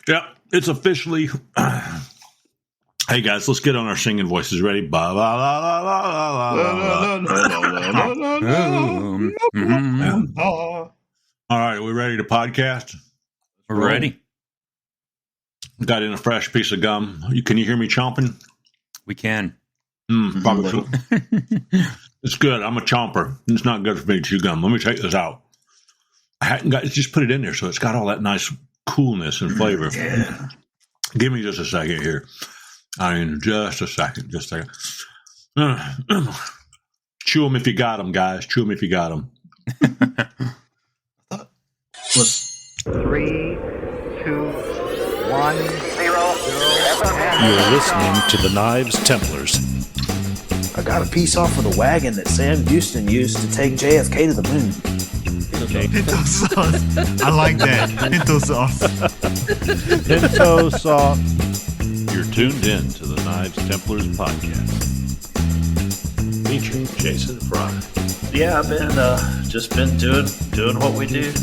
Yep, it's officially. Hey guys, let's get on our singing voices. Ready? Ba la la la la la la la. All right, are we ready to podcast? We're ready. Got in a fresh piece of gum. Can you hear me chomping? We can. Probably. It's good. I'm a chomper. It's not good for me to chew gum. Let me take this out. I hadn't got. Just put it in there, so it's got all that nice coolness and flavor. Yeah. Give me just a second here. I mean, just a second. Just a second. Chew them if you got them, guys. Chew them if you got them. 3, 2, 1, 0. You're listening to the Knives Templars. I got a piece off of the wagon that Sam Houston used to take JFK to the moon. Pinto sauce. I like that. Pinto sauce. Pinto sauce. You're tuned in to the Knives Templars podcast. Featuring Jason Fry. Yeah, I've been just been doing what we do.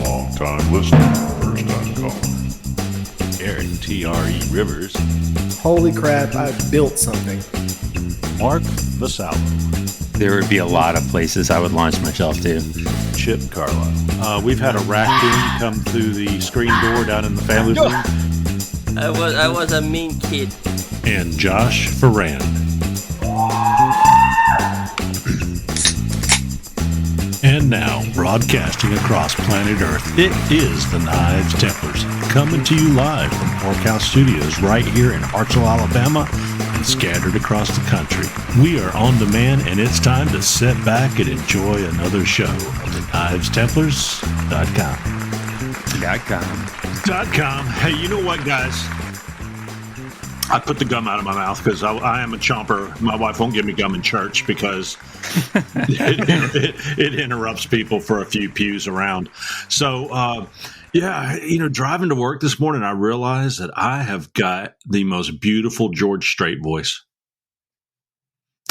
Long time listener, first time caller. Eric T.R.E. Rivers. Holy crap, I built something. Mark Vasallo. There would be a lot of places I would launch myself to. Chip Carlisle. We've had a raccoon come through the screen door down in the family room. I was a mean kid. And Josh Ferrand. And now, broadcasting across planet Earth, it is the Knives Templars, coming to you live from PORKHouse Studios right here in Hartselle, Alabama, and scattered across the country. We are on demand, and it's time to sit back and enjoy another show of the .com. Hey, you know what, guys? I put the gum out of my mouth because I am a chomper. My wife won't give me gum in church because it interrupts people for a few pews around. So, driving to work this morning, I realized that I have got the most beautiful George Strait voice.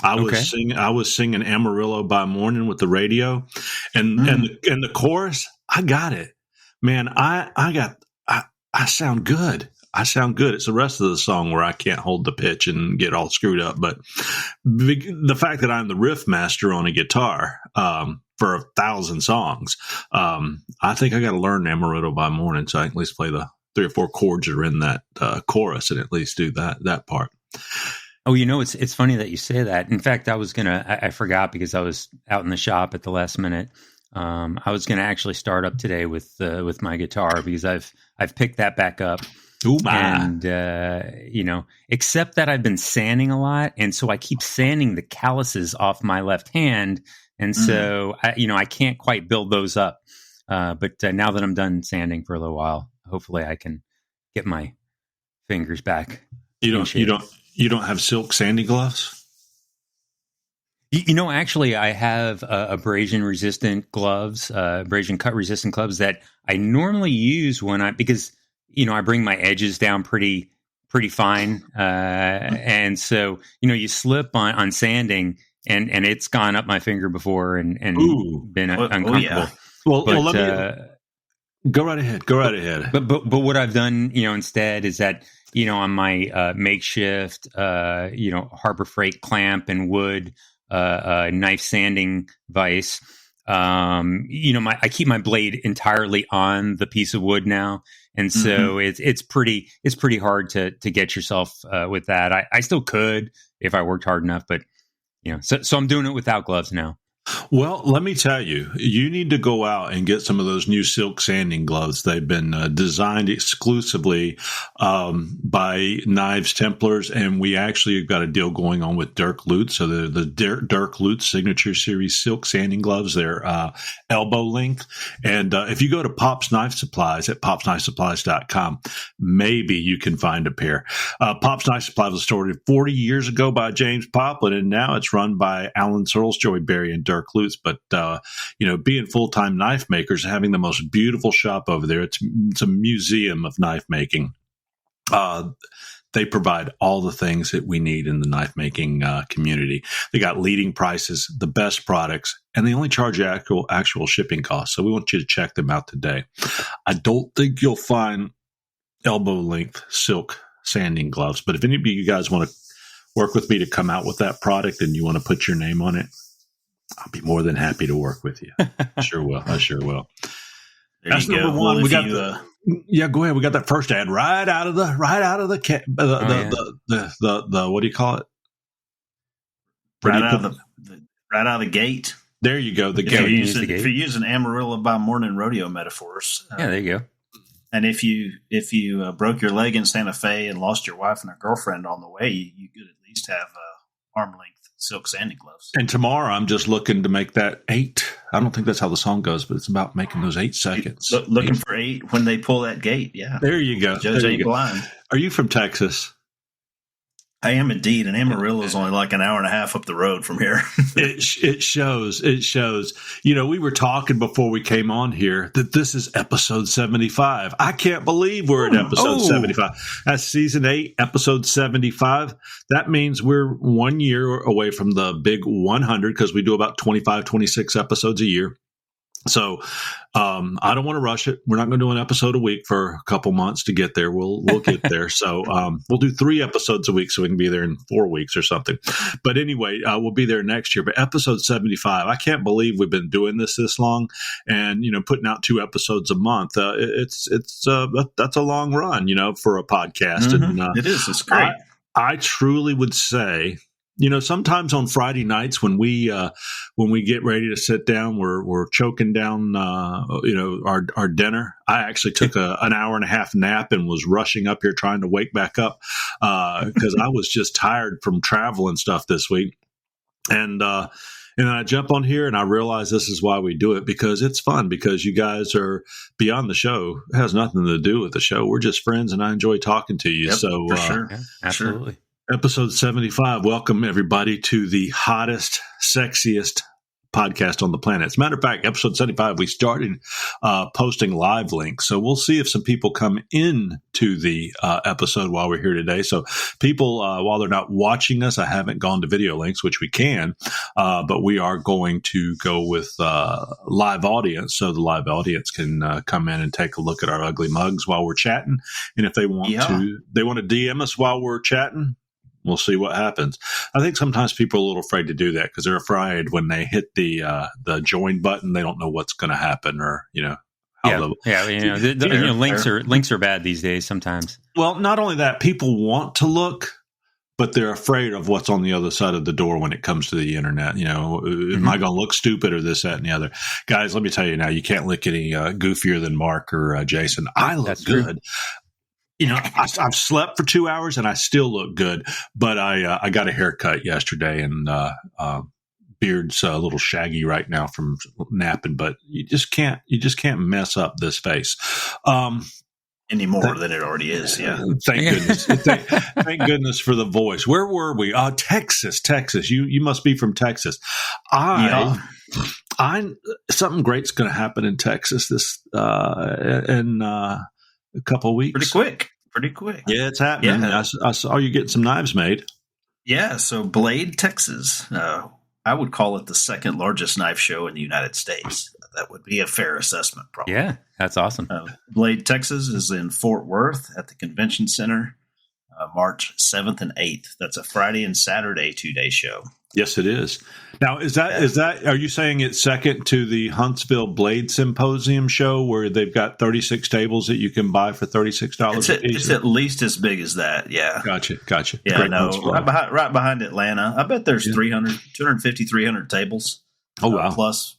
I was singing Amarillo by Morning with the radio, and the chorus. I got it, man. I sound good. I sound good. It's the rest of the song where I can't hold the pitch and get all screwed up. But the fact that I'm the riff master on a guitar for 1,000 songs, I think I got to learn Amarillo by Morning so I can at least play the 3 or 4 chords that are in that chorus and at least do that part. Oh, it's funny that you say that. In fact, I forgot because I was out in the shop at the last minute. I was gonna actually start up today with my guitar because I've picked that back up. Ooh, my. And, except that I've been sanding a lot. And so I keep sanding the calluses off my left hand. And so, I can't quite build those up. But now that I'm done sanding for a little while, hopefully I can get my fingers back. You don't have silk sanding gloves? Actually, I have abrasion resistant gloves, abrasion cut resistant gloves that I normally use because I bring my edges down pretty fine. And so, you slip on sanding and it's gone up my finger before and been uncomfortable. Yeah. Well, let me go right ahead. But what I've done, instead is that, on my makeshift, Harbor Freight clamp and wood knife sanding vise, I keep my blade entirely on the piece of wood now. And so it's pretty hard to get yourself with that. I still could if I worked hard enough, but so I'm doing it without gloves now. Well, let me tell you, you need to go out and get some of those new silk sanding gloves. They've been designed exclusively by Knives Templars, and we actually have got a deal going on with Dirk Lutz. So the Dirk Lutz Signature Series silk sanding gloves, they're elbow length. And if you go to Pop's Knife Supplies at popsknifesupplies.com, maybe you can find a pair. Pop's Knife Supplies was started 40 years ago by James Poplin, and now it's run by Alan Searles, Joey Berry, and Dirk Lutz. But being full-time knife makers, having the most beautiful shop over there, it's a museum of knife making. They provide all the things that we need in the knife making community. They got leading prices, the best products, and they only charge actual shipping costs. So we want you to check them out today. I don't think you'll find elbow length silk sanding gloves, but if any of you guys want to work with me to come out with that product and you want to put your name on it, I'll be more than happy to work with you. I sure will. That's number one. Well, we got go ahead. We got that first ad right out of the what do you call it? Right out of the gate. There you go. The gate. If you're using Amarillo by morning rodeo metaphors. There you go. And if you broke your leg in Santa Fe and lost your wife and a girlfriend on the way, you could at least have arm length silk sanding gloves. And tomorrow I'm just looking to make that 8. I don't think that's how the song goes, but it's about making those 8 seconds. Looking for 8 when they pull that gate. Yeah. There you go. Judge ain't blind. Are you from Texas? I am indeed, and Amarillo is only like an hour and a half up the road from here. It shows. It shows. You know, we were talking before we came on here that this is episode 75. I can't believe we're at episode 75. That's season 8, episode 75. That means we're 1 year away from the big 100 because we do about 25, 26 episodes a year. So I don't want to rush it. We're not going to do an episode a week for a couple months to get there. We'll get there. So we'll do 3 episodes a week so we can be there in 4 weeks or something. But anyway, we'll be there next year. But episode 75, I can't believe we've been doing this long and, you know, putting out 2 episodes a month. That's a long run, you know, for a podcast. Mm-hmm. And it is. It's great. I truly would say, you know, sometimes on Friday nights when we get ready to sit down, we're choking down, our dinner. I actually took an hour and a half nap and was rushing up here trying to wake back up because I was just tired from travel and stuff this week. And then I jump on here and I realize this is why we do it, because it's fun, because you guys are beyond the show. It has nothing to do with the show. We're just friends and I enjoy talking to you. Yep, so for sure. Yeah, absolutely. Sure. Episode 75. Welcome, everybody, to the hottest, sexiest podcast on the planet. As a matter of fact, episode 75, we started posting live links. So we'll see if some people come in to the episode while we're here today. So people, while they're not watching us, I haven't gone to video links, which we can, but we are going to go with live audience. So the live audience can come in and take a look at our ugly mugs while we're chatting. And if they want to DM us while we're chatting, we'll see what happens. I think sometimes people are a little afraid to do that because they're afraid when they hit the join button, they don't know what's going to happen, or links are bad these days sometimes. Well, not only that, people want to look, but they're afraid of what's on the other side of the door when it comes to the internet. You know, am I going to look stupid or this, that, and the other? Guys, let me tell you now, you can't look any goofier than Mark or Jason. I look good. True. You know, I've slept for 2 hours and I still look good, but I got a haircut yesterday and beard's a little shaggy right now from napping. But you just can't mess up this face any more than it already is. Yeah, thank goodness. Thank goodness for the voice. Where were we? Texas. You must be from Texas. Something great's going to happen in Texas this a couple of weeks. Pretty quick. Yeah, it's happening. Yeah. I saw you getting some knives made. Yeah, so Blade, Texas. I would call it the second largest knife show in the United States. That would be a fair assessment, probably. Yeah, that's awesome. Blade, Texas is in Fort Worth at the Convention Center, March 7th and 8th. That's a Friday and Saturday 2-day show. Yes, it is. Now, is that? Are you saying it's second to the Huntsville Blade Symposium show, where they've got 36 tables that you can buy for $36 a piece? It's at least as big as that. Yeah. Gotcha. Yeah, no, right behind Atlanta. I bet there's 250, 300 tables. Oh wow! Plus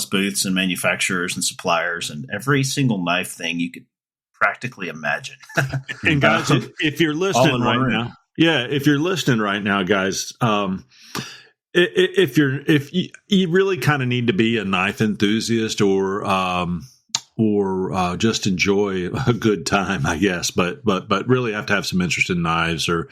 booths and manufacturers and suppliers and every single knife thing you could practically imagine. And guys, if you're listening right now. Yeah, if you're listening right now, guys, if you really kind of need to be a knife enthusiast or just enjoy a good time, I guess, but really have to have some interest in knives or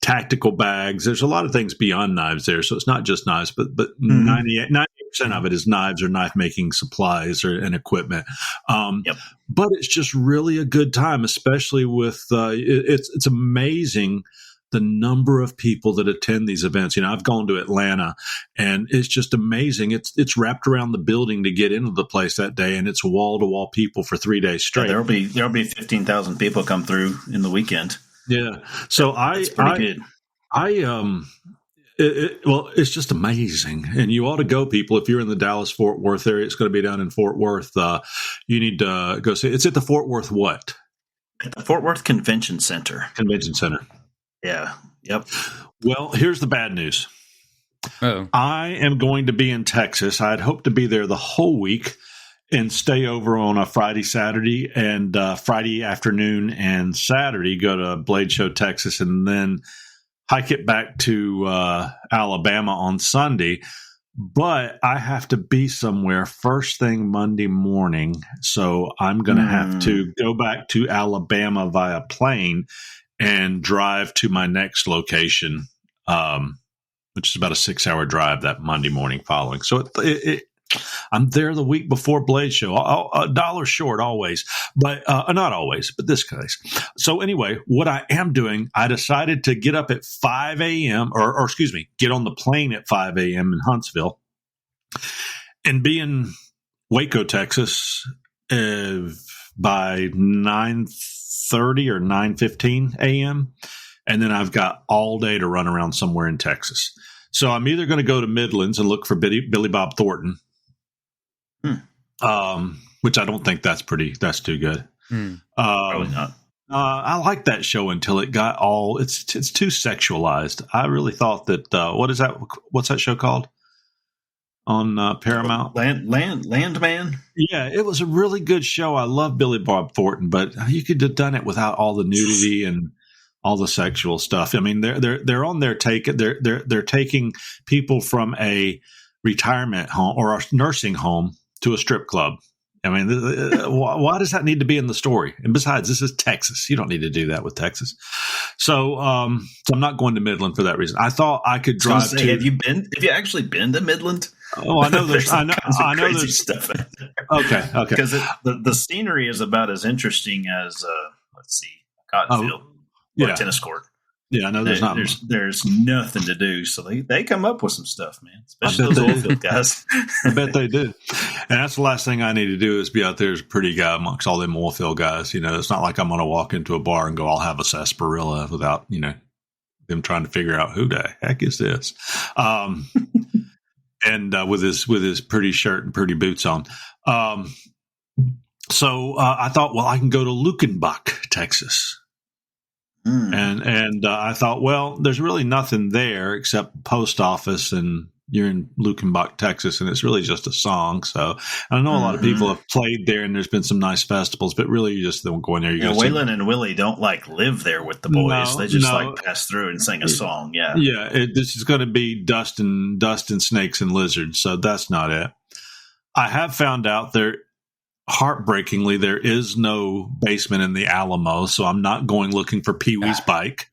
tactical bags. There's a lot of things beyond knives there, so it's not just knives, but 98% of it is knives or knife making supplies and equipment. Yep. But it's just really a good time, especially with it's amazing the number of people that attend these events. I've gone to Atlanta, and it's just amazing. It's wrapped around the building to get into the place that day, and it's wall to wall people for 3 days straight. There'll be 15,000 people come through in the weekend. Yeah, so That's pretty good. It's just amazing, and you ought to go, people. If you're in the Dallas-Fort Worth area, it's going to be down in Fort Worth. You need to go see. It's at the Fort Worth what? At the Fort Worth Convention Center. Yeah. Yep. Well, here's the bad news. Oh. I am going to be in Texas. I'd hoped to be there the whole week and stay over on a Friday, Saturday, and Friday afternoon and Saturday go to Blade Show, Texas, and then hike it back to Alabama on Sunday. But I have to be somewhere first thing Monday morning, so I'm going to have to go back to Alabama via plane and drive to my next location, which is about a 6-hour drive that Monday morning following. So I'm there the week before Blade Show, a dollar short always, but not always, but this case. So anyway, what I am doing, I decided to get up at 5 a.m. or excuse me, get on the plane at 5 a.m. in Huntsville and be in Waco, Texas by 9:30 or 9:15 a.m. And then I've got all day to run around somewhere in Texas. So I'm either going to go to Midlands and look for Billy Bob Thornton, which I don't think that's too good. Probably not. I like that show until it got it's too sexualized. I really thought that, what's that show called on Paramount? Landman? Yeah, it was a really good show. I love Billy Bob Thornton, but you could have done it without all the nudity and all the sexual stuff. I mean, they're on their take. They're taking people from a retirement home or a nursing home to a strip club. I mean, why does that need to be in the story? And besides, this is Texas. You don't need to do that with Texas. So I'm not going to Midland for that reason. I thought I could drive to. Have you actually been to Midland? Oh, I know there's crazy stuff. Okay. Because the scenery is about as interesting as cotton field or a tennis court. Yeah, I know there's nothing to do, so they come up with some stuff, man. Especially those oil field guys. I bet they do. And that's the last thing I need to do is be out there as a pretty guy amongst all them oil field guys. It's not like I'm going to walk into a bar and go, I'll have a sarsaparilla without, them trying to figure out who the heck is this. And with his pretty shirt and pretty boots on. So I thought, well, I can go to Luckenbach, Texas. And I thought, well, there's really nothing there except post office, and you're in Luckenbach, Texas, and it's really just a song. So I know a lot of people have played there, and there's been some nice festivals, but really you just don't go in there. Waylon and Willie don't live there with the boys. They just pass through and sing a song. Yeah. Yeah. This is going to be dust and snakes and lizards. So that's not it. I have found out heartbreakingly, there is no basement in the Alamo, so I'm not going looking for Pee Wee's bike.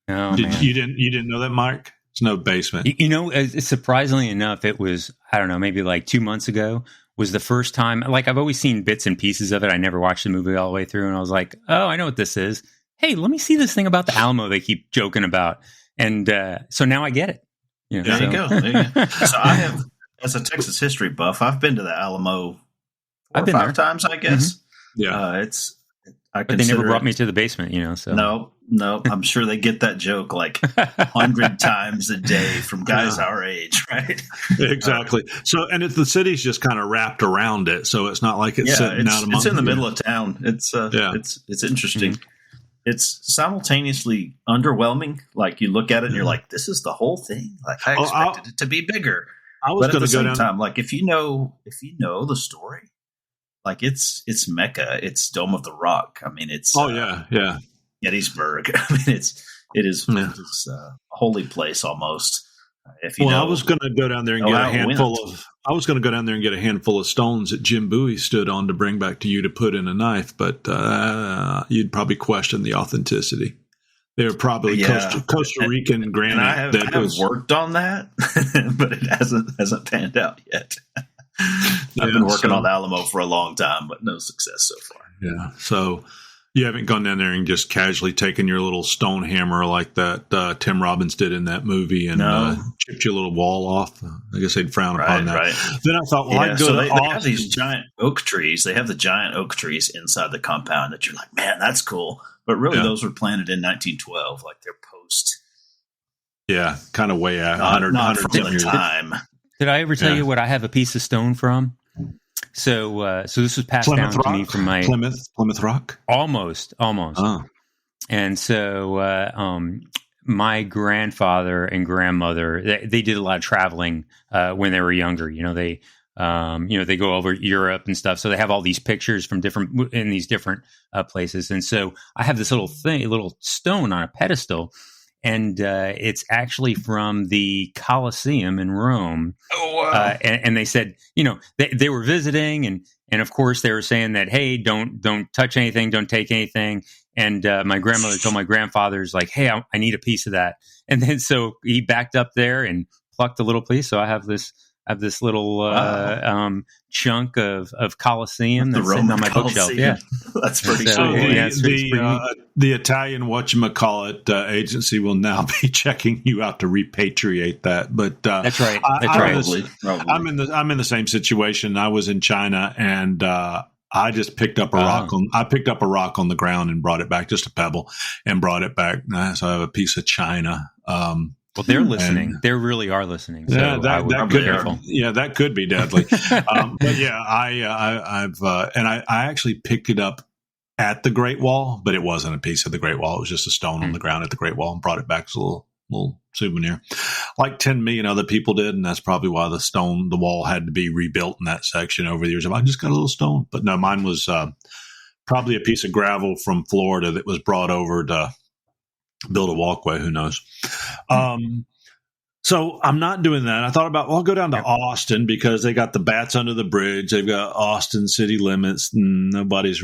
Oh, you didn't know that, Mike? There's no basement. Surprisingly enough, it was, I don't know, maybe like 2 months ago was the first time. Like, I've always seen bits and pieces of it. I never watched the movie all the way through, and I was like, oh, I know what this is. Hey, let me see this thing about the Alamo they keep joking about. And so now I get it. There you go. So I have, as a Texas history buff, I've been to the Alamo I've been 5 times, I guess. Mm-hmm. Yeah, but they never brought me to the basement, So no, I'm sure they get that joke like 100 times a day from guys our age, right? Exactly. So, and the city's just kind of wrapped around it, so it's not like it's sitting out among. It's in the middle of town. It's interesting. Mm-hmm. It's simultaneously underwhelming. Like, you look at it and you're like, this is the whole thing. Like, I expected it to be bigger. I was going to go down. Time, like, if you know the story. Like, it's Mecca, it's Dome of the Rock. I mean, it's Gettysburg. I mean, it is a holy place almost. I was going to go down there and get a handful of. I was going to go down there and get a handful of stones that Jim Bowie stood on to bring back to you to put in a knife, but you'd probably question the authenticity. They were probably Costa Rican granite. And I have worked on that, but it hasn't panned out yet. I've been working on Alamo for a long time, but no success so far. Yeah. So you haven't gone down there and just casually taken your little stone hammer like that Tim Robbins did in that movie and chipped your little wall off. I guess they'd frown upon that. Right. Then I thought, I'd go to they have these giant oak trees. They have the giant oak trees inside the compound that you're like, man, that's cool. But really, those were planted in 1912, like they're post. Yeah, kind of way out. 100 from the time. Did I ever tell you what I have a piece of stone from? So this was passed down to me from my Plymouth Rock. Almost. Oh. And so my grandfather and grandmother they did a lot of traveling when they were younger. They go over Europe and stuff. So they have all these pictures from different places. And so I have this little stone on a pedestal. And it's actually from the Colosseum in Rome. Oh, wow. And they said, they were visiting. And of course, they were saying that, hey, don't touch anything. Don't take anything. And my grandmother told my grandfather's like, hey, I need a piece of that. And then so he backed up there and plucked a little piece. So I have this little chunk of Colosseum that's sitting on my bookshelf. Yeah, that's pretty cool. The Italian whatchamacallit agency will now be checking you out to repatriate that. But that's right. Probably. I'm in the same situation. I was in China and I just picked up a rock on the ground and brought it back, just a pebble, and brought it back. So I have a piece of China. Well, they're listening. They really are listening. So that could be deadly. But yeah, I actually picked it up at the Great Wall, but it wasn't a piece of the Great Wall. It was just a stone on the ground at the Great Wall and brought it back as a little souvenir, like 10 million other people did. And that's probably why the wall had to be rebuilt in that section over the years. I just got a little stone, but no, mine was probably a piece of gravel from Florida that was brought over to build a walkway. Who knows? So I'm not doing that. I thought I'll go down to Austin because they got the bats under the bridge. They've got Austin city limits. Nobody's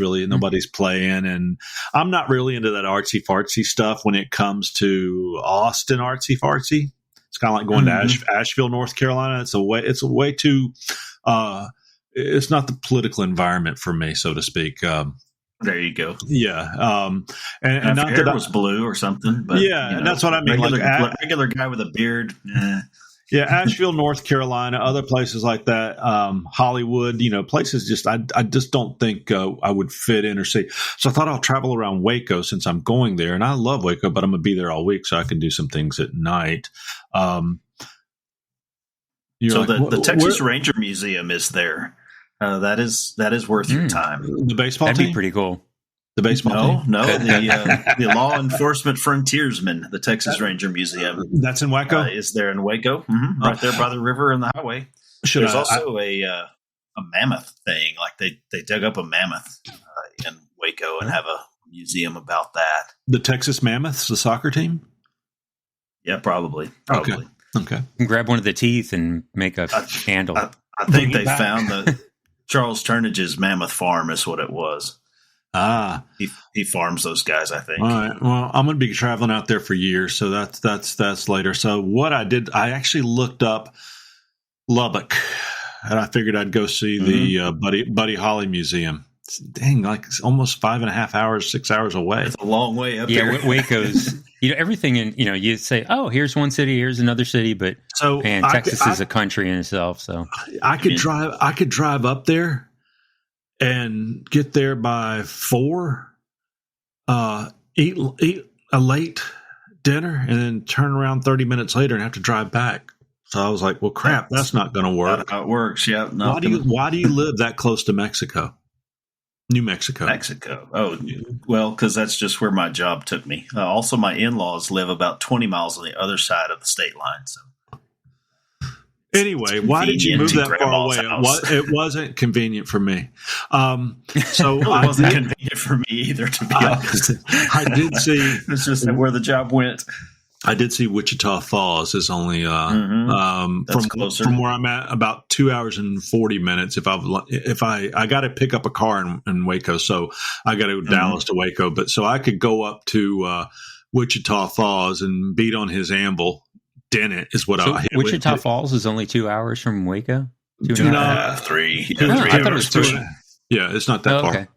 playing. And I'm not really into that artsy fartsy stuff when it comes to Austin artsy fartsy. It's kind of like going to Asheville, North Carolina. It's a way too, it's not the political environment for me, so to speak. There you go. Yeah, and not hair was blue or something. But that's what I mean. Regular guy with a beard. Yeah, Asheville, North Carolina, other places like that, Hollywood. Places I just don't think I would fit in or see. So I thought I'll travel around Waco since I'm going there, and I love Waco, but I'm gonna be there all week, so I can do some things at night. The Texas Ranger Museum is there. That is worth your time. The baseball That'd team? be pretty cool. The baseball team? No, the Law Enforcement Frontiersmen, the Texas Ranger Museum. That's in Waco? Is there in Waco, right there by the river and the highway. There's also a mammoth thing. Like they dug up a mammoth in Waco and have a museum about that. The Texas Mammoths, the soccer team? Yeah, probably. Okay. You can grab one of the teeth and make a handle. I think they found the Charles Turnage's Mammoth Farm is what it was. He farms those guys, I think. All right. Well, I'm going to be traveling out there for years, so that's later. So what I did, I actually looked up Lubbock, and I figured I'd go see the Buddy Holly Museum. Dang, like it's almost 5.5 hours, 6 hours away. It's a long way up here. Yeah, Waco's. Everything in. You say, oh, here's one city, here's another city, but Texas is a country in itself. So I could drive up there and get there by 4. Eat a late dinner, and then turn around 30 minutes later and have to drive back. So I was like, well, crap, that's not going to work. That's how it works. Yeah. Why do you live that close to Mexico? New Mexico. Oh, well, because that's just where my job took me. Also, my in-laws live about 20 miles on the other side of the state line. So, anyway, why did you move that far away? It wasn't convenient for me. So it wasn't convenient for me either, to be honest. I did see. It's just where the job went. I did see Wichita Falls is only from where I'm at about 2 hours and 40 minutes. If I got to pick up a car in Waco, so I got to go Dallas to Waco, but so I could go up to Wichita Falls and beat on his anvil. Dennett is what I hit. Wichita Falls is only 2 hours from Waco? 2.5, 3. I thought it was 3. Yeah, it's not that far. Okay.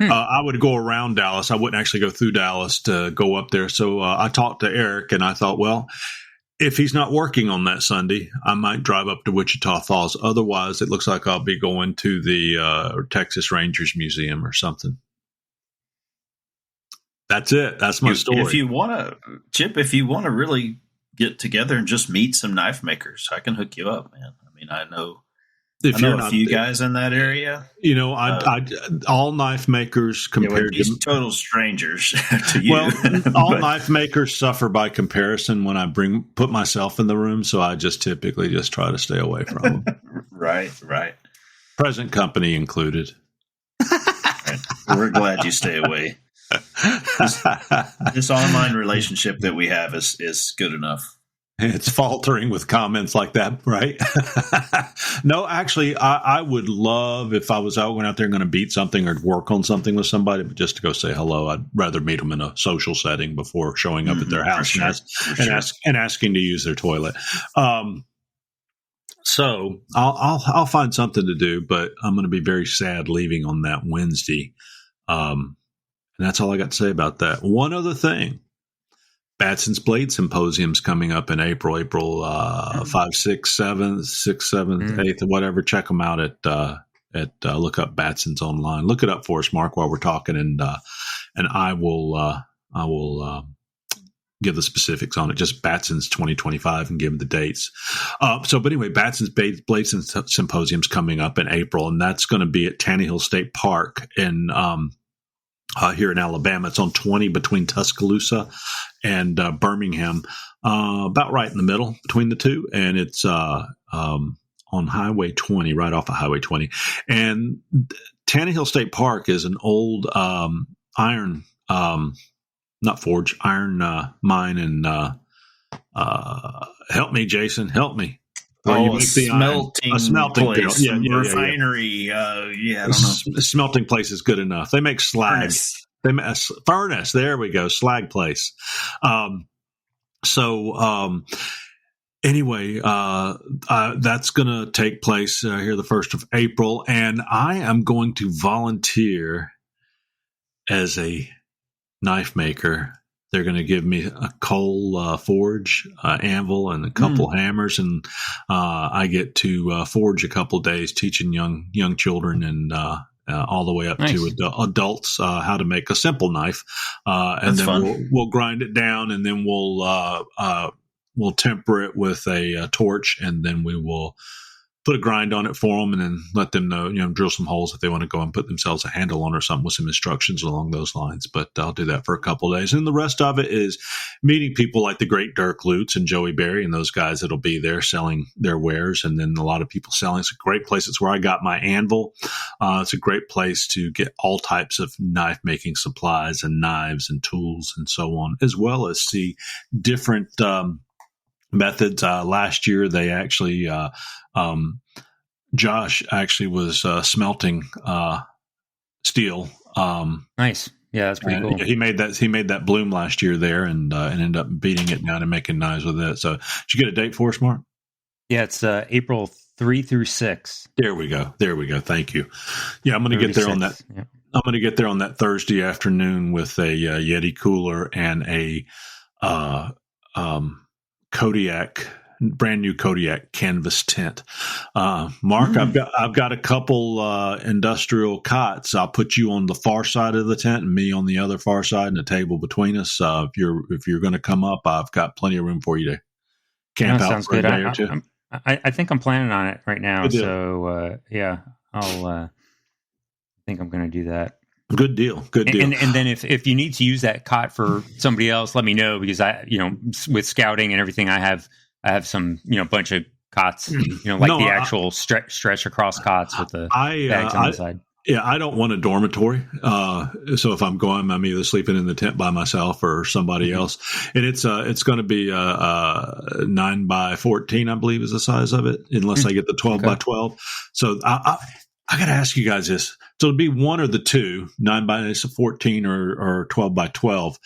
I would go around Dallas. I wouldn't actually go through Dallas to go up there. So I talked to Eric, and I thought, well, if he's not working on that Sunday, I might drive up to Wichita Falls. Otherwise, it looks like I'll be going to the Texas Rangers Museum or something. That's it. That's my story. If you want to, Chip, if you want to really get together and just meet some knife makers, I can hook you up, man. I mean, I know a few guys in that area. You know, all knife makers compared to total strangers to you. Well, all knife makers suffer by comparison when I put myself in the room, so I just typically just try to stay away from them. Right. Present company included. Right. We're glad you stay away. This online relationship that we have is good enough. It's faltering with comments like that, right? No, actually, I would love if I was going out there and going to beat something or work on something with somebody, but just to go say hello. I'd rather meet them in a social setting before showing up at their house and asking to use their toilet. So I'll find something to do, but I'm going to be very sad leaving on that Wednesday. And that's all I got to say about that. One other thing. Batson's Blade Symposium's coming up in April 5, 6, 7th, 6th, 7th, 8th, whatever. Check them out at look up Batson's online. Look it up for us, Mark, while we're talking, and I will give the specifics on it. Just Batson's 2025 and give them the dates. But anyway, Batson's Blade Symposium's coming up in April, and that's going to be at Tannehill State Park in here in Alabama. It's on 20 between Tuscaloosa and Birmingham, about right in the middle between the two. And it's on Highway 20, right off of Highway 20. And Tannehill State Park is an old iron mine. And help me, Jason, help me. A smelting place. Yeah, refinery. I don't know. Smelting place is good enough. They make slag. Furnace. There we go. Slag place. Anyway, that's going to take place here the 1st of April, and I am going to volunteer as a knife maker. They're going to give me a coal forge, anvil, and a couple hammers, and I get to forge a couple days teaching young children and all the way up to adults how to make a simple knife. And then we'll grind it down, and then we'll temper it with a torch, and then we will put a grind on it for them, and then let them know, drill some holes if they want to go and put themselves a handle on or something with some instructions along those lines. But I'll do that for a couple of days. And the rest of it is meeting people like the great Dirk Lutz and Joey Berry and those guys that'll be there selling their wares. And then a lot of people selling. It's a great place. It's where I got my anvil. It's a great place to get all types of knife making supplies and knives and tools and so on, as well as see different methods. Last year, they actually, Josh actually was smelting steel. Nice. Yeah, that's pretty cool. He made that bloom last year there, and ended up beating it down and making knives with it. So, did you get a date for us, Mark? Yeah, it's April 3 through 6. There we go. Thank you. Yeah, I'm going to get there on that. Yeah. I'm going to get there on that Thursday afternoon with a Yeti cooler and a Kodiak, brand new Kodiak canvas tent. Mark, I've got a couple industrial cots. I'll put you on the far side of the tent and me on the other far side, and a table between us. If you're going to come up, I've got plenty of room for you to camp out for a day or two. I think I'm planning on it right now. So I think I'm going to do that. Good deal. And then if you need to use that cot for somebody else, let me know, because with scouting and everything, I have some, bunch of cots, actual stretch across cots with the bags on the side. Yeah, I don't want a dormitory. So if I'm going, I'm either sleeping in the tent by myself or somebody else. And it's going to be 9 by 14, I believe, is the size of it, unless I get the 12 by 12. So I got to ask you guys this. So it'd be one or the two, 9x14 or 12x12,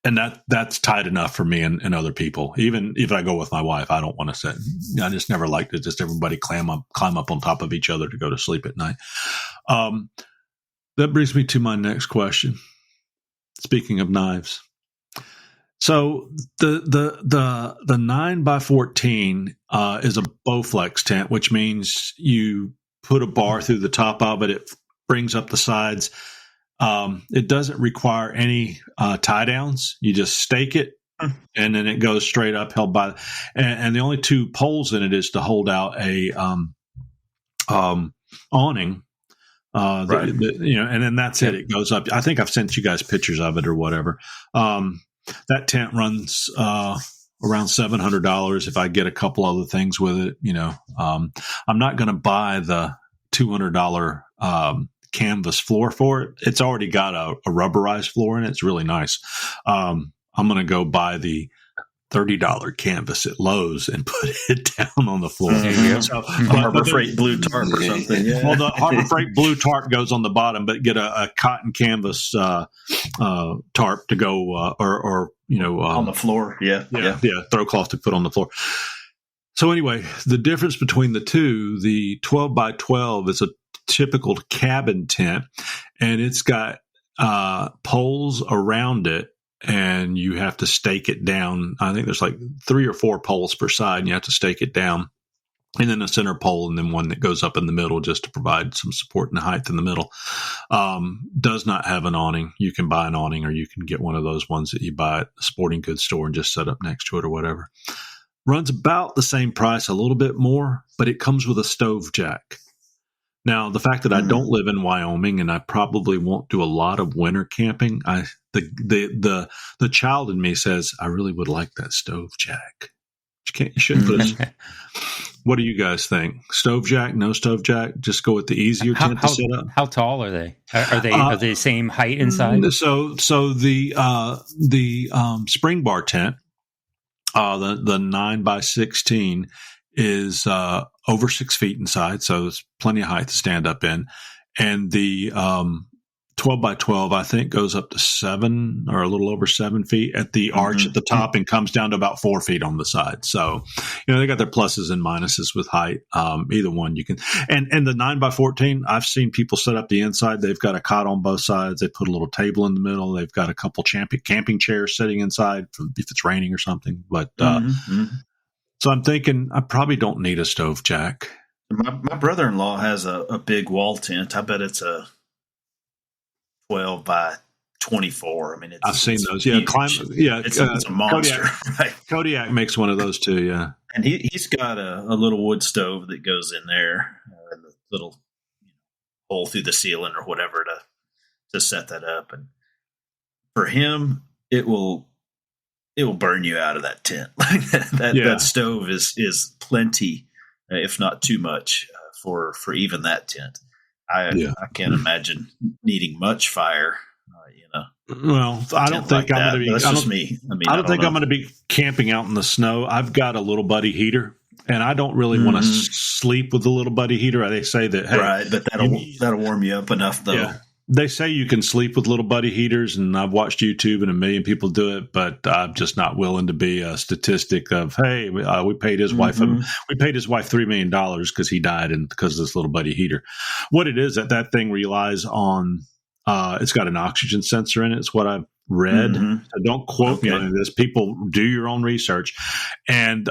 and that's tight enough for me and other people. Even if I go with my wife, I don't want to sit. I just never liked it. Just everybody climb up on top of each other to go to sleep at night. That brings me to my next question. Speaking of knives, so the 9x14 is a Bowflex tent, which means you put a bar through the top of it. It brings up the sides. It doesn't require any tie downs. You just stake it, and then it goes straight up, held by. And the only two poles in it is to hold out a awning. Right. And then that's it. It goes up. I think I've sent you guys pictures of it or whatever. That tent runs around $700 if I get a couple other things with it. I'm not going to buy the $200 canvas floor for it. It's already got a rubberized floor in it. It's really nice. I'm going to go buy the $30 canvas at Lowe's and put it down on the floor. So, Harbor Freight blue tarp or something. Yeah. Well, the Harbor Freight blue tarp goes on the bottom, but get a cotton canvas tarp to go on the floor. Yeah. Throw cloth to put on the floor. So anyway, the difference between the two, the 12x12 is a typical cabin tent, and it's got poles around it. And you have to stake it down. I think there's like 3 or 4 poles per side, and you have to stake it down. And then a center pole, and then one that goes up in the middle just to provide some support and height in the middle. Does not have an awning. You can buy an awning, or you can get one of those ones that you buy at the sporting goods store and just set up next to it or whatever. Runs about the same price, a little bit more, but it comes with a stove jack. Now, the fact that I don't live in Wyoming and I probably won't do a lot of winter camping, the child in me says I really would like that stove jack. You shouldn't put it. What do you guys think? Stove jack? No stove jack? Just go with the easier tent to set up. How tall are they? Are they the same height inside? So the spring bar tent, the 9x16. Is over 6 feet inside, so there's plenty of height to stand up in. And the 12x12, I think, goes up to 7 or a little over 7 feet at the arch at the top and comes down to about 4 feet on the side. So, they got their pluses and minuses with height. Either one you can. And the 9x14, I've seen people set up the inside. They've got a cot on both sides. They put a little table in the middle. They've got a couple camping chairs sitting inside if it's raining or something. But so I'm thinking I probably don't need a stove jack. My brother-in-law has a big wall tent. I bet it's a 12x24. I mean, I've seen those. Yeah, it's a monster. Kodiak, right? Kodiak makes one of those too. Yeah, and he's got a little wood stove that goes in there, and the little hole through the ceiling or whatever to set that up. And for him, it will burn you out of that tent. That stove is plenty, if not too much, for even that tent. I can't imagine needing much fire. Well, I don't think I'm going to be. That's just me. I don't think I'm going to be camping out in the snow. I've got a little buddy heater, and I don't really want to sleep with the little buddy heater. They say that, hey, right, but that'll warm you up enough, though. Yeah. They say you can sleep with little buddy heaters, and I've watched YouTube and a million people do it, but I'm just not willing to be a statistic of, hey, we paid his wife $3 million because he died and because of this little buddy heater. What it is that thing relies on, it's got an oxygen sensor in it. It's what I've read. So don't quote me on this. People do your own research. And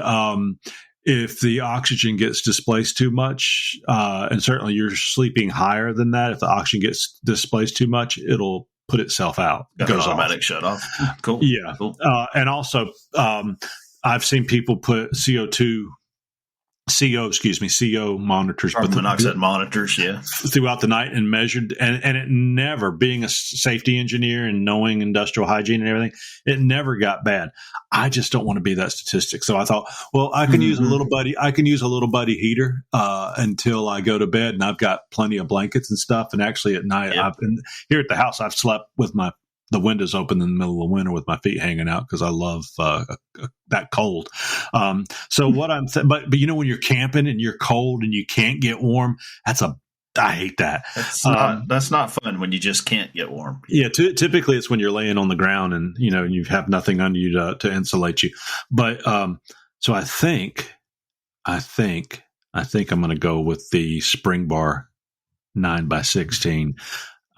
if the oxygen gets displaced too much, and certainly you're sleeping higher than that, if the oxygen gets displaced too much, it'll put itself out. Goes automatic shut off. Cool. Yeah. Cool. And also, I've seen people put CO monitors, carbon monoxide monitors, throughout the night and measured, and it never, being a safety engineer and knowing industrial hygiene and everything, it never got bad. I just don't want to be that statistic. So I thought, well, I can use a little buddy heater until I go to bed, and I've got plenty of blankets and stuff. And actually at night, I've been here at the house, I've slept with my the windows open in the middle of the winter with my feet hanging out because I love that cold. So what I'm saying, but when you're camping and you're cold and you can't get warm, I hate that. That's not fun when you just can't get warm. Yeah, typically it's when you're laying on the ground and you have nothing under you to insulate you. But so I think I'm going to go with the Spring Bar 9x16.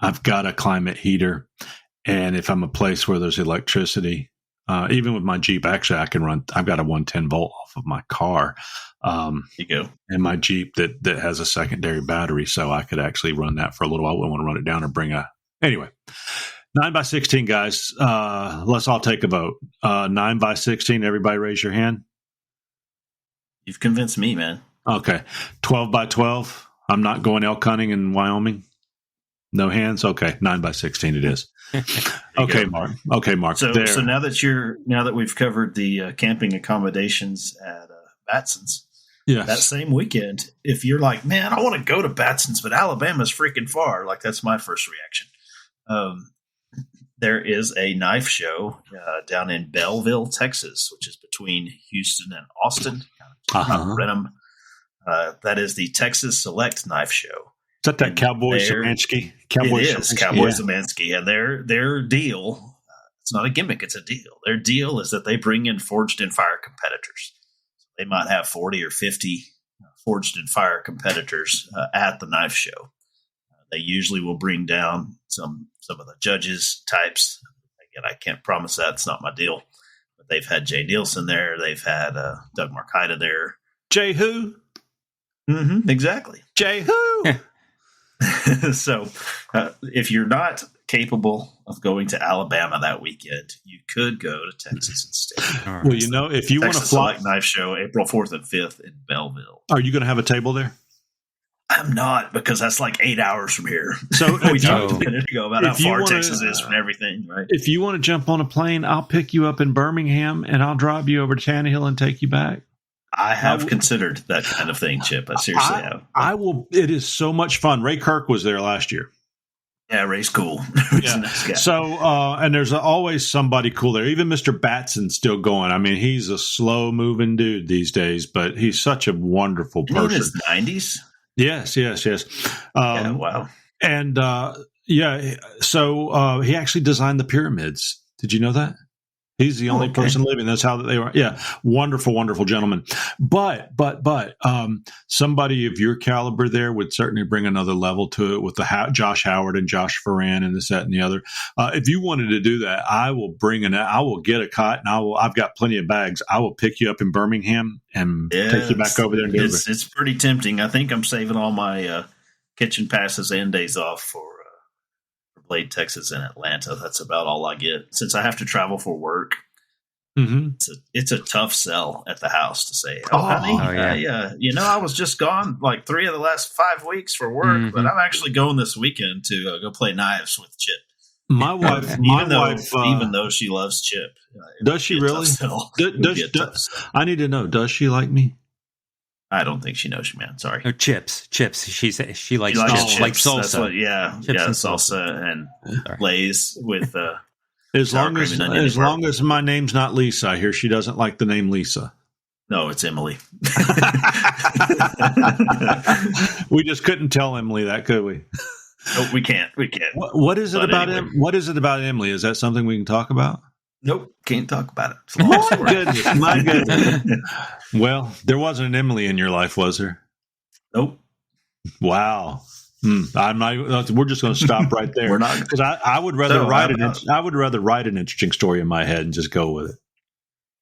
I've got a climate heater, and if I'm a place where there's electricity, even with my Jeep, actually I can run. I've got a 110 volt off of my car. You go. And my Jeep that has a secondary battery, so I could actually run that for a little while. I wouldn't want to run it down or anyway. 9x16, guys. Let's all take a vote. 9x16. Everybody, raise your hand. You've convinced me, man. Okay. 12x12. I'm not going elk hunting in Wyoming. No hands. Okay. 9x16 it is. Okay, Mark. Okay, Mark. So now that we've covered the camping accommodations at Batson's, that same weekend, if you're like, man, I want to go to Batson's, but Alabama's freaking far. Like, that's my first reaction. There is a knife show down in Belleville, Texas, which is between Houston and Austin. Renham. That is the Texas Select Knife Show. Is that Cowboy Zemansky? Cowboy Zemansky. And their deal, it's not a gimmick, it's a deal. Their deal is that they bring in forged and fire competitors. They might have 40 or 50 forged and fire competitors at the knife show. They usually will bring down some of the judges types. Again, I can't promise that. It's not my deal. But they've had Jay Nielsen there. They've had Doug Marcaida there. Jay who? Mm-hmm, exactly. Jay who? So if you're not capable of going to Alabama that weekend, you could go to Texas instead. Right. Well, if you want to fly Select Knife Show, April 4th and 5th in Belleville. Are you going to have a table there? I'm not, because that's like 8 hours from here. So we talked a minute ago about how far Texas is from everything, right? If you want to jump on a plane, I'll pick you up in Birmingham and I'll drive you over to Tannehill and take you back. I have considered that kind of thing, Chip. I seriously have. I will. It is so much fun. Ray Kirk was there last year. Yeah, Ray's cool. He's a nice guy. So, and there's always somebody cool there. Even Mr. Batson's still going. I mean, he's a slow-moving dude these days, but he's such a wonderful person. In his 90s? Yes. Wow. And, so he actually designed the pyramids. Did you know that? He's the only person living. That's how they were. Yeah. Wonderful, wonderful gentleman. But somebody of your caliber there would certainly bring another level to it with the Josh Howard and Josh Ferran and this, that, and the other. If you wanted to do that, I will get a cot and I've got plenty of bags. I will pick you up in Birmingham and take you back over there. And it's pretty tempting. I think I'm saving all my kitchen passes and days off for Blade, Texas, and Atlanta. That's about all I get since I have to travel for work. Mm-hmm. It's a tough sell at the house to say, honey, I was just gone like 3 of the last 5 weeks for work, but I'm actually going this weekend to go play knives with Chip. My wife, even though she loves Chip, does she really? I need to know. Does she like me? I don't think she knows you, man. Sorry. No, chips. She likes chips. Like salsa. That's what, salsa and Lay's with. As long as my name's not Lisa, I hear she doesn't like the name Lisa. No, it's Emily. We just couldn't tell Emily that, could we? No, we can't. What is it about anyway. What is it about Emily? Is that something we can talk about? Nope, can't talk about it. My goodness. Well, there wasn't an Emily in your life, was there? Nope. Wow. I'm not. We're just going to stop right there. We're not, because I would rather write an interesting story in my head and just go with it.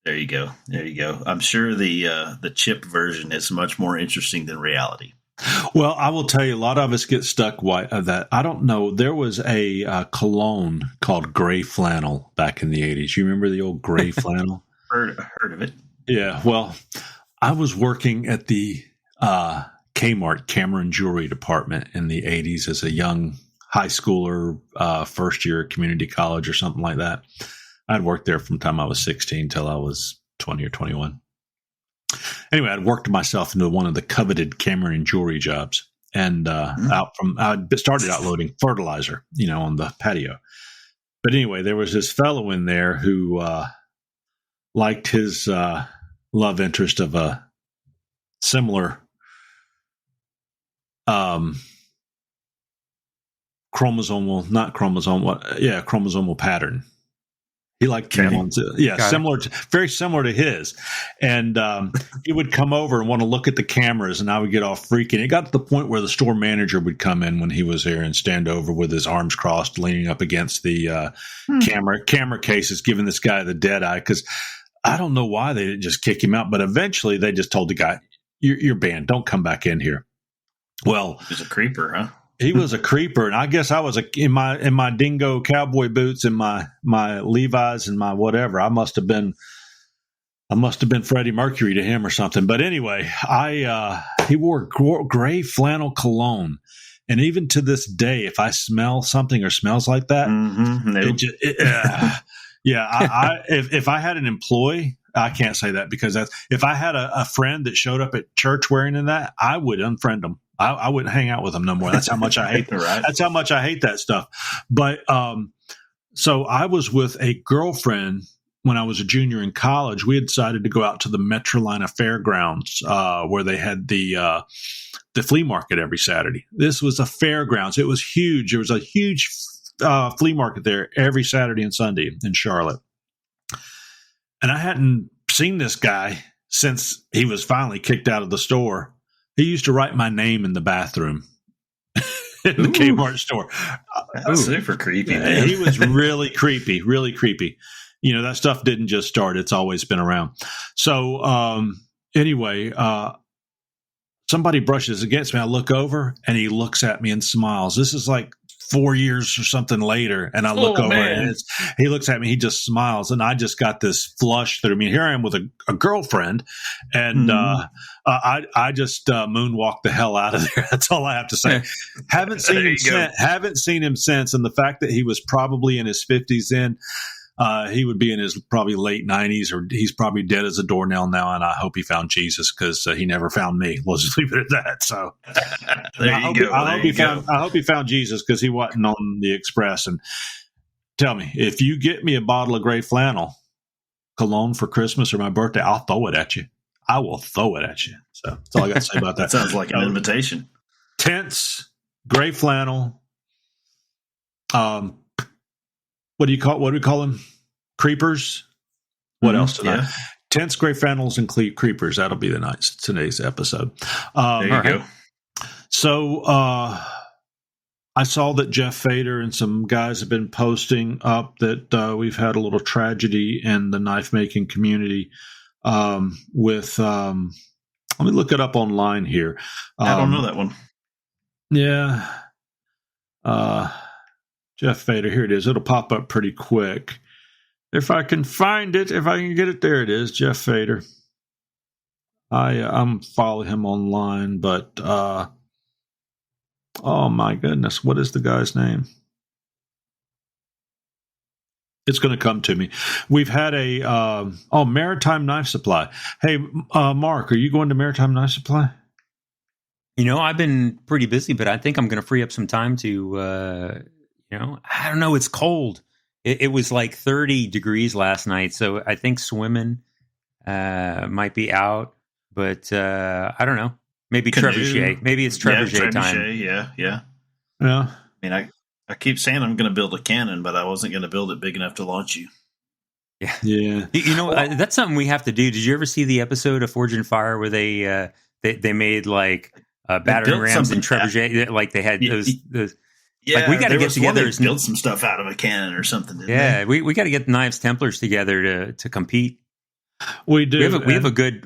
There you go. I'm sure the Chip version is much more interesting than reality. Well, I will tell you, a lot of us get stuck that. I don't know. There was a cologne called Gray Flannel back in the 80s. You remember the old Gray Flannel? Heard of it. Yeah. Well, I was working at the Kmart Cameron Jewelry Department in the 80s as a young high schooler, first year community college or something like that. I'd worked there from the time I was 16 till I was 20 or 21. Anyway, I'd worked myself into one of the coveted Cameron Jewelry jobs, and I started out loading fertilizer, on the patio. But anyway, there was this fellow in there who liked his love interest of a similar chromosomal pattern. He liked ones, very similar to his. And he would come over and want to look at the cameras, and I would get all freaking. It got to the point where the store manager would come in when he was there and stand over with his arms crossed, leaning up against the camera cases, giving this guy the dead eye. Because I don't know why they didn't just kick him out, but eventually they just told the guy, "You're banned. Don't come back in here." Well, he's a creeper, huh? He was a creeper, and I guess I was in my dingo cowboy boots and my Levi's and my whatever. I must have been Freddie Mercury to him or something. But anyway, he wore gray flannel cologne, and even to this day, if I smell something or smells like that, if I had an employee. I can't say that because if I had a friend that showed up at church wearing that, I would unfriend them. I wouldn't hang out with them no more. That's how much I hate. Right. That's how much I hate that stuff. But so I was with a girlfriend when I was a junior in college. We had decided to go out to the Metrolina Fairgrounds where they had the flea market every Saturday. This was a fairgrounds. It was huge. There was a huge flea market there every Saturday and Sunday in Charlotte. And I hadn't seen this guy since he was finally kicked out of the store. He used to write my name in the bathroom in the Kmart store. That's super creepy, man. He was really creepy, really creepy. You know, that stuff didn't just start. It's always been around. So anyway, somebody brushes against me. I look over, and he looks at me and smiles. This is like 4 years or something later, and I look over and he looks at me, he just smiles, and I just got this flush through me. Here I am with a girlfriend, and I just moonwalked the hell out of there. That's all I have to say. Haven't seen him since, and the fact that he was probably in his 50s then, he would be in his probably late 90s, or he's probably dead as a doornail now, and I hope he found Jesus because he never found me. We'll just leave it at that. So I hope he found Jesus because he wasn't on the Express. And tell me, if you get me a bottle of gray flannel cologne for Christmas or my birthday, I'll throw it at you. I will throw it at you. So that's all I got to say about that. That sounds like an invitation. Tents, gray flannel. What do we call them? Creepers. What else tonight? Yeah. Tents, gray flannels, and creepers. That'll be today's episode. There you go. So I saw that Jeff Fader and some guys have been posting up that we've had a little tragedy in the knife making community with. Let me look it up online here. I don't know that one. Yeah. Jeff Fader, here it is. It'll pop up pretty quick. If I can find it, if I can get it, there it is, Jeff Fader. I'm following him online, but oh my goodness, what is the guy's name? It's going to come to me. We've had a Maritime Knife Supply. Hey, Mark, are you going to Maritime Knife Supply? You know, I've been pretty busy, but I think I'm going to free up some time to. I don't know. It's cold. It was like 30 degrees last night, so I think swimming might be out. But I don't know. Maybe trebuchet. Maybe it's trebuchet time. Yeah. I mean, I keep saying I'm going to build a cannon, but I wasn't going to build it big enough to launch you. Yeah. You know, that's something we have to do. Did you ever see the episode of Forge and Fire where they made like battering rams and trebuchet? Like they had those. Yeah, like we got to get together and build some stuff out of a cannon or something. We got to get Knives Templars together to compete. We do. We have a good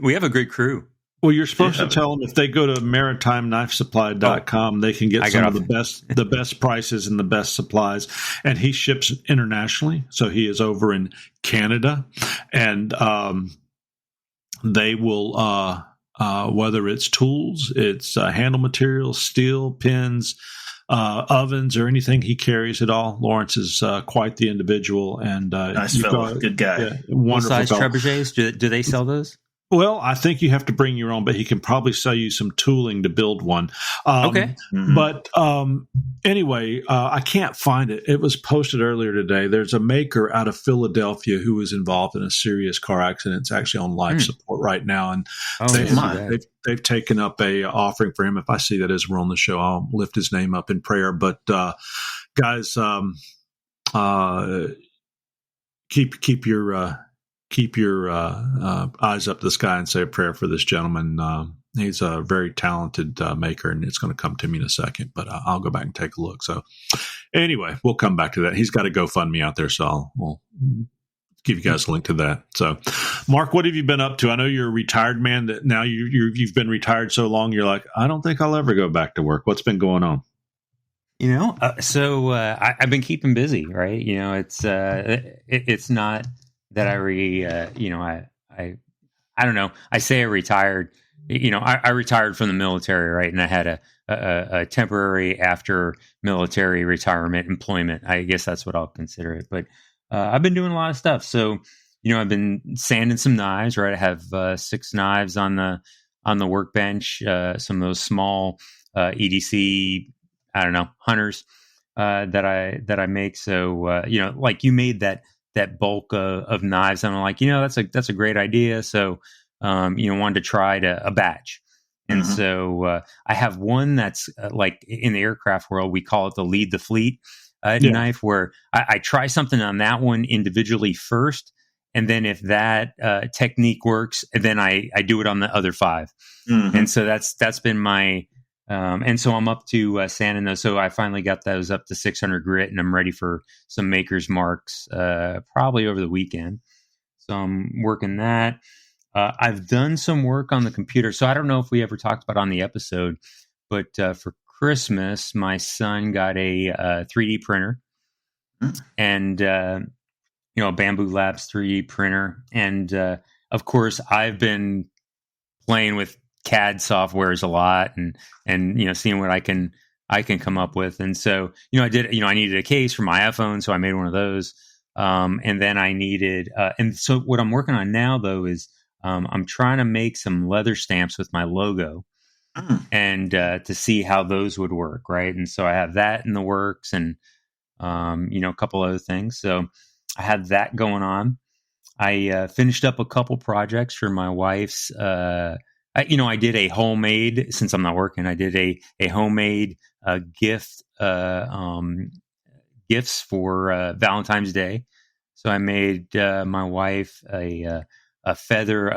crew. Well, you're supposed to tell them if they go to maritimeknifesupply.com, they can get some of the best prices and the best supplies. And he ships internationally, so he is over in Canada, and they will whether it's tools, it's handle materials, steel, pins, ovens, or anything, he carries it all. Lawrence is quite the individual, and nice fellow, good guy. Yeah, wonderful. What size trebuchets? Do they sell those? Well, I think you have to bring your own, but he can probably sell you some tooling to build one. Okay. But anyway, I can't find it. It was posted earlier today. There's a maker out of Philadelphia who was involved in a serious car accident. It's actually on life support right now, and they've taken up a offering for him. If I see that as we're on the show, I'll lift his name up in prayer. But guys, keep your eyes up to the sky and say a prayer for this gentleman. He's a very talented maker, and it's going to come to me in a second, but I'll go back and take a look. So anyway, we'll come back to that. He's got a GoFundMe out there, so we'll give you guys a link to that. So, Mark, what have you been up to? I know you're a retired man. That now you've been retired so long, you're like, I don't think I'll ever go back to work. What's been going on? I've been keeping busy, right? It's not that I don't know. I say I retired. I retired from the military, right? And I had a temporary after military retirement employment. I guess that's what I'll consider it. But I've been doing a lot of stuff. So, I've been sanding some knives, right? I have 6 knives on the workbench. Some of those small EDC, hunters that I make. So like you made that bulk of knives. And I'm like, that's a great idea. So, wanted to try a batch. And so I have one that's like in the aircraft world, we call it the lead the fleet knife, where I try something on that one individually first. And then if that technique works, then I do it on the other 5. And so that's been my, and so I'm up to sanding those. So I finally got those up to 600 grit, and I'm ready for some maker's marks probably over the weekend. So I'm working that. I've done some work on the computer. So I don't know if we ever talked about it on the episode, but for Christmas, my son got a 3D printer and, a Bamboo Labs 3D printer. And of course, I've been playing with CAD softwares a lot and seeing what I can come up with. And so, I needed a case for my iPhone, so I made one of those. And then I needed, and so what I'm working on now though is, I'm trying to make some leather stamps with my logo and, to see how those would work. Right. And so I have that in the works and, a couple other things. So I had that going on. I, finished up a couple projects for my wife's, I did a homemade, since I'm not working, I did a homemade gift, gifts for Valentine's Day. So I made my wife a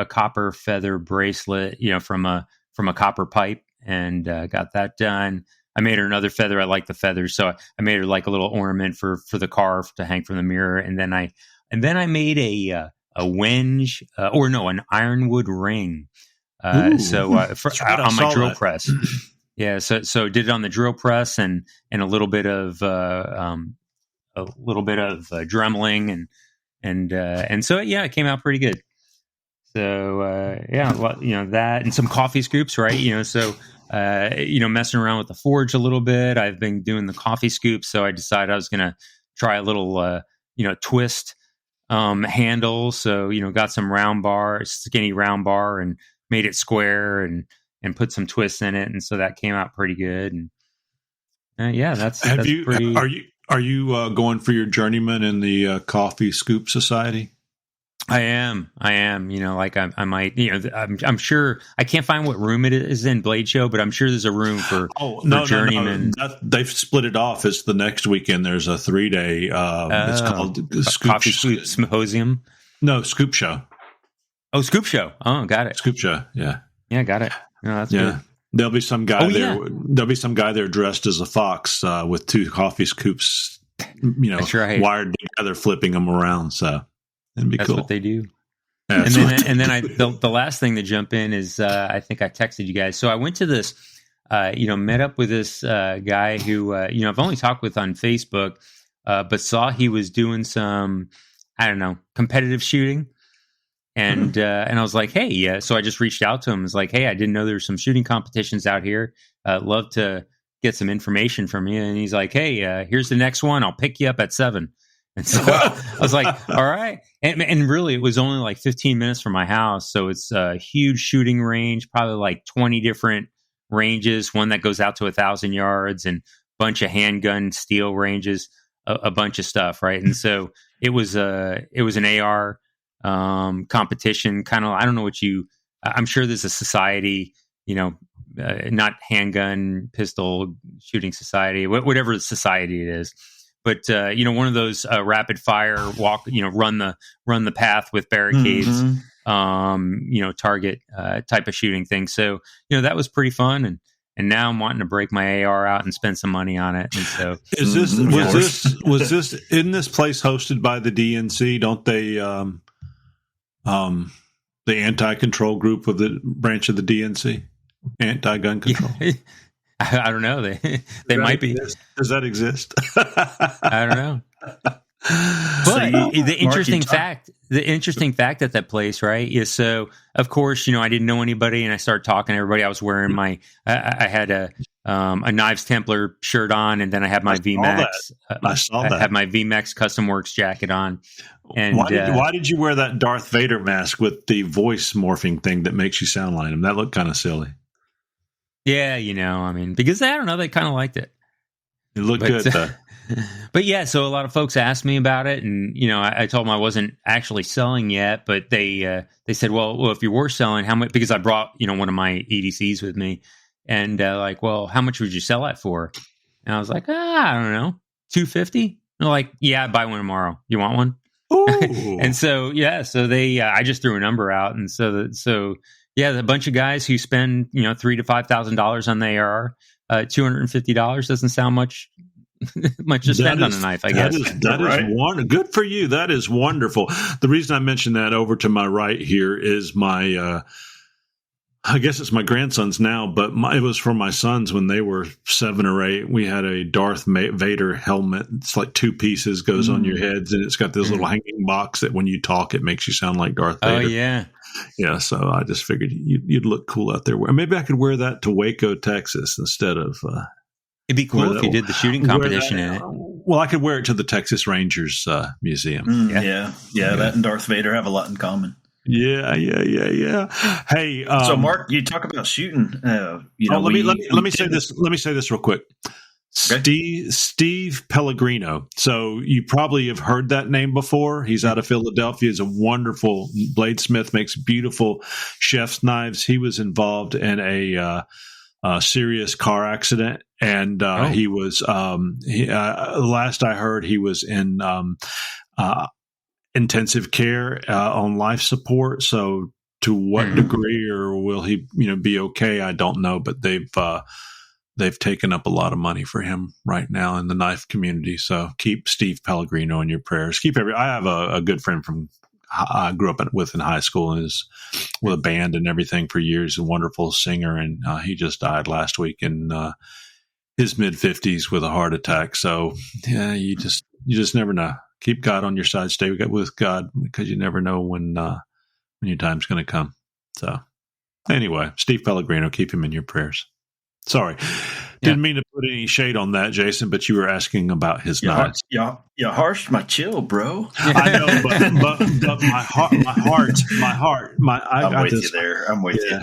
copper feather bracelet, from a copper pipe, and got that done. I made her another feather. I like the feathers, so I made her like a little ornament for the car to hang from the mirror. And then I made a wenge, an ironwood ring. On my drill press. Yeah. So did it on the drill press and a little bit of dremeling and so it came out pretty good. So that and some coffee scoops, right? So messing around with the forge a little bit. I've been doing the coffee scoops, so I decided I was going to try a little twist handle. So got some skinny round bar, and made it square and put some twists in it, and so that came out pretty good. And are you going for your journeyman in the Coffee Scoop Society? I am. I might. I'm sure. I can't find what room it is in Blade Show, but I'm sure there's a room for journeyman. No. They've split it off. It's the next weekend. There's a 3-day. It's called Coffee Scoop Symposium. No, Scoop Show. Oh, Scoop Show. Oh, got it. Scoop Show. Yeah. Yeah, got it. No, that's good. There'll be some guy there. Yeah. There'll be some guy there dressed as a fox with 2 coffee scoops, that's right, wired together, flipping them around. So it'd be that's cool. What they do. Yeah, and then the last thing to jump in is I think I texted you guys. So I went to this, met up with this guy who I've only talked with on Facebook, but saw he was doing some competitive shooting. And I was like, hey, so I just reached out to him. I was like, hey, I didn't know there were some shooting competitions out here. Love to get some information from you. And he's like, hey, here's the next one. I'll pick you up at 7. And so I was like, all right. And really, it was only like 15 minutes from my house. So it's a huge shooting range, probably like 20 different ranges, one that goes out to 1,000 yards, and a bunch of handgun steel ranges, a bunch of stuff, right? And so it was an AR competition, kind of. I don't know what I'm sure there's a society, not handgun pistol shooting society, whatever the society it is. But one of those rapid fire walk, run the path with barricades, target type of shooting thing. So that was pretty fun, and now I'm wanting to break my AR out and spend some money on it. And so, was this in this place hosted by the DNC? Don't they the anti-control group of the branch of the DNC, anti-gun control? I don't know. They might be. Does that exist? I don't know. But the interesting fact at that place, right, is so, of course, I didn't know anybody, and I started talking to everybody. I was wearing I had a Knives Templar shirt on, and then I had my VMAX. I saw that. I had my VMAX Custom Works jacket on. And why did you wear that Darth Vader mask with the voice morphing thing that makes you sound like him? That looked kind of silly. Yeah, because I don't know, they kind of liked it. It looked good, though. But yeah, so a lot of folks asked me about it, and I told them I wasn't actually selling yet, but they said, well, if you were selling, how much? Because I brought one of my EDCs with me, and like, well, how much would you sell it for? And I was like, I don't know, $250. They're like, yeah, I'd buy one tomorrow. You want one? And so so they I just threw a number out, and so a bunch of guys who spend $3,000 to $5,000 on the AR, $250 doesn't sound much to spend on a knife, I guess. That is good for you. That is wonderful. The reason I mentioned that, over to my right here is my I guess it's my grandsons now, but it was for my sons when they were 7 or 8. We had a Darth Vader helmet. It's like 2 pieces, goes on your heads, and it's got this little hanging box that when you talk, it makes you sound like Darth Vader. Oh, yeah. Yeah, so I just figured you'd look cool out there. Maybe I could wear that to Waco, Texas, instead of... It'd be cool if you did the shooting competition in it. Well, I could wear it to the Texas Rangers Museum. Yeah, that and Darth Vader have a lot in common. Yeah. Hey, so Mark, you talk about shooting. Let me say this. Let me say this real quick. Okay. Steve Pellegrino. So you probably have heard that name before. He's out of Philadelphia. He's a wonderful bladesmith, makes beautiful chef's knives. He was involved in a serious car accident, and he was. Last I heard, he was in intensive care on life support. So to what degree, or will he be okay, I don't know, but they've taken up a lot of money for him right now in the knife community. So keep Steve Pellegrino in your prayers. I have a good friend I grew up with in high school, and is with a band and everything for years, a wonderful singer, and he just died last week in his mid-50s with a heart attack. So yeah, you just never know. Keep God on your side. Stay with God, because you never know when your time's going to come. So anyway, Steve Pellegrino, keep him in your prayers. Sorry. Didn't mean to put any shade on that, Jason, but you were asking about his knives. You harshed my chill, bro. I know, but my heart. I'm with you there. I'm with you.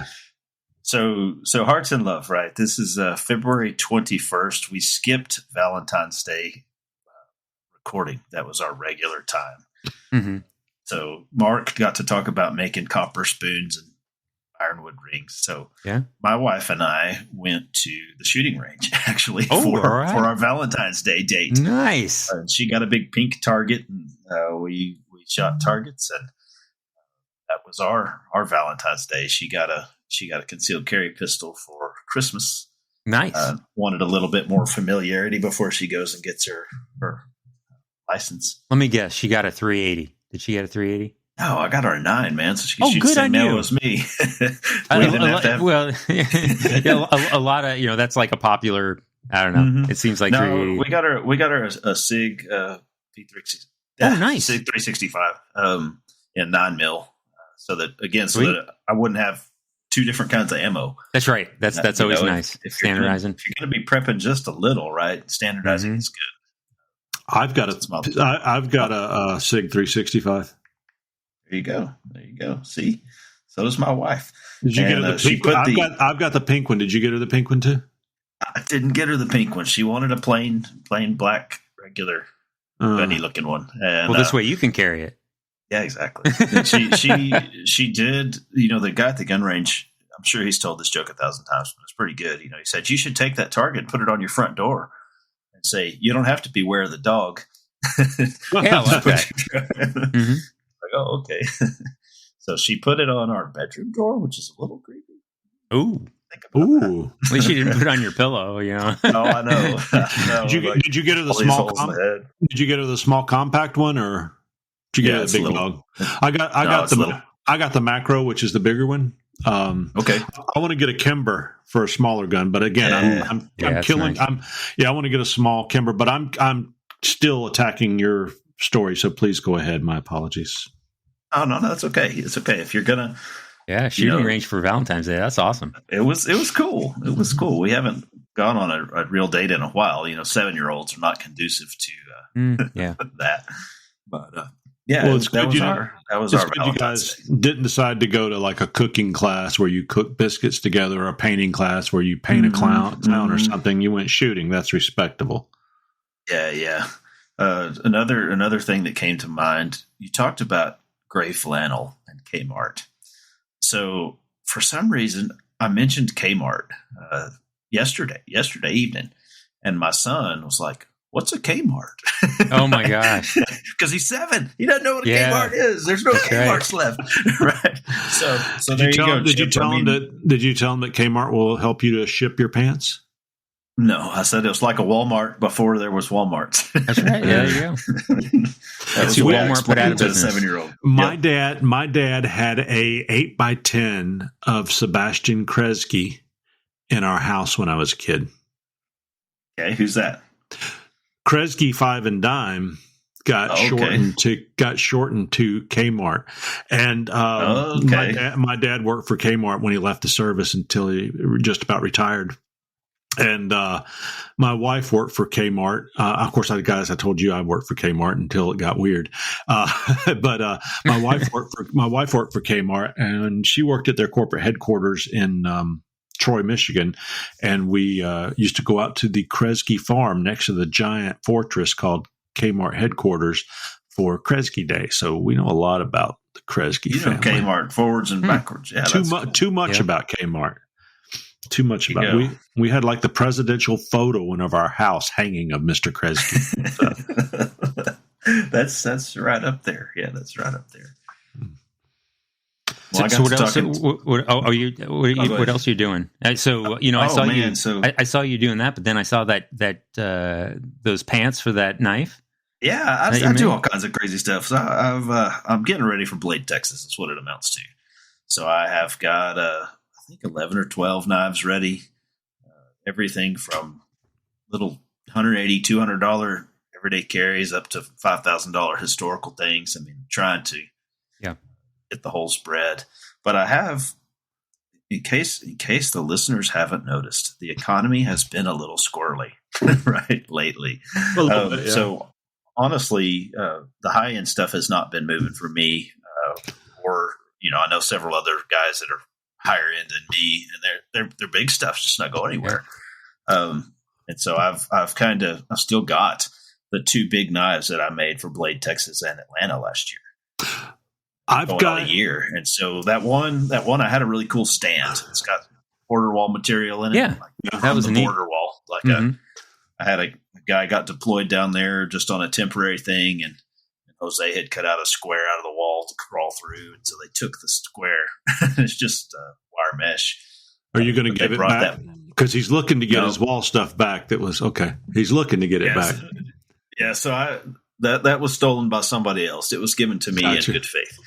So Hearts in Love, right? This is February 21st. We skipped Valentine's Day recording. That was our regular time. Mm-hmm. So Mark got to talk about making copper spoons and ironwood rings. So my wife and I went to the shooting range actually for our Valentine's Day date. Nice. She got a big pink target, and we shot targets, and that was our Valentine's Day. She got a concealed carry pistol for Christmas. Nice. Wanted a little bit more familiarity before she goes and gets her license. Let me guess. She got a 380. Did she get a 380? No, I got her a 9, man. So she can shoot the same ammo as me. A lot of that's like a popular. I don't know. Mm-hmm. It seems like no. 380. We got her a SIG P360. Oh, nice. SIG 365. 9 mil. So that I wouldn't have 2 different kinds of ammo. That's right. That's always nice. If standardizing. If you're going to be prepping just a little, right? Standardizing is good. I've got a Sig 365. There you go. See, so does my wife. Did you get her the pink one? I've got the pink one. Did you get her the pink one too? I didn't get her the pink one. She wanted a plain black, regular, gunny looking one. And, well, this way you can carry it. Yeah, exactly. And she did. The guy at the gun range. I'm sure he's told this joke 1,000 times, but it's pretty good. He said you should take that target and put it on your front door and say you don't have to beware of the dog. Yeah, I like that. Like, oh, okay. So she put it on our bedroom door, which is a little creepy. Ooh. At least you didn't put it on your pillow, Oh, I know. Did you get her the small? Did you get her the small compact one, or did you get her the big dog? I got the macro, which is the bigger one. Okay. I want to get a Kimber for a smaller gun, but again, I'm killing. Nice. I want to get a small Kimber, but I'm still attacking your story. So please go ahead. My apologies. Oh no, that's okay. It's okay if you're gonna. Yeah, shooting range for Valentine's Day. That's awesome. It was cool. It was cool. We haven't gone on a real date in a while. 7-year-olds are not conducive to that. But yeah, well, it's good. That was our good you guys didn't decide to go to like a cooking class where you cook biscuits together, or a painting class where you paint a clown or something. You went shooting. That's respectable. Yeah. Another thing that came to mind. You talked about gray flannel and Kmart. So for some reason, I mentioned Kmart yesterday evening, and my son was like, "What's a Kmart?" Oh my gosh! Because he's 7, he doesn't know what a Kmart is. There's no Kmart's left, right? So there you go. Did you tell him that Kmart will help you to ship your pants? No, I said it was like a Walmart before there was Walmarts. That's right. Yeah, there you go. That's what Walmart put out of business. 7-year-old. My dad had a 8x10 of Sebastian Kresge in our house when I was a kid. Okay, who's that? Kresge 5 and Dime got shortened to Kmart, and my dad worked for Kmart when he left the service until he just about retired. And my wife worked for Kmart. Of course, I told you I worked for Kmart until it got weird. But my wife worked for Kmart, and she worked at their corporate headquarters in Troy, Michigan. And we used to go out to the Kresge farm next to the giant fortress called Kmart headquarters for Kresge Day. So we know a lot about the Kresge family. Kmart forwards and backwards. Yeah, too much about Kmart. Too much about it. We had like the presidential photo in of our house hanging of Mr. Kresge. That's right up there. Yeah, that's right up there. Well, so what else? What else are you doing? I saw I saw you doing that, but then I saw that those pants for that knife. Yeah, I do all kinds of crazy stuff. So I'm getting ready for Blade, Texas. That's what it amounts to. So I have got I think 11 or 12 knives ready. Everything from little $180, $200 everyday carries up to $5,000 historical things. I mean, trying to get the whole spread. But I have, in case the listeners haven't noticed, the economy has been a little squirrely, right, lately. So honestly, the high end stuff has not been moving for me. I know several other guys that are higher end than me, and their big stuff's just not going anywhere. And so I've still got the 2 big knives that I made for Blade, Texas and Atlanta last year. I've got a year, and so that one I had a really cool stand. It's got border wall material in it. Yeah, that was a border wall. I had a guy got deployed down there just on a temporary thing, and Jose had cut out a square out of the wall to crawl through, and so they took the square. It's just wire mesh. Are you going to give it back? Because he's looking to get his wall stuff back. That was okay. He's looking to get it back. Yeah, so that was stolen by somebody else. It was given to me in good faith.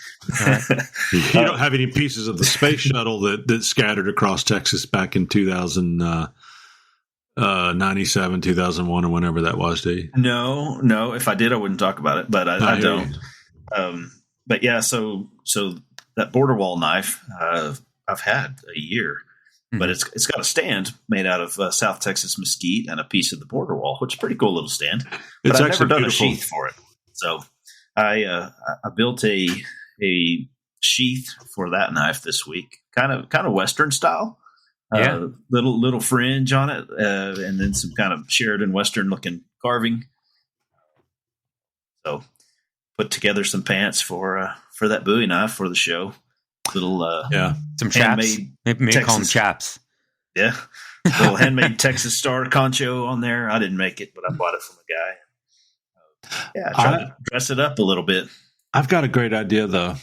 You don't have any pieces of the space shuttle that scattered across Texas back in 2097, 2001, or whenever that was, do you? No. If I did, I wouldn't talk about it, but I don't. But yeah, so that border wall knife, I've had a year, but it's got a stand made out of South Texas mesquite and a piece of the border wall, which is a pretty cool little stand. But I've never done beautiful. A sheath for it, so I built a sheath for that knife this week, kind of Western style. Little fringe on it, and then some kind of Sheridan Western looking carving. So put together some pants for that Bowie knife for the show. Little some chaps. Maybe call them chaps. Yeah, little handmade Texas Star concho on there. I didn't make it, but I bought it from a guy. Try to dress it up a little bit. I've got a great idea though.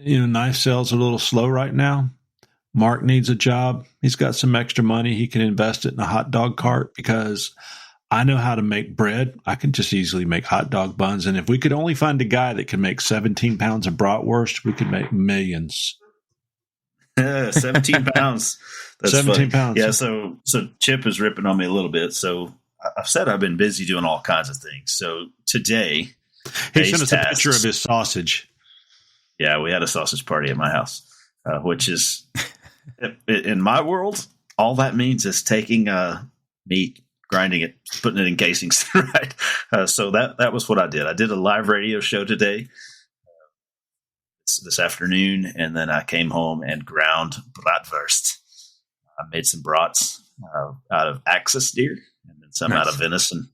Knife sales are a little slow right now. Mark needs a job. He's got some extra money. He can invest it in a hot dog cart because I know how to make bread. I can just easily make hot dog buns. And if we could only find a guy that can make 17 pounds of bratwurst, we could make millions. 17 pounds. That's 17 funny. pounds. Yeah. So Chip is ripping on me a little bit. So I've said I've been busy doing all kinds of things. So today he sent us a picture of his sausage. Yeah. We had a sausage party at my house, which is, in my world, all that means is taking meat, grinding it, putting it in casings, right? So that was what I did. I did a live radio show today, this afternoon, and then I came home and ground bratwurst. I made some brats out of axis deer and then some out of venison.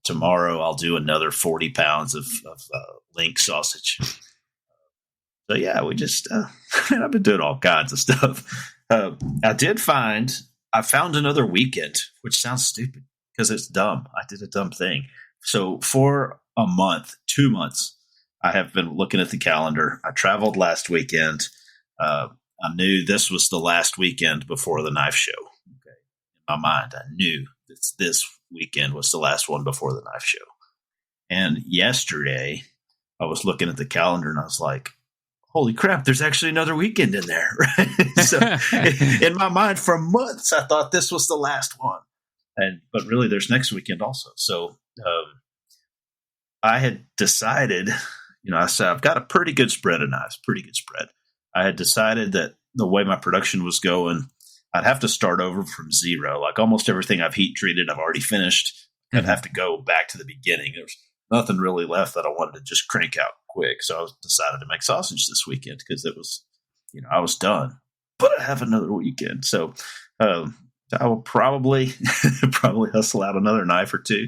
Tomorrow I'll do another 40 pounds of link sausage. So yeah, we just, I've been doing all kinds of stuff. I found another weekend, which sounds stupid because it's dumb. I did a dumb thing. So for a month, 2 months, I have been looking at the calendar. I traveled last weekend. I knew this was the last weekend before the knife show. Okay. In my mind, I knew this weekend was the last one before the knife show. And yesterday I was looking at the calendar and I was like, holy crap, there's actually another weekend in there. Right? So in my mind for months, I thought this was the last one. But really there's next weekend also. So I had decided, I said, I've got a pretty good spread of knives, pretty good spread. I had decided that the way my production was going, I'd have to start over from zero. Like almost everything I've heat treated, I've already finished. I'd have to go back to the beginning. There's nothing really left that I wanted to just crank out quick. So I decided to make sausage this weekend because it was, I was done, but I have another weekend. So I will probably hustle out another knife or two.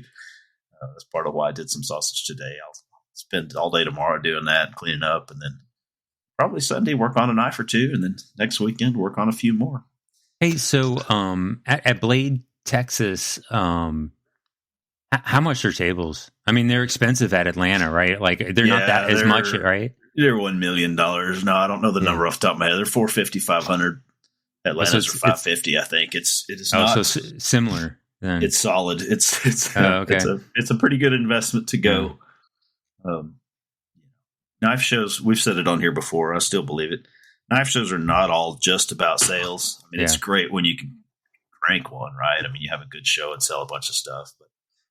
That's part of why I did some sausage today. I'll spend all day tomorrow doing that, cleaning up, and then probably Sunday work on a knife or two, and then next weekend work on a few more. Hey, so at Blade, Texas, how much are tables? I mean, they're expensive at Atlanta, right? Like they're not that as much, right? They're $1 million. No, I don't know the number off the top of my head. They're $450, $500. Atlanta's for $550, I think. It is not so similar. Then. It's solid. It's a pretty good investment to go. Knife shows, we've said it on here before. I still believe it. Knife shows are not all just about sales. I mean, it's great when you can crank one, right? I mean, you have a good show and sell a bunch of stuff, but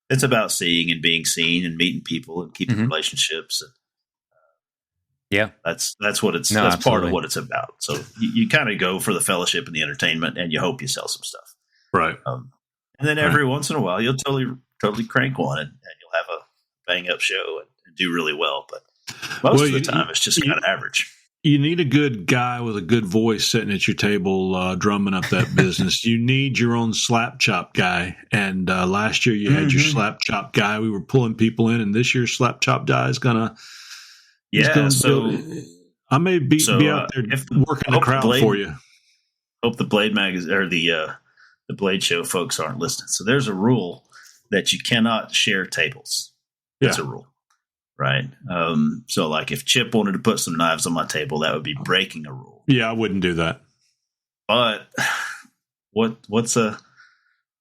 it's about seeing and being seen and meeting people and keeping relationships. And, that's what it's. That's part of what it's about. So you kind of go for the fellowship and the entertainment, and you hope you sell some stuff, right? And then every once in a while, you'll totally crank one, and you'll have a bang up show and do really well. But most of the time, it's just kind of average. You need a good guy with a good voice sitting at your table, drumming up that business. You need your own slap chop guy. And last year you had your slap chop guy. We were pulling people in, and this year's slap chop guy is gonna. I may be out there working the crowd for you. Hope the Blade magazine or the Blade Show folks aren't listening. So there's a rule that you cannot share tables. That's a rule. Right. So like if Chip wanted to put some knives on my table, that would be breaking a rule. Yeah, I wouldn't do that. But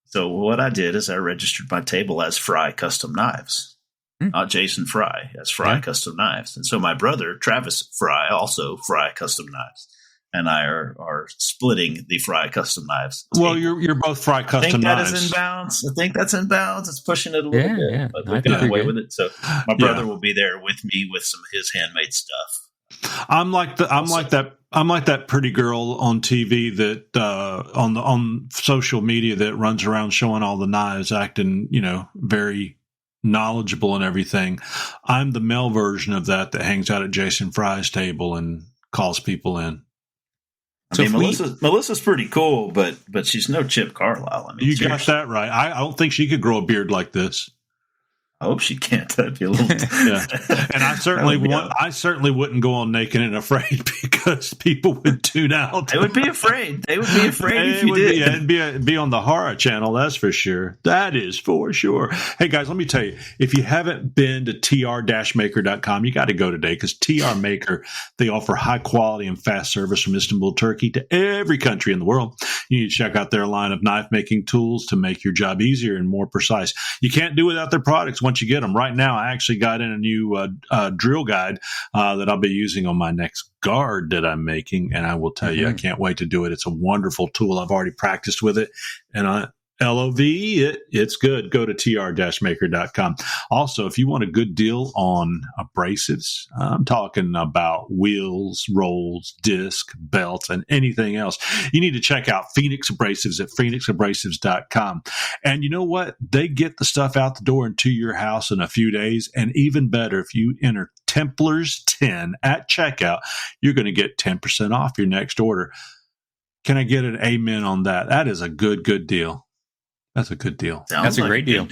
so what I did is I registered my table as Fry Custom Knives, not Jason Fry, as Fry Custom Knives. And so my brother, Travis Fry, also Fry Custom Knives, and I are splitting the Fry Custom Knives. Well, you're both Fry Custom Knives. I think that's in bounds. It's pushing it a little bit. Yeah. But we've got away with it. So my brother will be there with me with some of his handmade stuff. I'm like that I'm like that pretty girl on TV that on social media that runs around showing all the knives, acting, very knowledgeable and everything. I'm the male version of that hangs out at Jason Fry's table and calls people in. I mean, Melissa's pretty cool, but she's no Chip Carlisle. I mean, you got that right. I don't think she could grow a beard like this. I hope she can't. That'd be a little. Yeah, and I certainly wouldn't go on Naked and Afraid because people would tune out. They would be afraid. If you did. It'd be on the horror channel. That's for sure. That is for sure. Hey guys, let me tell you, if you haven't been to tr-maker.com, you got to go today because TR Maker, they offer high quality and fast service from Istanbul, Turkey to every country in the world. You need to check out their line of knife making tools to make your job easier and more precise. You can't do without their products once you get them. Right now, I actually got in a new drill guide that I'll be using on my next guard that I'm making, and I will tell you, I can't wait to do it. It's a wonderful tool. I've already practiced with it, and it's good. Go to tr-maker.com. Also, if you want a good deal on abrasives, I'm talking about wheels, rolls, disc, belts, and anything else, you need to check out Phoenix Abrasives at phoenixabrasives.com. And you know what? They get the stuff out the door and to your house in a few days. And even better, if you enter Templars 10 at checkout, you're going to get 10% off your next order. Can I get an amen on that? That is a good deal. That's a good deal. That's a great deal.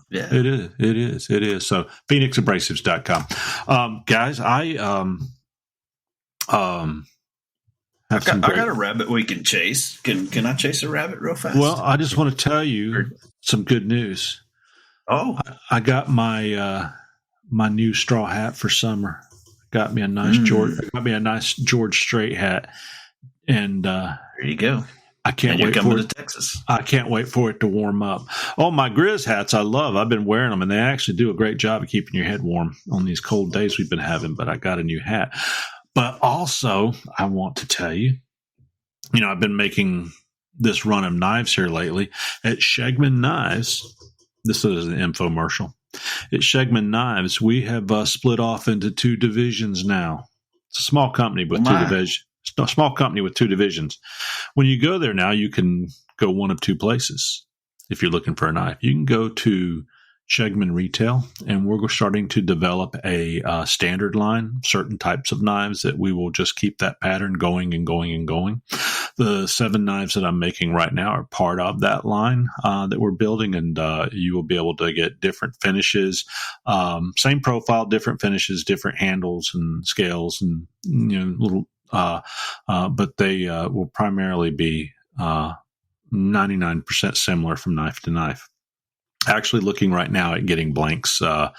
Yeah, it is. So phoenixabrasives.com. Guys, I got a rabbit we can chase. Can I chase a rabbit real fast? Well, I just want to tell you some good news. Oh, I got my my new straw hat for summer. Got me a nice George Strait hat, and there you go. I can't wait for it. Texas. I can't wait for it to warm up. Oh, my Grizz hats I love. I've been wearing them, and they actually do a great job of keeping your head warm on these cold days we've been having. But I got a new hat. But also, I want to tell you, I've been making this run of knives here lately at Shegman Knives. This is an infomercial. At Shegman Knives, we have split off into two divisions now. It's a small company with two divisions. A small company with two divisions. When you go there now, you can go one of two places. If you're looking for a knife, you can go to Shegman Retail, and we're starting to develop a standard line, certain types of knives that we will just keep that pattern going and going and going. The 7 knives that I'm making right now are part of that line that we're building, and you will be able to get different finishes, same profile, different finishes, different handles and scales, and little. But they will primarily be 99% similar from knife to knife. Actually looking right now at getting blanks cut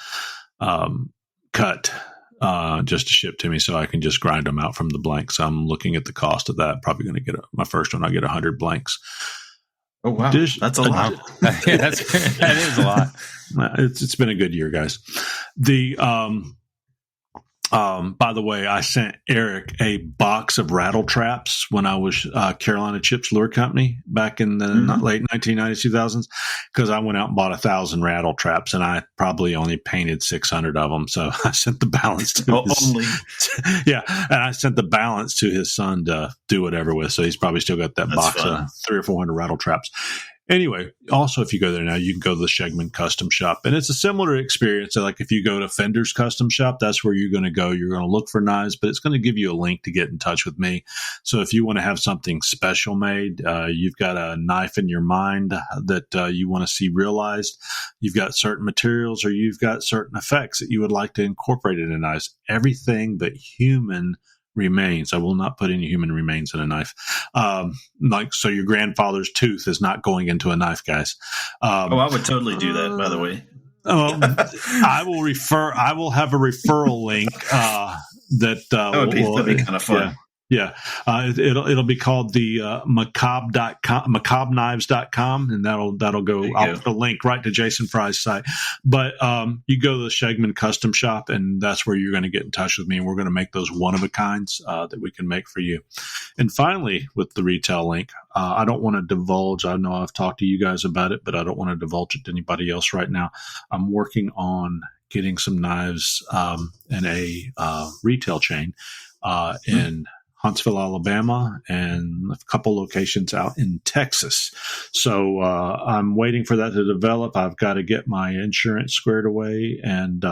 just to ship to me so I can just grind them out from the blanks. I'm looking at the cost of that. Probably going to get my first one. I'll get 100 blanks. Oh, wow. That's a lot. That is a lot. It's been a good year, guys. By the way, I sent Eric a box of rattle traps when I was Carolina Chips Lure Company back in the late 1990s, 2000s, because I went out and bought 1,000 rattle traps, and I probably only painted 600 of them. So I sent the balance to and I sent the balance to his son to do whatever with. So he's probably still got that box of 300 or 400 rattle traps. Anyway, also, if you go there now, you can go to the Shegman Custom Shop. And it's a similar experience. Like if you go to Fender's Custom Shop, that's where you're going to go. You're going to look for knives, but it's going to give you a link to get in touch with me. So if you want to have something special made, you've got a knife in your mind that you want to see realized, you've got certain materials or you've got certain effects that you would like to incorporate in knives, everything but human remains. I will not put any human remains in a knife. So your grandfather's tooth is not going into a knife, guys. I would totally do that, by the way. I will have a referral link that'd be kind of fun. Yeah. It'll be called the macabreknives.com, and that'll go. I'll put a link right to Jason Fry's site. But you go to the Shegman Custom Shop, and that's where you're going to get in touch with me, and we're going to make those one of a kinds that we can make for you. And finally, with the retail link, I don't want to divulge. I know I've talked to you guys about it, but I don't want to divulge it to anybody else right now. I'm working on getting some knives in a retail chain in Huntsville, Alabama, and a couple locations out in Texas. So I'm waiting for that to develop. I've got to get my insurance squared away, and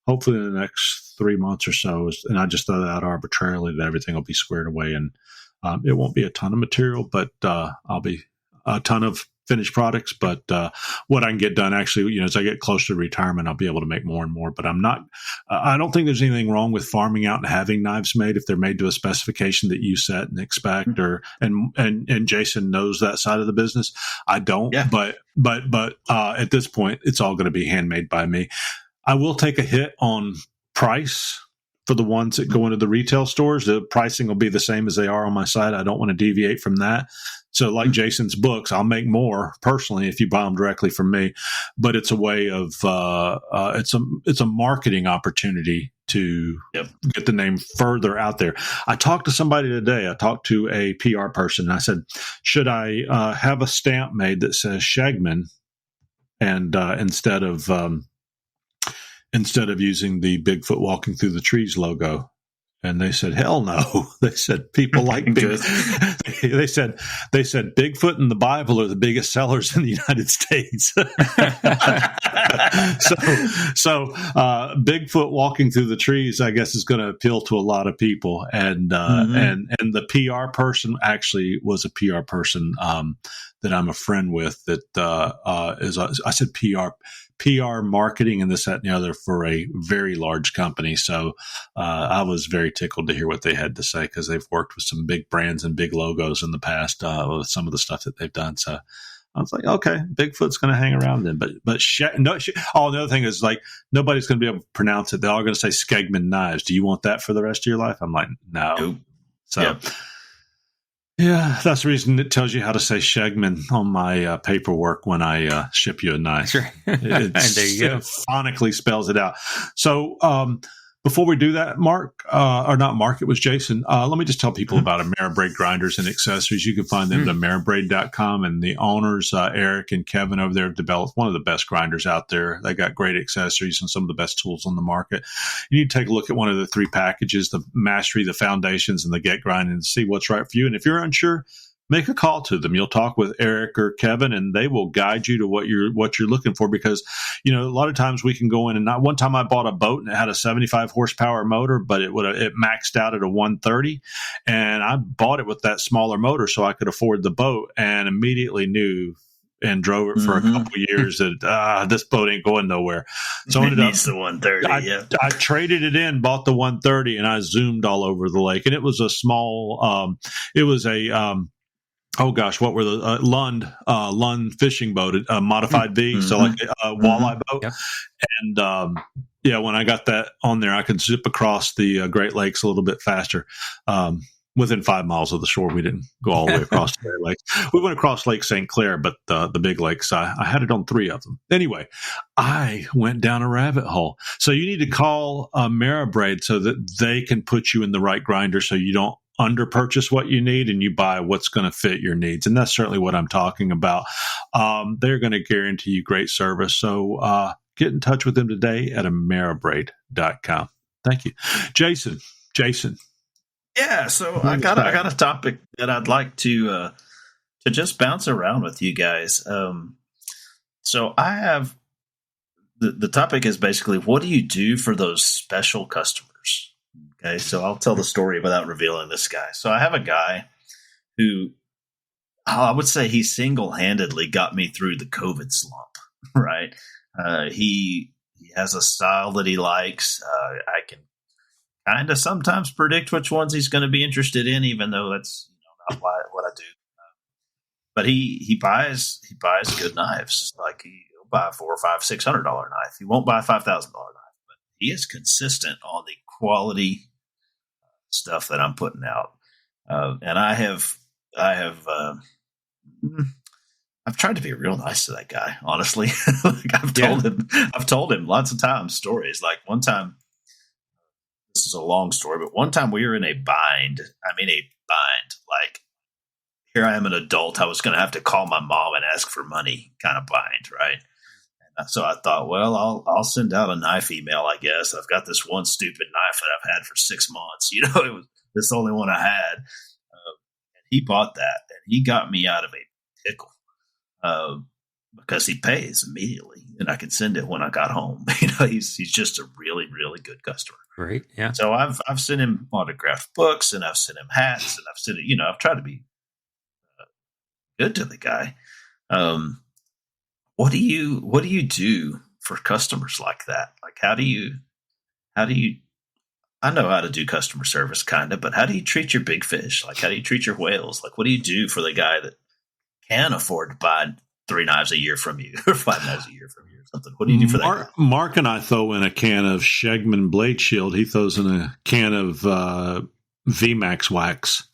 hopefully in the next 3 months or so, and I just throw that out arbitrarily, that everything will be squared away, and it won't be a ton of material, but I'll be a ton of finished products. But what I can get done, actually, as I get closer to retirement, I'll be able to make more and more. But I don't think there's anything wrong with farming out and having knives made if they're made to a specification that you set and expect, and Jason knows that side of the business. I don't, but at this point, it's all going to be handmade by me. I will take a hit on price for the ones that go into the retail stores. The pricing will be the same as they are on my site. I don't want to deviate from that. So like Jason's books, I'll make more personally if you buy them directly from me, but it's a way of, it's a marketing opportunity to get the name further out there. I talked to somebody today. I talked to a PR person, and I said, should I have a stamp made that says Shagman, and instead of using the Bigfoot walking through the trees logo? And they said, hell no. They said people like Bigfoot. they said Bigfoot and the Bible are the biggest sellers in the United States. so Bigfoot walking through the trees, I guess, is going to appeal to a lot of people. And and the PR person actually was a PR person that I'm a friend with that is, I said PR marketing and this, that, and the other for a very large company. So I was very tickled to hear what they had to say, because they've worked with some big brands and big logos in the past with some of the stuff that they've done. So I was like, okay, Bigfoot's going to hang around then. But the other thing is, like, nobody's going to be able to pronounce it. They're all going to say Skegman Knives. Do you want that for the rest of your life? I'm like, no. Nope. So. Yeah, that's the reason it tells you how to say Shagman on my paperwork when I ship you a knife. Sure. There you go. It phonetically spells it out. So before we do that, Mark, or not Mark, it was Jason. Let me just tell people about Ameribraid grinders and accessories. You can find them at Ameribraid.com, and the owners, Eric and Kevin over there, have developed one of the best grinders out there. They got great accessories and some of the best tools on the market. You need to take a look at one of the 3 packages: the Mastery, the Foundations, and the Get Grinding, to see what's right for you. And if you're unsure, make a call to them. You'll talk with Eric or Kevin, and they will guide you to what you're looking for. Because, a lot of times we can go in, and not one time I bought a boat and it had a 75 horsepower motor, but it maxed out at a 130, and I bought it with that smaller motor so I could afford the boat, and immediately knew and drove it for a couple of years that this boat ain't going nowhere. So I ended up the 130. I traded it in, bought the 130, and I zoomed all over the lake. And it was a small. It was a. Oh gosh, what were the Lund fishing boat, a modified V, so like a walleye boat. Yep. And when I got that on there, I could zip across the Great Lakes a little bit faster. Within 5 miles of the shore, we didn't go all the way across the Great Lakes. We went across Lake St. Clair, but the big lakes, I had it on 3 of them. Anyway, I went down a rabbit hole. So you need to call Ameribraid so that they can put you in the right grinder, so you don't under purchase what you need and you buy what's going to fit your needs. And that's certainly what I'm talking about. They're going to guarantee you great service. So get in touch with them today at Ameribraid.com. Thank you. Jason. Yeah. So I got a topic that I'd like to just bounce around with you guys. So I have, the topic is basically, what do you do for those special customers? Okay, so I'll tell the story without revealing this guy. So I have a guy who, I would say, he single-handedly got me through the COVID slump, right? He has a style that he likes. I can kind of sometimes predict which ones he's going to be interested in, even though that's not what I do. But he buys good knives. Like, he'll buy a $400 or $600 knife. He won't buy a $5,000 knife, but he is consistent on the quality stuff that I'm putting out. And I've tried to be real nice to that guy, honestly. I've told him lots of times stories. Like, one time, this is a long story, but one time we were in a bind. I mean, a bind. Like, here I am, an adult. I was going to have to call my mom and ask for money kind of bind, right? And so I thought, well, I'll send out a knife email, I guess. I've got this one stupid knife that I've had for 6 months. This is the only one I had. And he bought that, and he got me out of a pickle because he pays immediately, and I could send it when I got home. He's just a really, really good customer. Great, yeah. So I've sent him autographed books, and I've sent him hats, and I've sent it. I've tried to be good to the guy. What do you do for customers like that? Like, how do you? I know how to do customer service, kind of, but how do you treat your big fish? Like, how do you treat your whales? Like, what do you do for the guy that can afford to buy 3 knives a year from you or 5 knives a year from you or something? What do you do for that guy? Mark and I throw in a can of Shegman Blade Shield. He throws in a can of VMAX wax.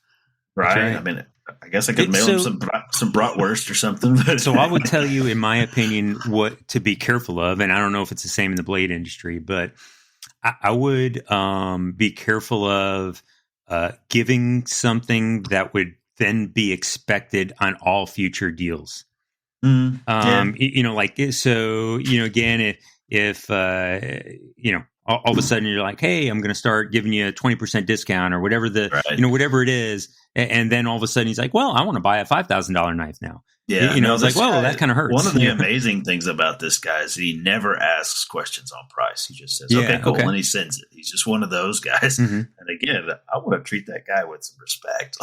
Right. I mean, I guess I could mail him some bratwurst or something. So I would tell you, in my opinion, what to be careful of, and I don't know if it's the same in the blade industry, but I would be careful of giving something that would then be expected on all future deals. Again, if all of a sudden you're like, hey, I'm going to start giving you a 20% discount or whatever whatever it is. And then all of a sudden he's like, well, I want to buy a $5,000 knife now. Yeah. It's like, well, that kind of hurts. One of the amazing things about this guy is he never asks questions on price. He just says, okay, cool. And he sends it. He's just one of those guys. Mm-hmm. And again, I want to treat that guy with some respect.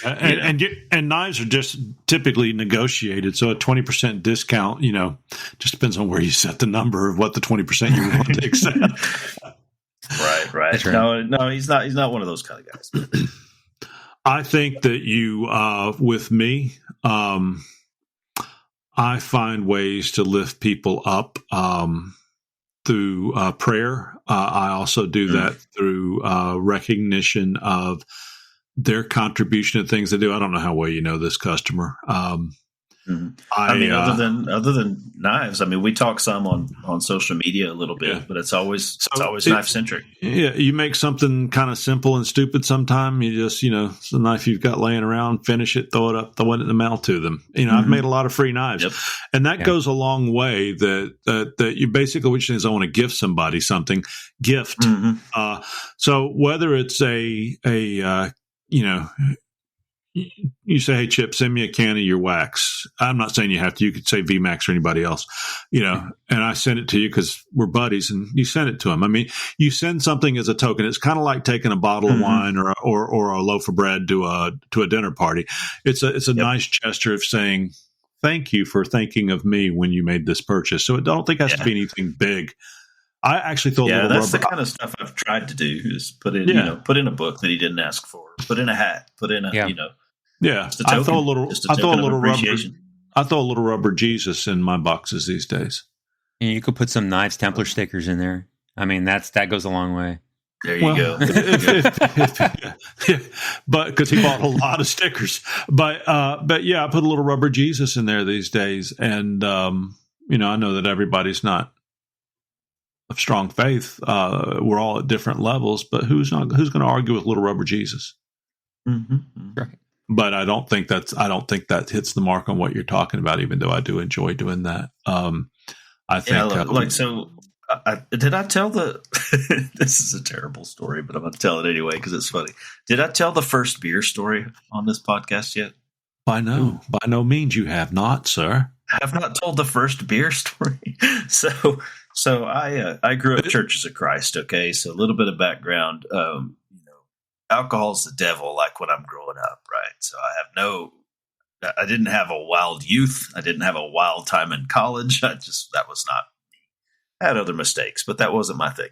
And knives are just typically negotiated. So a 20% discount, just depends on where you set the number of what the 20% you want to accept. Right. That's right. No, he's not one of those kind of guys. I think that you, with me, I find ways to lift people up through prayer. I also do that through recognition of their contribution to things they do. I don't know how well you know this customer. Other than knives, we talk some on social media a little bit, but it's always knife centric. Yeah, you make something kind of simple and stupid. Sometime you just it's a knife you've got laying around, finish it, throw it in the mail to them. I've made a lot of free knives, and that goes a long way. That you basically, which is I want to gift somebody something. Gift. So whether it's you say, hey, Chip, send me a can of your wax. I'm not saying you have to. You could say VMAX or anybody else, and I send it to you because we're buddies, and you send it to him. You send something as a token. It's kind of like taking a bottle of wine or a loaf of bread to a dinner party. It's a nice gesture of saying thank you for thinking of me when you made this purchase. So I don't think it has to be anything big. I actually thought that's the kind of stuff I've tried to do is put in a book that he didn't ask for, put in a hat, put in a I throw a little rubber Jesus in my boxes these days. And you could put some Knives Templar stickers in there. That goes a long way. There you go. But because he bought a lot of stickers, but yeah, I put a little rubber Jesus in there these days, and I know that everybody's not of strong faith. We're all at different levels, but who's going to argue with little rubber Jesus? Right. But I don't think that hits the mark on what you're talking about, even though I do enjoy doing that. I think did I tell this is a terrible story, but I'm going to tell it anyway because it's funny. Did I tell the first beer story on this podcast yet? By no means you have not, sir. I have not told the first beer story. So I grew up Churches of Christ. Okay. So a little bit of background, alcohol's the devil, like when I'm growing up, right? So I didn't have a wild youth. I didn't have a wild time in college. That was not me. I had other mistakes, but that wasn't my thing.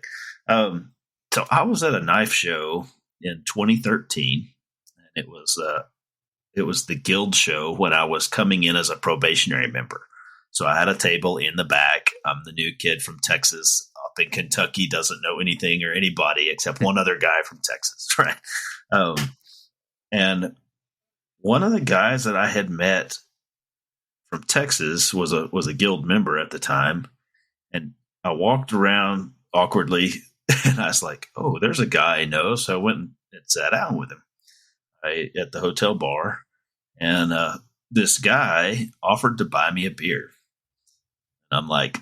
So I was at a knife show in 2013, and it was the guild show when I was coming in as a probationary member. So I had a table in the back. I'm the new kid from Texas. In Kentucky, doesn't know anything or anybody except one other guy from Texas, right? And one of the guys that I had met from Texas was a guild member at the time, and I walked around awkwardly, and I was like, "Oh, there's a guy I know." So I went and sat down with him at the hotel bar, and this guy offered to buy me a beer. And I'm like,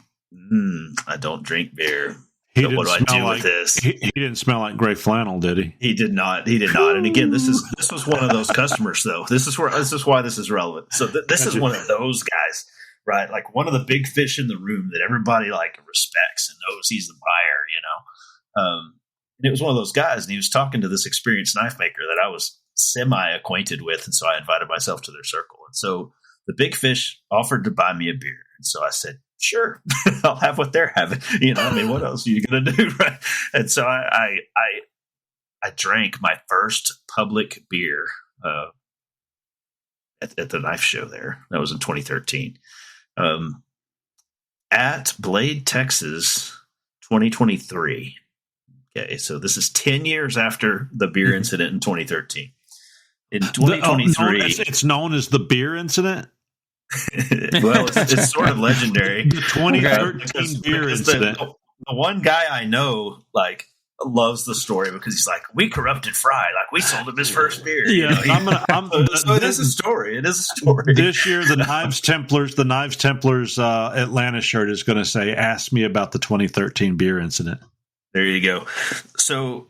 I don't drink beer. He so didn't what do I smell do like with this? He didn't smell like gray flannel, did he? He did not. He did not. And again, this was one of those customers, though. This is why this is relevant. So this is one of those guys, right? Like one of the big fish in the room that everybody like respects and knows he's the buyer, you know. And it was one of those guys, and he was talking to this experienced knife maker that I was semi-acquainted with, and so I invited myself to their circle. And so the big fish offered to buy me a beer, and so I said, "Sure, I'll have what they're having." You know, I mean, what else are you going to do, right? And so I drank my first public beer at the knife show there. That was in 2013 at Blade, Texas, 2023. Okay, so this is 10 years after the beer incident in 2013. In 2023, it's known as the beer incident. Well, it's sort of legendary. The 2013 beer incident. The one guy I know, like, loves the story because he's like, we corrupted Fry, like we sold him his first beer. Yeah, so it is a story. It is a story. This year, the Knives Templars Atlanta shirt is going to say, "Ask me about the 2013 beer incident." There you go. So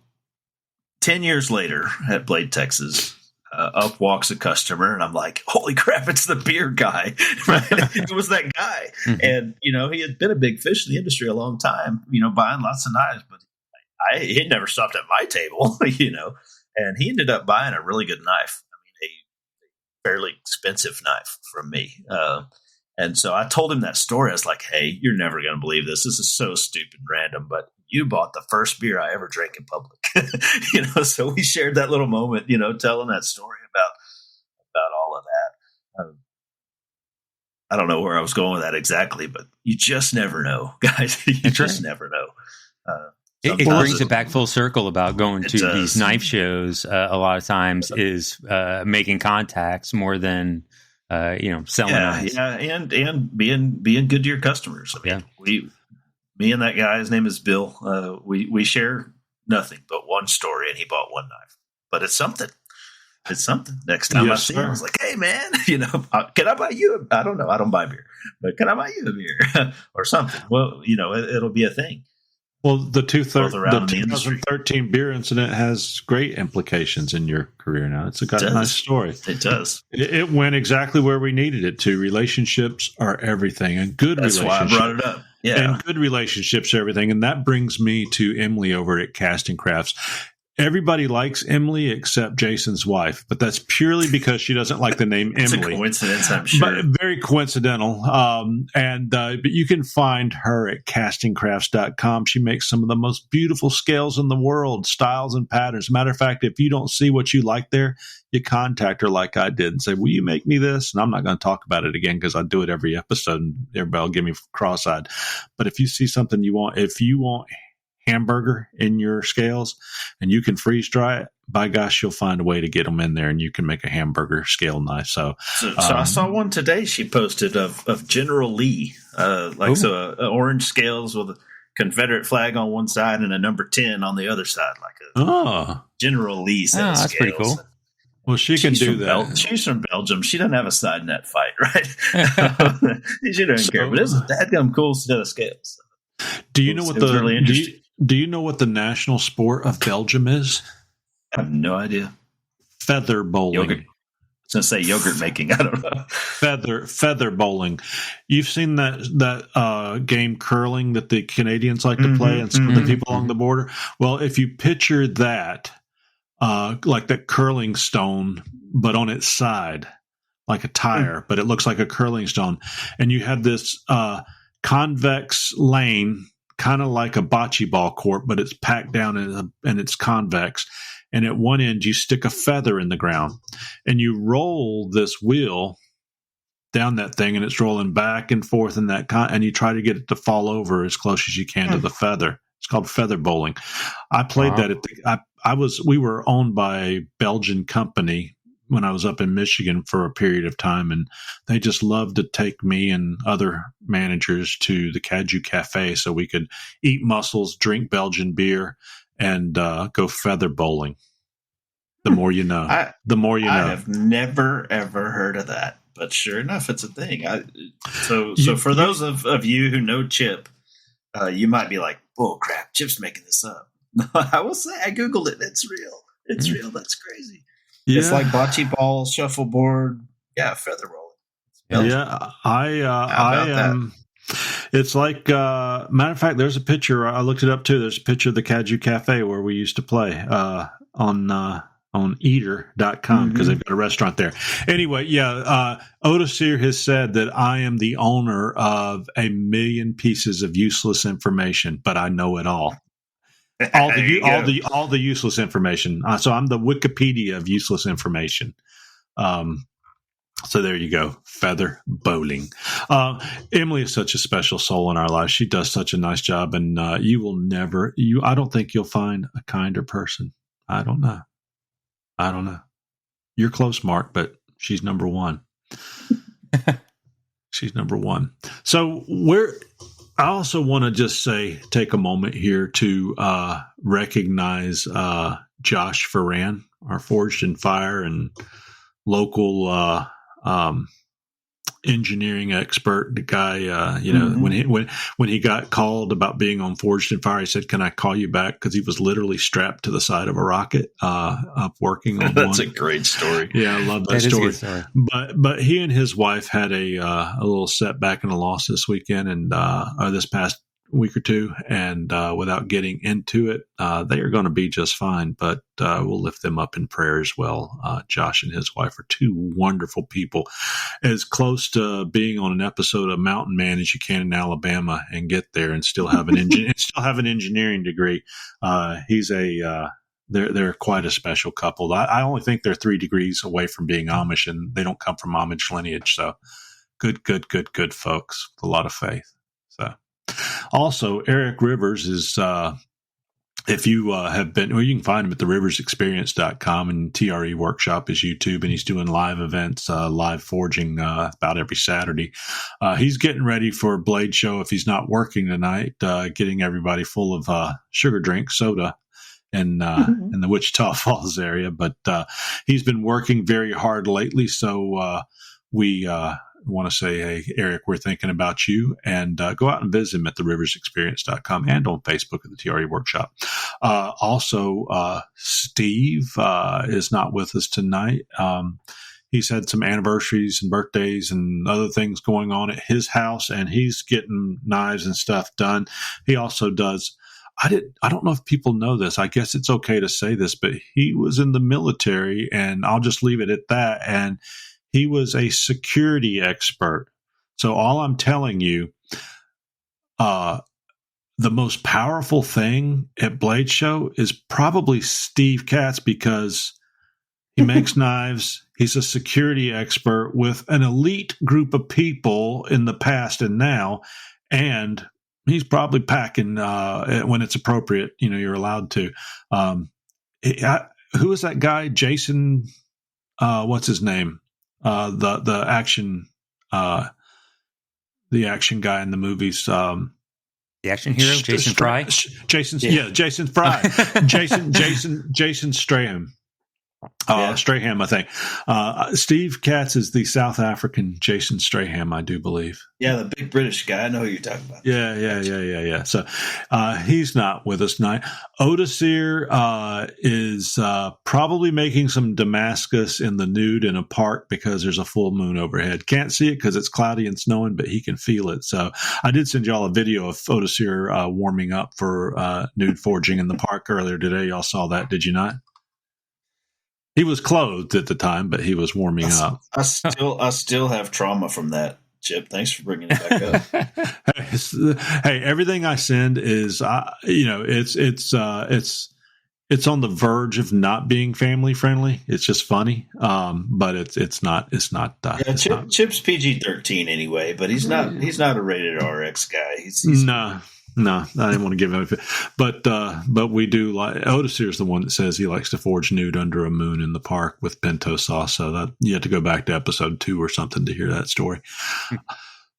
10 years later at Blade, Texas, up walks a customer, and I'm like, holy crap, it's the beer guy. Right? It was that guy. Mm-hmm. And, you know, he had been a big fish in the industry a long time, you know, buying lots of knives, but he had never stopped at my table, you know, and he ended up buying a really good knife. I mean, a fairly expensive knife from me. And so I told him that story. I was like, hey, you're never going to believe this. This is so stupid and random, but you bought the first beer I ever drank in public. You know, so we shared that little moment, you know, telling that story about all of that. I don't know where I was going with that exactly, but you just never know, guys. You just never know. It brings it back full circle about going to these knife shows. A lot of times is making contacts more than selling knives. Yeah, and being good to your customers. I mean, me and that guy, his name is Bill. We share nothing but one story, and he bought one knife. But it's something. It's something. Next time I see him, I was like, hey, man, you know, can I buy you I don't know. I don't buy beer. But can I buy you a beer or something? Well, you know, it'll be a thing. Well, the 2013 beer incident has great implications in your career now. It's a nice story. It does. It went exactly where we needed it to. Relationships are everything, and That's why I brought it up. Yeah. And good relationships are everything. And that brings me to Emily over at Casting Crafts. Everybody likes Emily except Jason's wife, but that's purely because she doesn't like the name it's Emily. It's a coincidence, I'm sure. But very coincidental. But you can find her at castingcrafts.com. She makes some of the most beautiful scales in the world, styles and patterns. Matter of fact, if you don't see what you like there, you contact her like I did and say, will you make me this? And I'm not going to talk about it again because I do it every episode and everybody will give me cross-eyed. But if you see something you want, if you want hamburger in your scales and you can freeze dry it, by gosh, you'll find a way to get them in there and you can make a hamburger scale knife. So I saw one today she posted of General Lee, orange scales with a Confederate flag on one side and a number 10 on the other side, like a General Lee set of that's scales. pretty cool. Well, she's do that. She's from Belgium. She doesn't have a side in that fight, right? She doesn't care, but it's a dadgum cool set of scales. Do you know what really interesting. Do you know what the national sport of Belgium is? I have no idea. Feather bowling. Yogurt. I was going to say yogurt making. I don't know. Feather bowling. You've seen that game curling that the Canadians like to play and some of the people along the border? Well, if you picture that, like that curling stone, but on its side, like a tire, but it looks like a curling stone, and you have this convex lane, kind of like a bocce ball court, but it's packed down and it's convex. And at one end, you stick a feather in the ground and you roll this wheel down that thing and it's rolling back and forth in that and you try to get it to fall over as close as you can to the feather. It's called feather bowling. I played that we were owned by a Belgian company when I was up in Michigan for a period of time, and they just loved to take me and other managers to the Caju Cafe so we could eat mussels, drink Belgian beer, and go feather bowling. The more you know. I have never, ever heard of that, but sure enough, it's a thing. So for those of you who know Chip, you might be like, "Oh crap, Chip's making this up." I will say, I googled it. It's real. It's real. That's crazy. Yeah. It's like bocce ball, shuffleboard, feather rolling. Yeah, I am. It's like, matter of fact, there's a picture. I looked it up too. There's a picture of the Caju Cafe where we used to play on eater.com because they've got a restaurant there. Anyway, Otis here has said that I am the owner of 1 million pieces of useless information, but I know it all. All the useless information. So I'm the Wikipedia of useless information. So there you go. Feather bowling. Emily is such a special soul in our lives. She does such a nice job, and I don't think you'll find a kinder person. I don't know. You're close, Mark, but she's number one. She's number one. So I also want to just take a moment here to recognize Josh Ferran, our Forged in Fire and local engineering expert. The guy, when he got called about being on Forged in Fire, he said, "Can I call you back?" Because he was literally strapped to the side of a rocket, up working on That's a great story. Yeah, I love that story. But he and his wife had a little setback and a loss this weekend, and this past week or two, and without getting into it, they are going to be just fine, but we'll lift them up in prayer as well. Josh and his wife are two wonderful people, as close to being on an episode of Mountain Man as you can in Alabama, and get there and still have an engineering degree. They're quite a special couple. I only think they're 3 degrees away from being Amish, and they don't come from Amish lineage. So good folks with a lot of faith. So. Also, Eric Rivers is, if you have been, you can find him at theriversexperience.com, and TRE Workshop is YouTube, and he's doing live events, live forging about every Saturday. He's getting ready for Blade Show if he's not working tonight, getting everybody full of sugar drink, soda, in the Wichita Falls area. But he's been working very hard lately, so we want to say, hey, Eric, we're thinking about you, and go out and visit him at theriversexperience.com and on Facebook at the TRE Workshop. Also, Steve is not with us tonight. He's had some anniversaries and birthdays and other things going on at his house, and he's getting knives and stuff done. He also does. I don't know if people know this. I guess it's okay to say this, but he was in the military, and I'll just leave it at that. And he was a security expert. So all I'm telling you, the most powerful thing at Blade Show is probably Steve Katz, because he makes knives. He's a security expert with an elite group of people in the past and now, and he's probably packing when it's appropriate. You're allowed to. Who is that guy? Jason, what's his name? The action guy in the movies. The action hero, Jason Fry. Jason Fry. Jason Strahan. Strahan, I think. Steve Katz is the South African Jason Strahan, I do believe. Yeah, the big British guy. I know who you're talking about. Yeah. So he's not with us tonight. Otis here is probably making some Damascus in the nude in a park because there's a full moon overhead. Can't see it because it's cloudy and snowing, but he can feel it. So I did send y'all a video of Otis here warming up for nude forging in the park earlier today. Y'all saw that, did you not? He was clothed at the time, but he was warming up. I still have trauma from that, Chip. Thanks for bringing it back up. Hey, everything I send is, it's on the verge of not being family friendly. It's just funny, but it's not. Chip's PG-13 anyway, but he's not a rated RX guy. He's No, I didn't want to give him, but we do like. Otis here's the one that says he likes to forge nude under a moon in the park with pinto sauce. So that you have to go back to episode 2 or something to hear that story.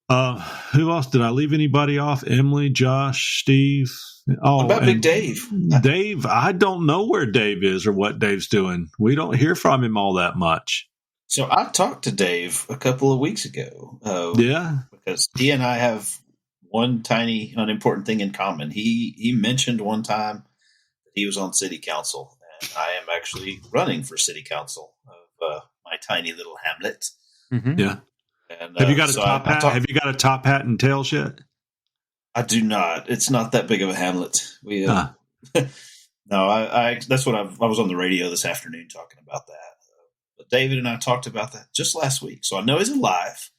Who else? Did I leave anybody off? Emily, Josh, Steve. What about Big Dave? Dave, I don't know where Dave is or what Dave's doing. We don't hear from him all that much. So I talked to Dave a couple of weeks ago. Yeah, because he and I have one tiny unimportant thing in common. He mentioned one time that he was on city council, and I am actually running for city council of my tiny little hamlet. Mm-hmm. Yeah. And, have you got a top hat? Have you got a top hat and tails yet? I do not. It's not that big of a hamlet. We no. I that's what I was on the radio this afternoon talking about that. But David and I talked about that just last week, so I know he's alive.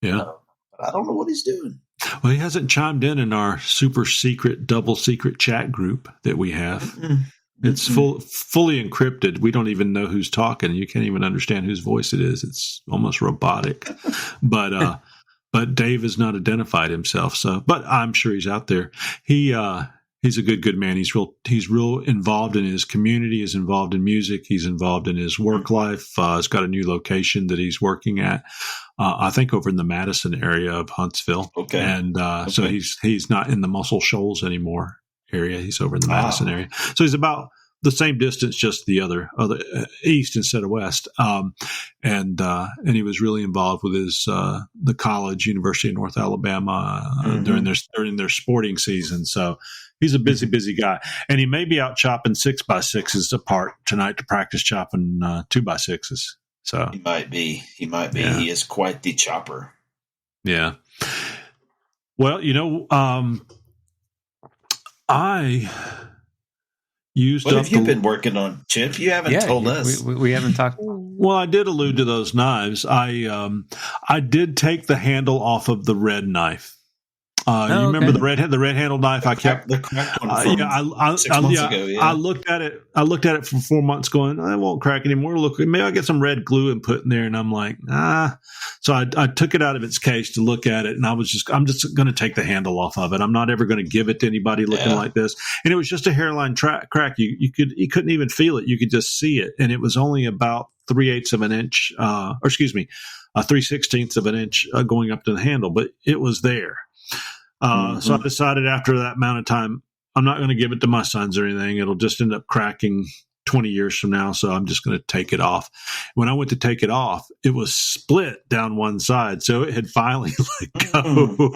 Yeah, but I don't know what he's doing. Well, he hasn't chimed in our super secret, double secret chat group that we have. Mm-hmm. It's fully encrypted. We don't even know who's talking. You can't even understand whose voice it is. It's almost robotic. But Dave has not identified himself. So, but I'm sure he's out there. He's a good man. He's real involved in his community. He's involved in music. He's involved in his work life. He's got a new location that he's working at. I think over in the Madison area of Huntsville. Okay. And so he's not in the Muscle Shoals anymore area. He's over in the Madison area. So he's about the same distance, just the other east instead of west. And he was really involved with his the college, University of North Alabama, during their sporting season. So he's a busy guy, and he may be out chopping 6x6s apart tonight to practice chopping 2x6s. So he might be. Yeah. He is quite the chopper. Yeah. Well, I used what up. Have you been working on, Chip? You haven't told us. We haven't talked. Well, I did allude to those knives. I did take the handle off of the red knife. You remember the red handle knife? I kept the cracked one from 6 months ago. Yeah. I looked at it for 4 months, going, I won't crack anymore. Look, maybe I'll get some red glue and put in there. And I'm like, So I took it out of its case to look at it, and I'm just going to take the handle off of it. I'm not ever going to give it to anybody looking like this. And it was just a hairline crack. You couldn't even feel it. You could just see it, and it was only about 3/8 of an inch, 3/16 of an inch going up to the handle, but it was there. So I decided after that amount of time, I'm not going to give it to my sons or anything. It'll just end up cracking 20 years from now. So I'm just going to take it off. When I went to take it off, it was split down one side. So it had finally let go.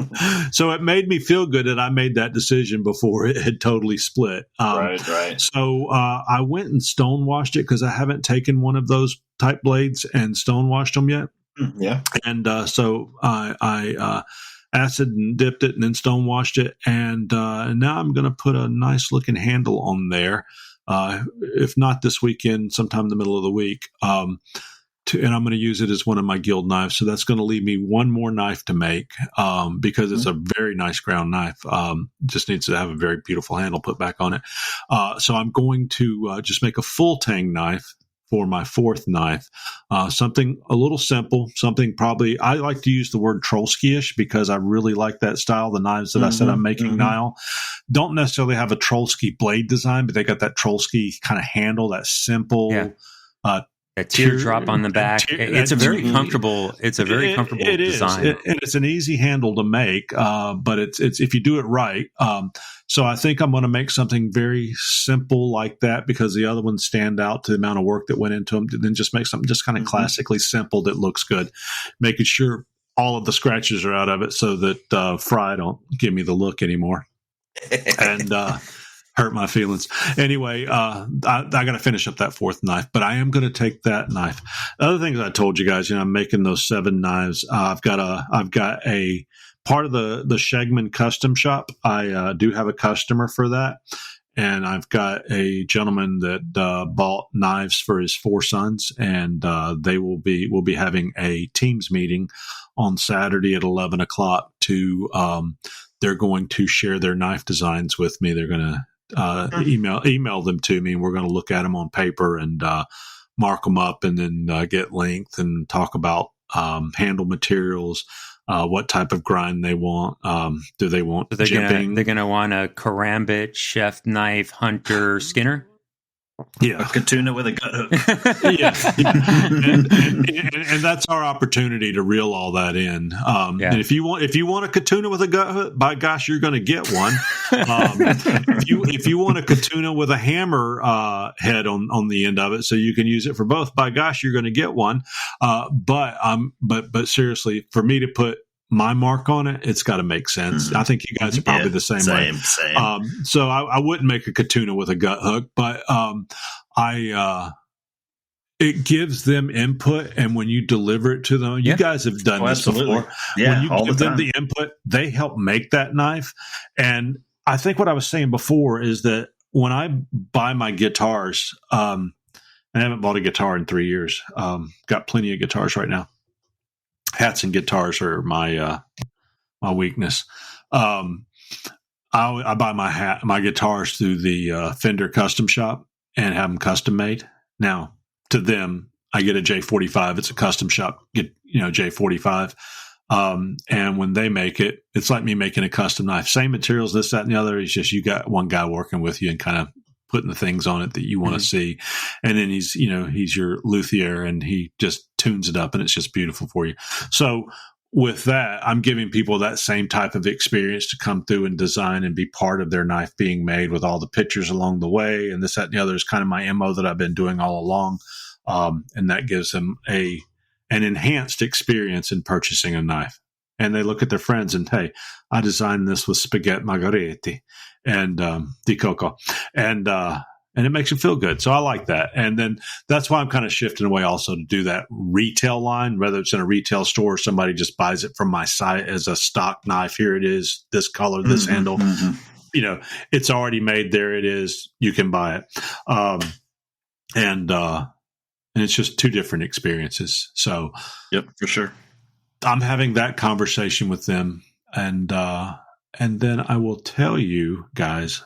So it made me feel good that I made that decision before it had totally split. Right. So I went and stonewashed it because I haven't taken one of those type blades and stonewashed them yet. Yeah. And so I acid and dipped it and then stonewashed it. And now I'm going to put a nice looking handle on there. If not this weekend, sometime in the middle of the week. And I'm going to use it as one of my guild knives. So that's going to leave me one more knife to make because it's a very nice ground knife. Just needs to have a very beautiful handle put back on it. So I'm going to just make a full tang knife for my fourth knife. Something a little simple, something probably, I like to use the word Trollski-ish because I really like that style. The knives that I said I'm making now don't necessarily have a Trollski blade design, but they got that Trollski kind of handle, that simple, a teardrop on the back. It's a very comfortable. It's a very comfortable design, and it's an easy handle to make. But it's if you do it right. So I think I'm going to make something very simple like that because the other ones stand out to the amount of work that went into them. Then just make something just kind of classically simple that looks good, making sure all of the scratches are out of it so that Fry don't give me the look anymore and hurt my feelings. Anyway, I got to finish up that fourth knife, but I am going to take that knife. Other things I told you guys, I'm making those 7 knives. I've got a part of the Shegman custom shop. I do have a customer for that. And I've got a gentleman that bought knives for his 4 sons, and we'll be having a Teams meeting on Saturday at 11 o'clock they're going to share their knife designs with me. They're going to email them to me, and we're going to look at them on paper and mark them up, and then get length and talk about handle materials, what type of grind they want. Do they want jimping? They're going to want a karambit, chef knife, hunter, Skinner. Yeah, a katuna with a gut hook. and that's our opportunity to reel all that in. And if you want a katuna with a gut hook, by gosh, you're going to get one. If you want a katuna with a hammer head on the end of it, so you can use it for both, by gosh, you're going to get one. But seriously, for me to put my mark on it, it's got to make sense. I think you guys are probably the same way. Same. So I wouldn't make a Katuna with a gut hook, but it gives them input, and when you deliver it to them, you guys have done this before. Yeah, when you all give the them time. the input, they help make that knife. And I think what I was saying before is that when I buy my guitars, I haven't bought a guitar in 3 years. Got plenty of guitars right now. Hats and guitars are my weakness. I buy my guitars through the Fender Custom Shop and have them custom made. Now, to them, I get a J45. It's a custom shop, J45. And when they make it, it's like me making a custom knife. Same materials, this, that, and the other. It's just you got one guy working with you and kind of putting the things on it that you want to see. And then he's your luthier, and he just tunes it up, and it's just beautiful for you. So with that, I'm giving people that same type of experience to come through and design and be part of their knife being made, with all the pictures along the way. And this, that, and the other is kind of my MO that I've been doing all along. And that gives them an enhanced experience in purchasing a knife. And they look at their friends and, hey, I designed this with spaghetti margheriti and di coco, and it makes them feel good. So I like that. And then that's why I'm kind of shifting away also to do that retail line, whether it's in a retail store or somebody just buys it from my site as a stock knife. Here it is, this color, this handle. It's already made. There it is. You can buy it. And it's just two different experiences. So, yep, for sure. I'm having that conversation with them, and then I will tell you guys,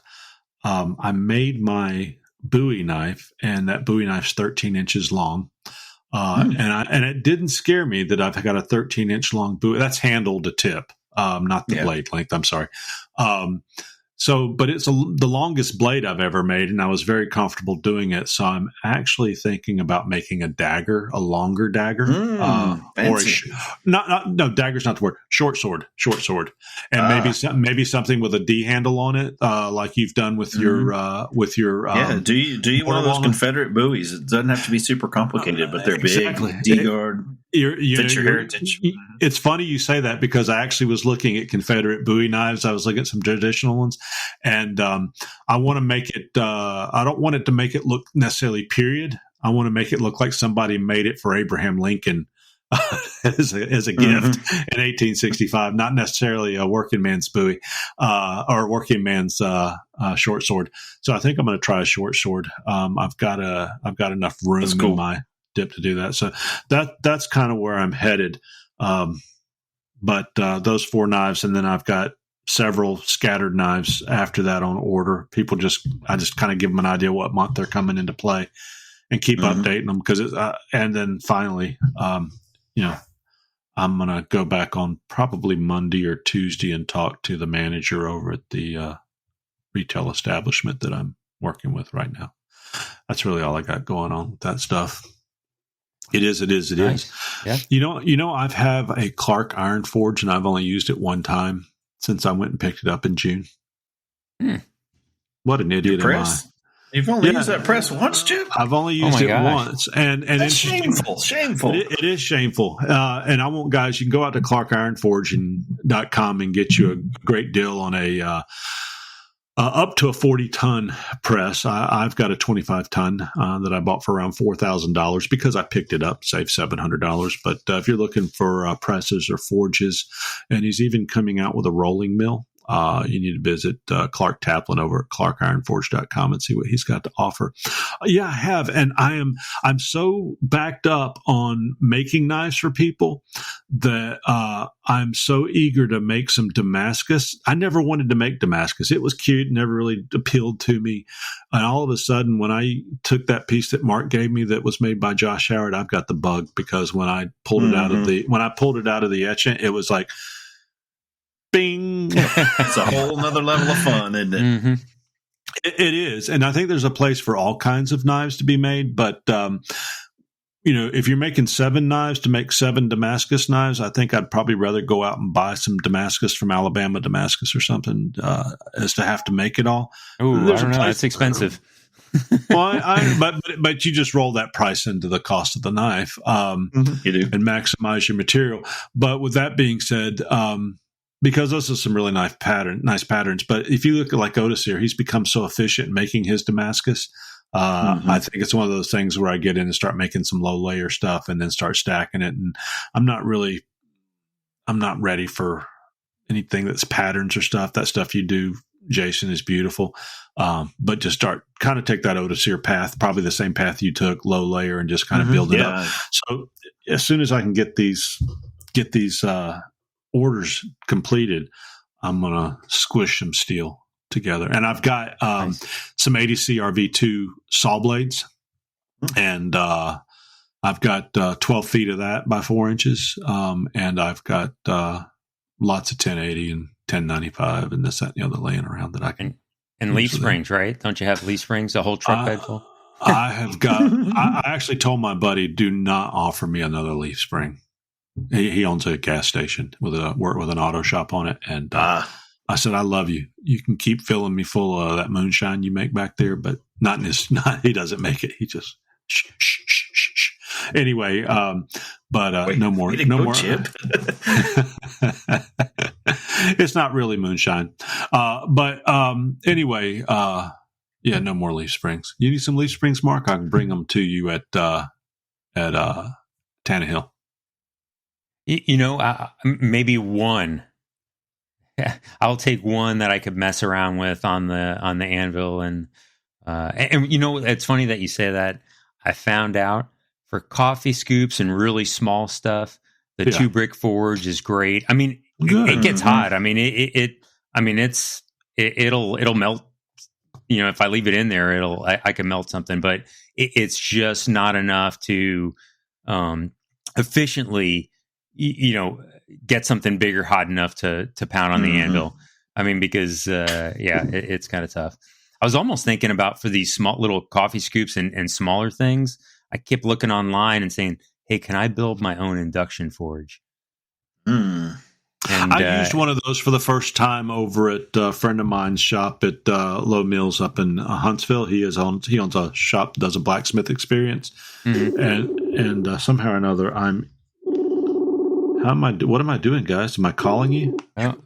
I made my Bowie knife, and that Bowie knife's 13 inches long. And it didn't scare me that I've got a 13-inch long Bowie. That's handle to tip, not the blade length. I'm sorry. But it's the longest blade I've ever made, and I was very comfortable doing it. So I'm actually thinking about making a dagger, a longer dagger, dagger's not the word. Short sword, and maybe something with a D handle on it, like you've done with your. Do you one of those Confederate buoys? It doesn't have to be super complicated, but they're big. D guard. Fits your heritage. It's funny you say that, because I actually was looking at Confederate Bowie knives. I was looking at some traditional ones, and I want to make it. I don't want it to make it look necessarily period. I want to make it look like somebody made it for Abraham Lincoln as a gift in 1865, not necessarily a working man's Bowie or a working man's short sword. So I think I'm going to try a short sword. I've got enough room in my dip to do that. So that's kind of where I'm headed. But those 4 knives, and then I've got several scattered knives after that on order. I just kind of give them an idea what month they're coming into play, and keep updating them, because and then finally, I'm going to go back on probably Monday or Tuesday and talk to the manager over at the retail establishment that I'm working with right now. That's really all I got going on with that stuff. It is. Yeah. I've have a Clark Iron Forge, and I've only used it one time since I went and picked it up in June. What an idiot am I. You've only used that press once, Jim? I've only used it once. And that's shameful. It is shameful. And I want, guys, you can go out to ClarkIronForge.com and get you a great deal on a up to a 40-ton press. I've got a 25-ton that I bought for around $4,000 because I picked it up, saved $700. But if you're looking for presses or forges, and he's even coming out with a rolling mill, you need to visit Clark Taplin over at ClarkIronForge.com and see what he's got to offer. Yeah, I have, and I'm so backed up on making knives for people that I'm so eager to make some Damascus. I never wanted to make Damascus. It was cute, never really appealed to me. And all of a sudden, when I took that piece that Mark gave me that was made by Josh Howard, I've got the bug, because when I pulled it out of the etchant, it was like, bing. It's a whole nother level of fun, isn't it? Mm-hmm. It is. And I think there's a place for all kinds of knives to be made. But, if you're making 7 knives to make 7 Damascus knives, I think I'd probably rather go out and buy some Damascus from Alabama Damascus or something as to have to make it all. Oh, I don't know. That's expensive. Well, but you just roll that price into the cost of the knife, you do, and maximize your material. But with that being said, because those are some really nice patterns. But if you look at like Otis here, he's become so efficient in making his Damascus. I think it's one of those things where I get in and start making some low layer stuff and then start stacking it. And I'm not ready for anything that's patterns or stuff. That stuff you do, Jason, is beautiful. But just kind of take that Otis here path, probably the same path you took, low layer, and just kind of build it up. So as soon as I can get these orders completed, I'm going to squish some steel together. And I've got some 80C RV2 saw blades, and I've got 12 feet of that by 4 inches, and I've got lots of 1080 and 1095 and this, that, and the other laying around that I can. And leaf springs, right? Don't you have leaf springs, a whole truck bed full? I have got. I actually told my buddy, do not offer me another leaf spring. He owns a gas station with an auto shop on it, and I said, I love you. You can keep filling me full of that moonshine you make back there, but not in his. He doesn't make it. He just shh. Anyway, but no more. Chip. It's not really moonshine, but anyway, yeah, no more leaf springs. You need some leaf springs, Mark? I can bring them to you at Tannehill. Maybe one. I'll take one that I could mess around with on the anvil, and it's funny that you say that. I found out for coffee scoops and really small stuff, the 2-brick forge is great. I mean, it gets hot. I mean, it'll melt. If I leave it in there, I can melt something, but it's just not enough to efficiently, get something bigger hot enough to pound on the anvil. I mean, because it's kind of tough. I was almost thinking about for these small little coffee scoops and smaller things. I kept looking online and saying, "Hey, can I build my own induction forge?" And I used one of those for the first time over at a friend of mine's shop at Low Mills up in Huntsville. He owns a shop, does a blacksmith experience, and somehow or another what am I doing, guys? Am I calling you?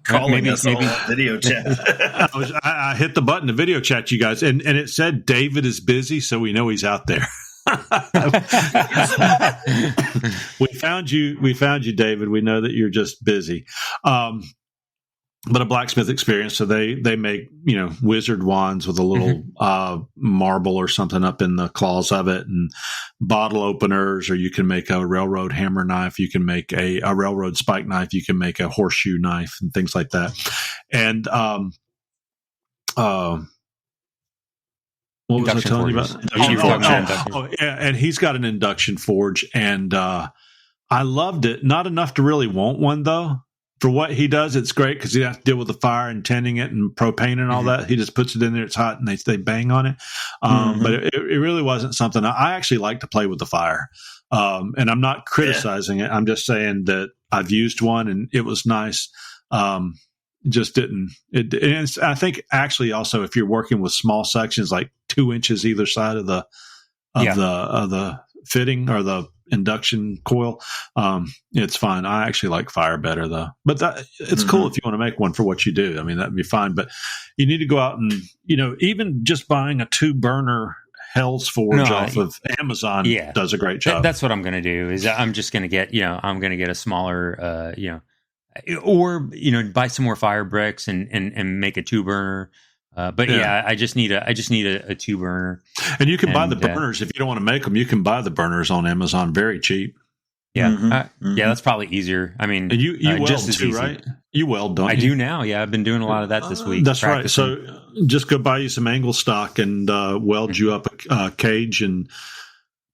Calling us maybe video chat. I hit the button to video chat you guys, and it said David is busy, so we know he's out there. We found you, David. We know that you're just busy. But a blacksmith experience, so they make wizard wands with a little marble or something up in the claws of it, and bottle openers, or you can make a railroad hammer knife, you can make a railroad spike knife, you can make a horseshoe knife, and things like that. And what was I telling you about? Yeah, and he's got an induction forge, and I loved it. Not enough to really want one, though. For what he does, it's great because he has to deal with the fire and tending it and propane and all that. He just puts it in there, it's hot, and they bang on it. But it really wasn't something. I actually like to play with the fire. And I'm not criticizing it. I'm just saying that I've used one, and it was nice. Just didn't. I think actually also if you're working with small sections, like 2 inches either side of the fitting or the induction coil, it's fine. I actually like fire better though, but it's cool if you want to make one for what you do. I mean, that'd be fine, but you need to go out and, even just buying a 2-burner Hell's Forge off of Amazon does a great job. That's what I'm going to do is I'm just going to get, I'm going to get a smaller, or, buy some more fire bricks and make a 2-burner. But I just need a 2-burner. And you can buy the burners if you don't want to make them. You can buy the burners on Amazon very cheap. Yeah, that's probably easier. I mean, and you weld just too, easy. Right? You weld, don't you? I do now. Yeah, I've been doing a lot of that this week. That's practicing. Right. So just go buy you some angle stock and weld you up a cage and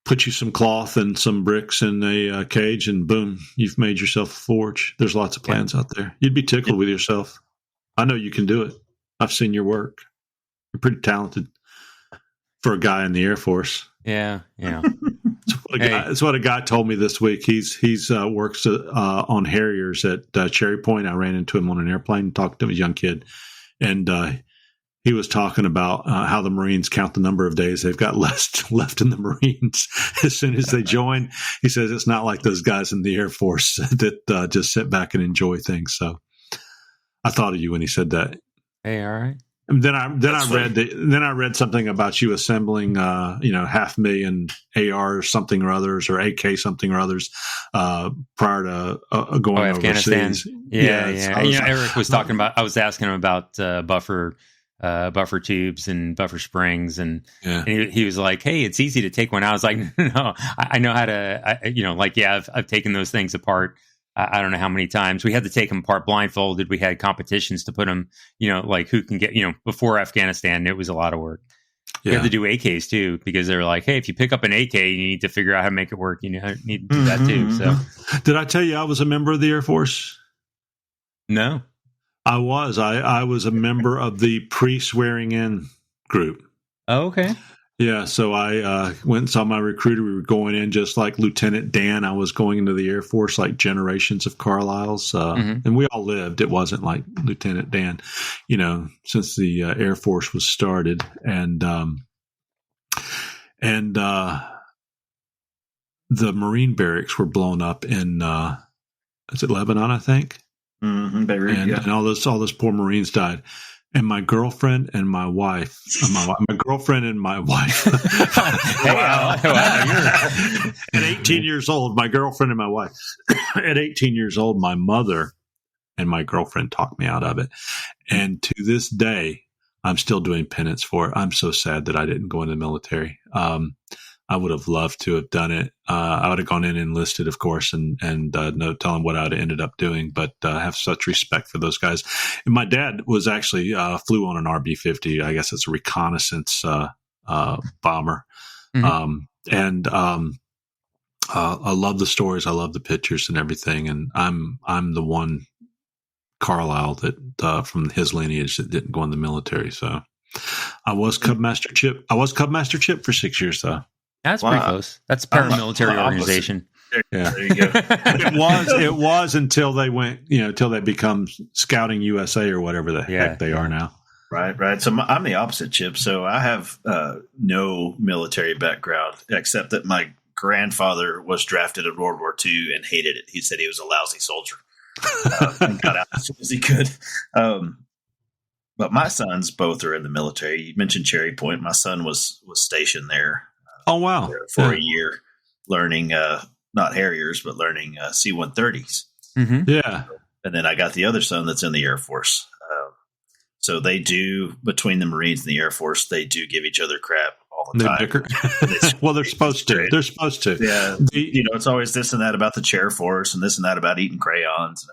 put you some cloth and some bricks in a cage, and boom, you've made yourself a forge. There's lots of plans out there. You'd be tickled with yourself. I know you can do it. I've seen your work. You're pretty talented for a guy in the Air Force. Yeah. That's what a guy told me this week. He's works on Harriers at Cherry Point. I ran into him on an airplane and talked to him, a young kid, and he was talking about how the Marines count the number of days they've got left in the Marines as soon as they join. He says it's not like those guys in the Air Force that just sit back and enjoy things. So I thought of you when he said that. Hey, all right. And then I read something about you assembling 500,000 AR something or others, or AK something or others prior to going Afghanistan. overseas. Yeah. Eric was talking about. I was asking him about buffer tubes and buffer springs, and he was like, "Hey, it's easy to take one out." I was like, "No, I know how to." I've taken those things apart. I don't know how many times we had to take them apart blindfolded. We had competitions to put them, who can get, before Afghanistan, it was a lot of work. Yeah. We had to do AKs too, because they're like, hey, if you pick up an AK, you need to figure out how to make it work. You need to do that too. So, did I tell you I was a member of the Air Force? No, I was. I was a member of the pre-swearing in group. Oh, okay. Yeah, so I went and saw my recruiter. We were going in just like Lieutenant Dan. I was going into the Air Force like generations of Carlisles, and we all lived. It wasn't like Lieutenant Dan, since the Air Force was started. And the Marine barracks were blown up in, is it Lebanon, I think? Mm-hmm, Beirut, and all those poor Marines died. And my girlfriend and my wife, my girlfriend and my wife. At 18 years old, my girlfriend and my wife. At 18 years old, my mother and my girlfriend talked me out of it. And to this day, I'm still doing penance for it. I'm so sad that I didn't go in the military. I would have loved to have done it. I would have gone in and enlisted, of course, and no telling what I would have ended up doing. But I have such respect for those guys. And my dad was actually flew on an RB-50. I guess it's a reconnaissance bomber. Mm-hmm. I love the stories. I love the pictures and everything. And I'm the one Carlisle that from his lineage that didn't go in the military. So I was Cub Master Chip. For 6 years, though. That's pretty close. That's a paramilitary organization. Yeah, there you go. It was until they went, until they become Scouting USA or whatever the heck they are now. Right. So I'm the opposite, Chip. So I have no military background, except that my grandfather was drafted in World War II and hated it. He said he was a lousy soldier and got out as soon as he could. But my sons both are in the military. You mentioned Cherry Point. My son was stationed there. Oh, wow. For a year, learning not Harriers, but learning C-130s. Mm-hmm. Yeah. And then I got the other son that's in the Air Force. So they do, between the Marines and the Air Force, they do give each other crap all the time. Bicker. Well, they're supposed to. They're supposed to. Yeah. It's always this and that about the chair force and this and that about eating crayons.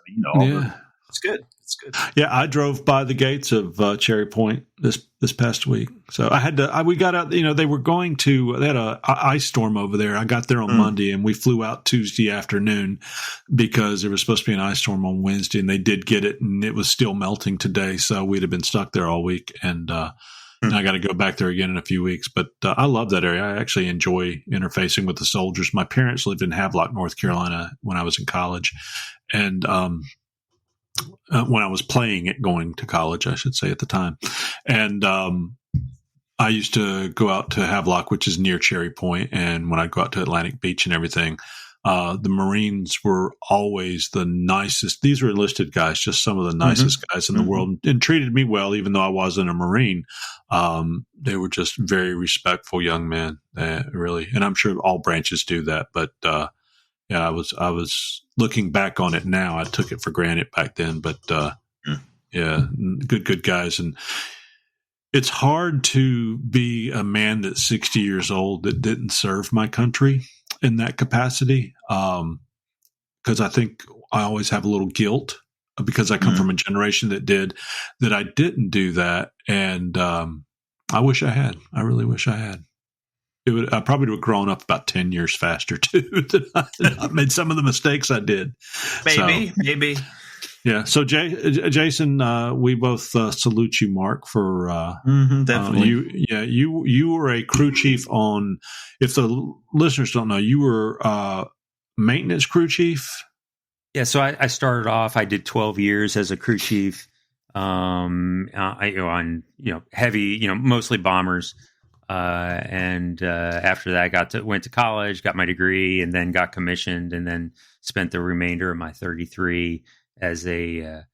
It's good. It's good. Yeah, I drove by the gates of Cherry Point this past week. So I had to. We got out. They were going to. They had a ice storm over there. I got there on Monday, and we flew out Tuesday afternoon because there was supposed to be an ice storm on Wednesday, and they did get it, and it was still melting today. So we'd have been stuck there all week, and I got to go back there again in a few weeks. But I love that area. I actually enjoy interfacing with the soldiers. My parents lived in Havelock, North Carolina, when I was in college, and when I was going to college, I should say at the time. And I used to go out to Havelock, which is near Cherry Point. And when I go out to Atlantic Beach and everything, the Marines were always the nicest. These were enlisted guys, just some of the nicest guys in the world, and treated me well, even though I wasn't a Marine. They were just very respectful young men, really. And I'm sure all branches do that. But yeah, I was looking back on it now. I took it for granted back then, but yeah, good guys. And it's hard to be a man that's 60 years old that didn't serve my country in that capacity, because I think I always have a little guilt because I come from a generation that I didn't do that, and I wish I had. I really wish I had. I probably would have grown up about 10 years faster too. Than I made some of the mistakes I did. Maybe. Yeah. So Jason, we both salute you, Mark, for definitely. You were a crew chief on. If the listeners don't know, you were maintenance crew chief. Yeah. So I started off. I did 12 years as a crew chief. on heavy, mostly bombers. And after that, went to college, got my degree, and then got commissioned, and then spent the remainder of my 33 as in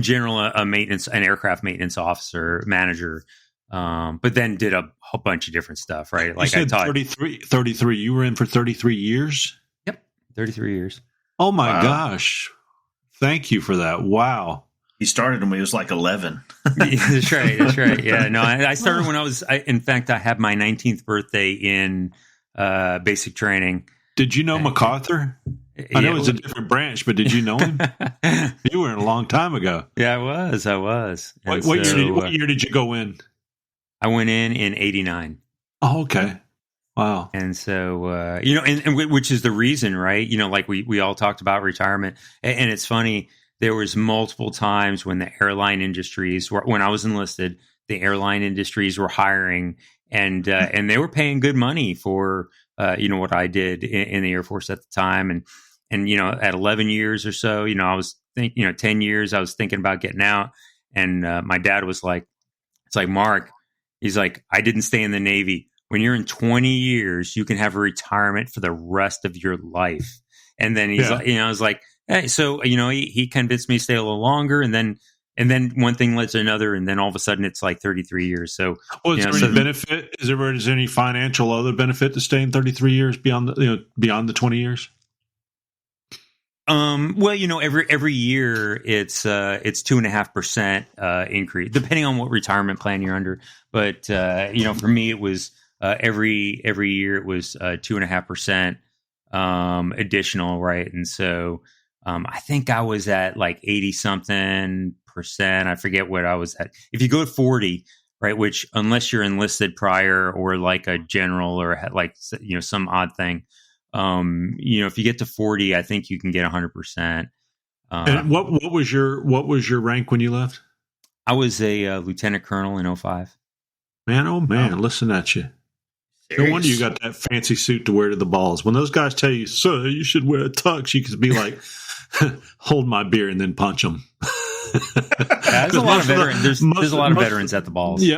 general, an aircraft maintenance officer, manager. But then did a whole bunch of different stuff, right? Like you said, 33. You were in for 33 years? Yep, 33 years. Oh my gosh! Thank you for that. Wow. He started when he was like 11. That's right. Yeah, no, I started when in fact, I had my 19th birthday in basic training. Did you know MacArthur? I know it's a different branch, but did you know him? You were in a long time ago. Yeah, I was. What year did you go in? I went in 89. Oh, okay. Wow. And so, and which is the reason, right? Like we all talked about retirement. And it's funny, there was multiple times when the airline industries when I was enlisted, the airline industries were hiring and they were paying good money for, what I did in the Air Force at the time. And at 11 years or so, I was 10 years, I was thinking about getting out. And my dad was like, it's like, Mark, he's like, I didn't stay in the Navy. When you're in 20 years, you can have a retirement for the rest of your life. And then he's like, I was like, hey, so, he convinced me to stay a little longer. And then one thing led to another. And then all of a sudden it's like 33 years. So, is there any benefit? Is there any financial other benefit to staying 33 years beyond the 20 years? Well, every year it's 2.5% increase, depending on what retirement plan you're under. But for me, it was every year it was 2.5% additional, right? And so I think I was at like 80-something percent. I forget what I was at. If you go to 40, right, which unless you're enlisted prior or like a general or like some odd thing. If you get to 40, I think you can get 100%. And what was your rank when you left? I was a lieutenant colonel in 05. Man, oh man, listen at you. No wonder you got that fancy suit to wear to the balls. When those guys tell you, sir, you should wear a tux, you could be like, hold my beer and then punch them. There's a lot of veterans. There's a lot of veterans at the balls. Yeah.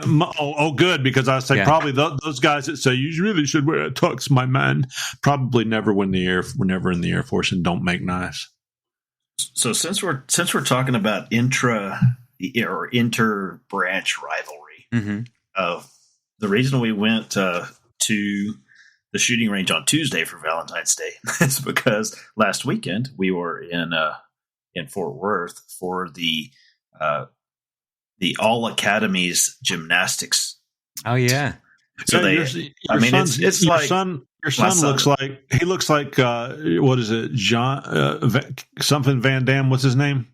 Good, because I say probably those guys that say you really should wear a tux, my man, probably never were never in the Air Force and don't make knives. So since we're talking about inter branch rivalry, the reason we went to the shooting range on Tuesday for Valentine's Day is because last weekend we were in Fort Worth for the All Academies gymnastics. Oh yeah. So your son looks like what is it, something Van Damme? What's his name?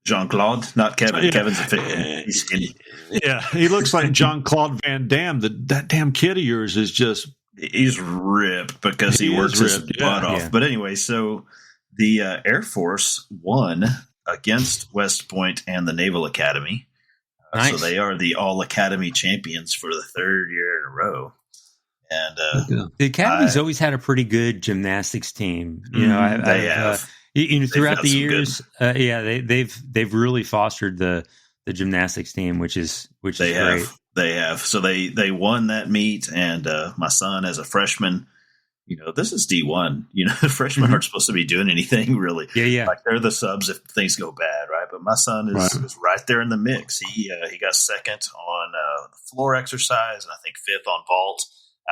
Jean-Claude, not Kevin. Yeah. Kevin's he's skinny. Yeah, he looks like Jean-Claude Van Damme. That damn kid of yours is just he's ripped because he works his butt off. Yeah. But anyway, so the Air Force won against West Point and the Naval Academy. Nice. So they are the All Academy champions for the third year in a row. And the Academy's always had a pretty good gymnastics team. They have. Throughout the years, they've really fostered the gymnastics team, which is great. They have. So they won that meet, and my son, as a freshman, this is D1. The freshmen aren't supposed to be doing anything really. Yeah. Like they're the subs if things go bad, right? But my son is right there in the mix. He got second on floor exercise, and I think fifth on vault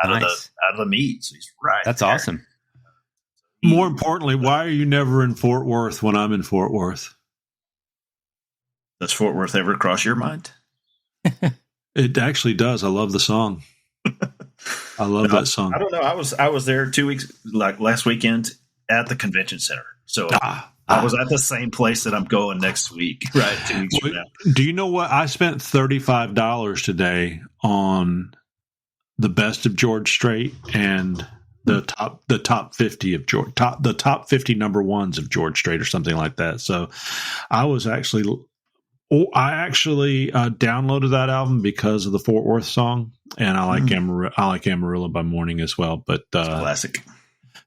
out of the meet. So he's right. That's there. Awesome. More importantly, why are you never in Fort Worth when I'm in Fort Worth? Does Fort Worth ever cross your mind? It actually does. I love the song. I love that song. I don't know. I was there 2 weeks, like last weekend, at the convention center. So I was at the same place that I'm going next week. Right, 2 weeks from now. Do you know what? I spent $35 today on the best of George Strait and the top 50 of George, the top 50 number ones of George Strait or something like that. So I actually downloaded that album because of the Fort Worth song, and I like Amarillo by Morning as well. But classic.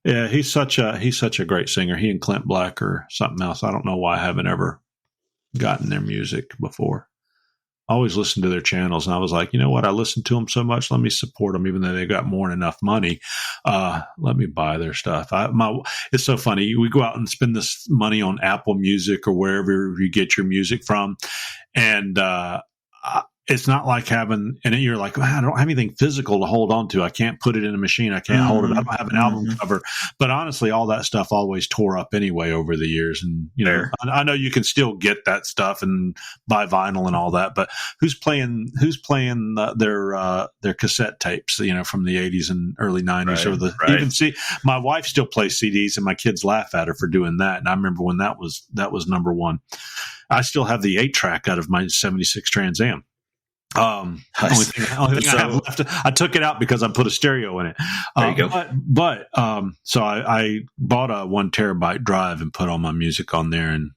Yeah, he's such a great singer. He and Clint Black or something else. I don't know why I haven't ever gotten their music before. I always listened to their channels, and I was like, you know what? I listen to them so much. Let me support them, even though they got more than enough money. Let me buy their stuff. It's so funny. We go out and spend this money on Apple Music or wherever you get your music from, and it's not like having, and you're like, I don't have anything physical to hold on to. I can't put it in a machine. I can't hold it. I don't have an album cover. But honestly, all that stuff always tore up anyway over the years. And, you know, I know you can still get that stuff and buy vinyl and all that, but who's playing their cassette tapes, you know, from the 80s and early 90s even see, my wife still plays CDs and my kids laugh at her for doing that. And I remember when that was number one. I still have the 8-track out of my 76 Trans Am. Only thing I have left, I took it out because I put a stereo in it. There you go. But so I bought a 1 terabyte drive and put all my music on there and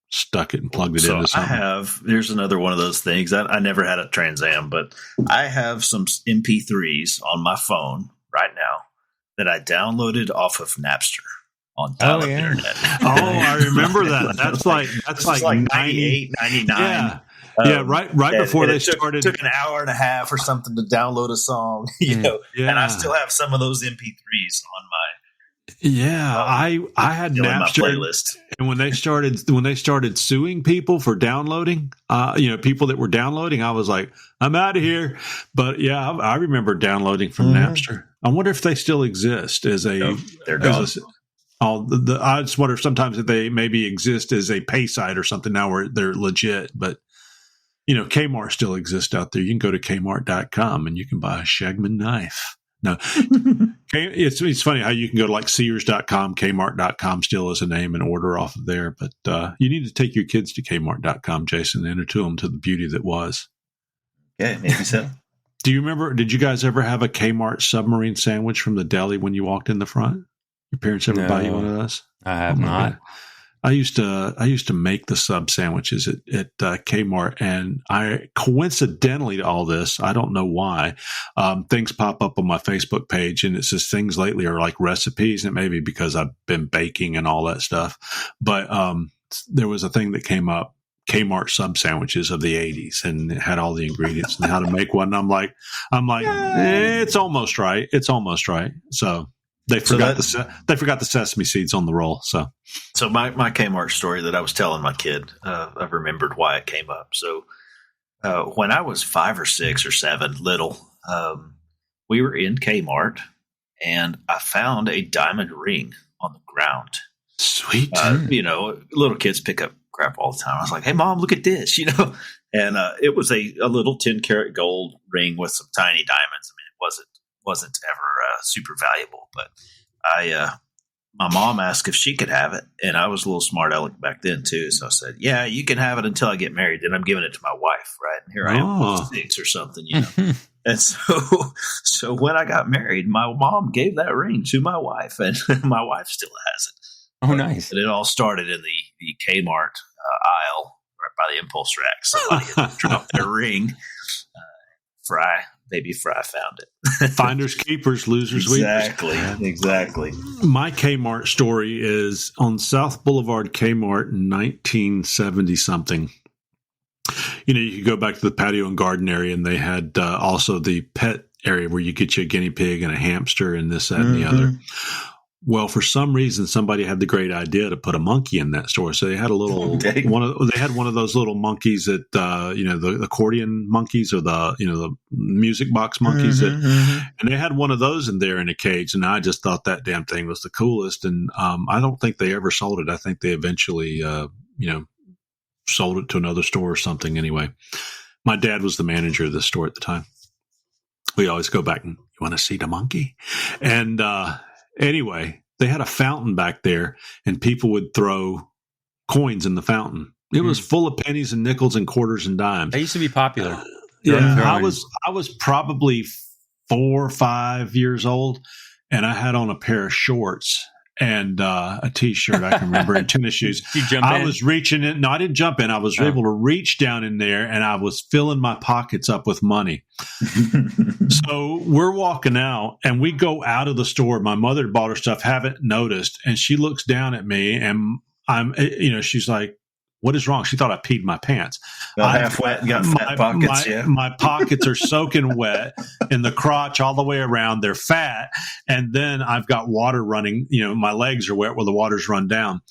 stuck it and plugged it into something. There's another one of those things. I never had a Trans Am, but I have some MP3s on my phone right now that I downloaded off of Napster on internet. I remember that. That's like 98, 99. Yeah. Right before they started. It took an hour and a half or something to download a song, you know. Yeah. And I still have some of those MP3s on my. Yeah, I had Napster playlist. And when they started suing people for downloading, you know, people that were downloading, I was like, I'm out of here. But yeah, I remember downloading from Napster. I wonder if they still exist as a. They're gone. I just wonder if sometimes if they maybe exist as a pay site or something now where they're legit, but. You know, Kmart still exists out there. You can go to Kmart.com and you can buy a Shagman knife. No, it's funny how you can go to like Sears.com, Kmart.com still as a name and order off of there. But you need to take your kids to Kmart.com, Jason, and introduce them to the beauty that was. Yeah, maybe so. Do you remember, did you guys ever have a Kmart submarine sandwich from the deli when you walked in the front? Your parents ever buy you one of those? I have not. God. I used to make the sub sandwiches at Kmart, and I coincidentally to all this, I don't know why, things pop up on my Facebook page, and it says things lately are like recipes, and it may be because I've been baking and all that stuff. But there was a thing that came up, Kmart sub sandwiches of the 80s, and it had all the ingredients and how to make one. And I'm like, it's almost right. It's almost right. So. They forgot the sesame seeds on the roll. So my Kmart story that I was telling my kid, I've remembered why it came up. So when I was 5 or 6 or 7, little, we were in Kmart, and I found a diamond ring on the ground. Sweet. You know, little kids pick up crap all the time. I was like, "Hey, Mom, look at this!" You know, and it was a little 10-karat gold ring with some tiny diamonds. I mean, it wasn't ever super valuable, but my mom asked if she could have it, and I was a little smart aleck back then too, so I said, yeah, you can have it until I get married, then I'm giving it to my wife, right? And here I am, 6 or something, you know. And so when I got married, my mom gave that ring to my wife, and my wife still has it. Oh, nice. And it all started in the Kmart aisle right by the impulse rack. Somebody had dropped their ring. Baby Fry found it. Finders keepers, losers weepers. Exactly. My Kmart story is on South Boulevard Kmart in 1970 something. You know, you could go back to the patio and garden area, and they had also the pet area where you get you a guinea pig and a hamster and this, that, and the other. Well, for some reason, somebody had the great idea to put a monkey in that store. So they had a little they had one of those little monkeys that you know, the accordion monkeys or the music box monkeys, and they had one of those in there in a cage. And I just thought that damn thing was the coolest. And I don't think they ever sold it. I think they eventually sold it to another store or something. Anyway, my dad was the manager of the store at the time. We always go back and, you want to see the monkey? And anyway, they had a fountain back there, and people would throw coins in the fountain. It was full of pennies and nickels and quarters and dimes. That used to be popular. I was probably 4 or 5 years old, and I had on a pair of shorts and a T-shirt, I can remember, and tennis shoes. Did you jump in? I was reaching in. No, I didn't jump in. I was able to reach down in there, and I was filling my pockets up with money. So we're walking out, and we go out of the store. My mother bought her stuff, haven't noticed, and she looks down at me, and she's like, What is wrong? She thought I peed my pants. Half wet and got fat pockets, My pockets are soaking wet in the crotch all the way around. They're fat. And then I've got water running. My legs are wet where the water's run down.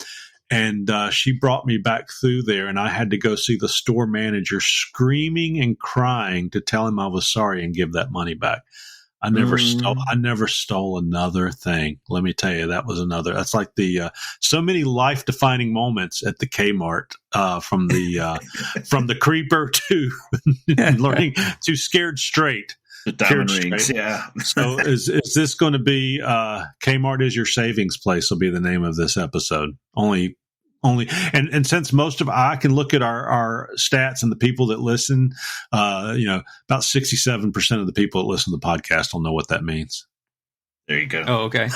And she brought me back through there, and I had to go see the store manager screaming and crying to tell him I was sorry and give that money back. I never stole another thing. Let me tell you, that's like the so many life defining moments at the Kmart, from the creeper to learning to scared straight. The diamond rings, yeah. So is this going to be Kmart is your savings place will be the name of this episode. Only and since most of I can look at our stats and the people that listen, about 67% of the people that listen to the podcast will know what that means. There you go. Oh, okay.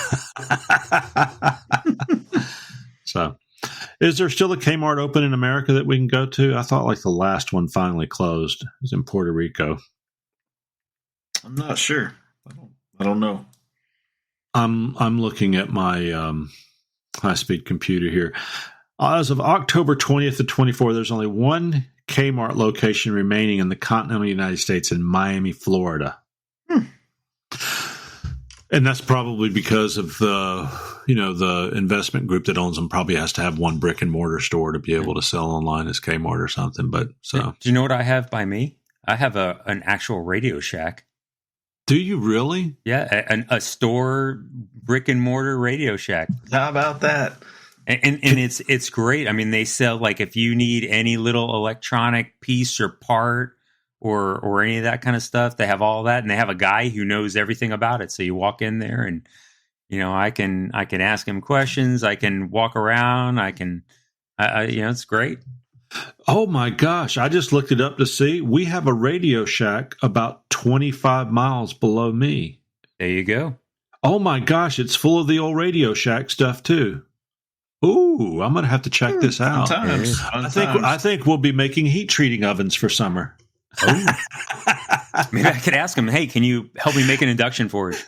So, is there still a Kmart open in America that we can go to? I thought the last one finally closed. It was in Puerto Rico. I'm not sure. I don't know. I'm looking at my high-speed computer here. As of October 20th to 24th, there's only one Kmart location remaining in the continental United States in Miami, Florida. And that's probably because of the investment group that owns them probably has to have one brick and mortar store to be able to sell online as Kmart or something. But so, do you know what I have by me? I have an actual Radio Shack. Do you really? Yeah, a store brick and mortar Radio Shack. How about that? And it's great. I mean, they sell if you need any little electronic piece or part or any of that kind of stuff, they have all that, and they have a guy who knows everything about it. So you walk in there, and I can ask him questions. I can walk around. It's great. Oh my gosh! I just looked it up to see we have a Radio Shack about 25 miles below me. There you go. Oh my gosh! It's full of the old Radio Shack stuff too. Ooh, I'm going to have to check this out. I think we'll be making heat treating ovens for summer. Oh. Maybe I could ask him, hey, can you help me make an induction forge?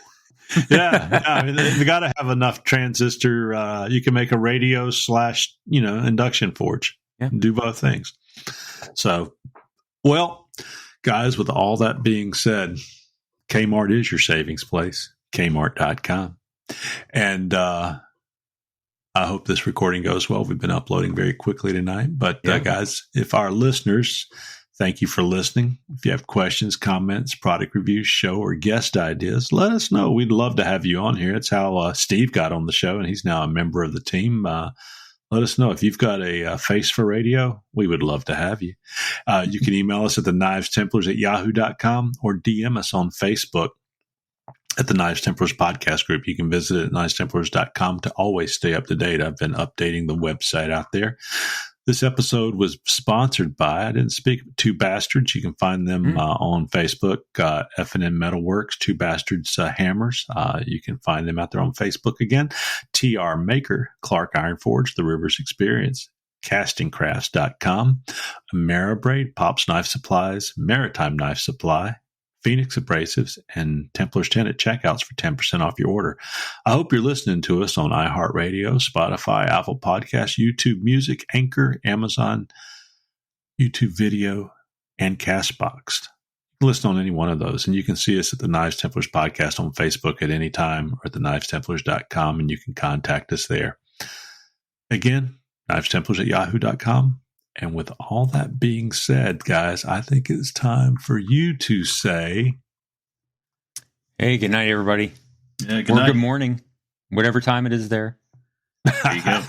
Yeah. I mean, we got to have enough transistor. You can make a radio / induction forge. Yeah. Do both things. So, well, guys, with all that being said, Kmart is your savings place, Kmart.com. And, I hope this recording goes well. We've been uploading very quickly tonight. But, guys, if our listeners, thank you for listening. If you have questions, comments, product reviews, show, or guest ideas, let us know. We'd love to have you on here. It's how Steve got on the show, and he's now a member of the team. Let us know. If you've got a face for radio, we would love to have you. You can email us at thenivestemplars@yahoo.com or DM us on Facebook at the Knives Templars podcast group. You can visit it at knivestemplars.com to always stay up to date. I've been updating the website out there. This episode was sponsored by, I didn't speak, Two Bastards. You can find them on Facebook, F&M Metalworks, Two Bastards Hammers. You can find them out there on Facebook again. TR Maker, Clark Iron Forge, The Rivers Experience, castingcrafts.com, Ameribraid, Pops Knife Supplies, Maritime Knife Supply, Phoenix Abrasives, and Templar's Tent at checkouts for 10% off your order. I hope you're listening to us on iHeartRadio, Spotify, Apple Podcasts, YouTube Music, Anchor, Amazon, YouTube Video, and Castbox. Listen on any one of those, and you can see us at the Knives Templars Podcast on Facebook at any time, or at thenivestemplars.com, and you can contact us there. Again, knivestemplars@yahoo.com. And with all that being said, guys, I think it's time for you to say, hey, good night, everybody. Yeah, good or night. Good morning, whatever time it is there. There you go.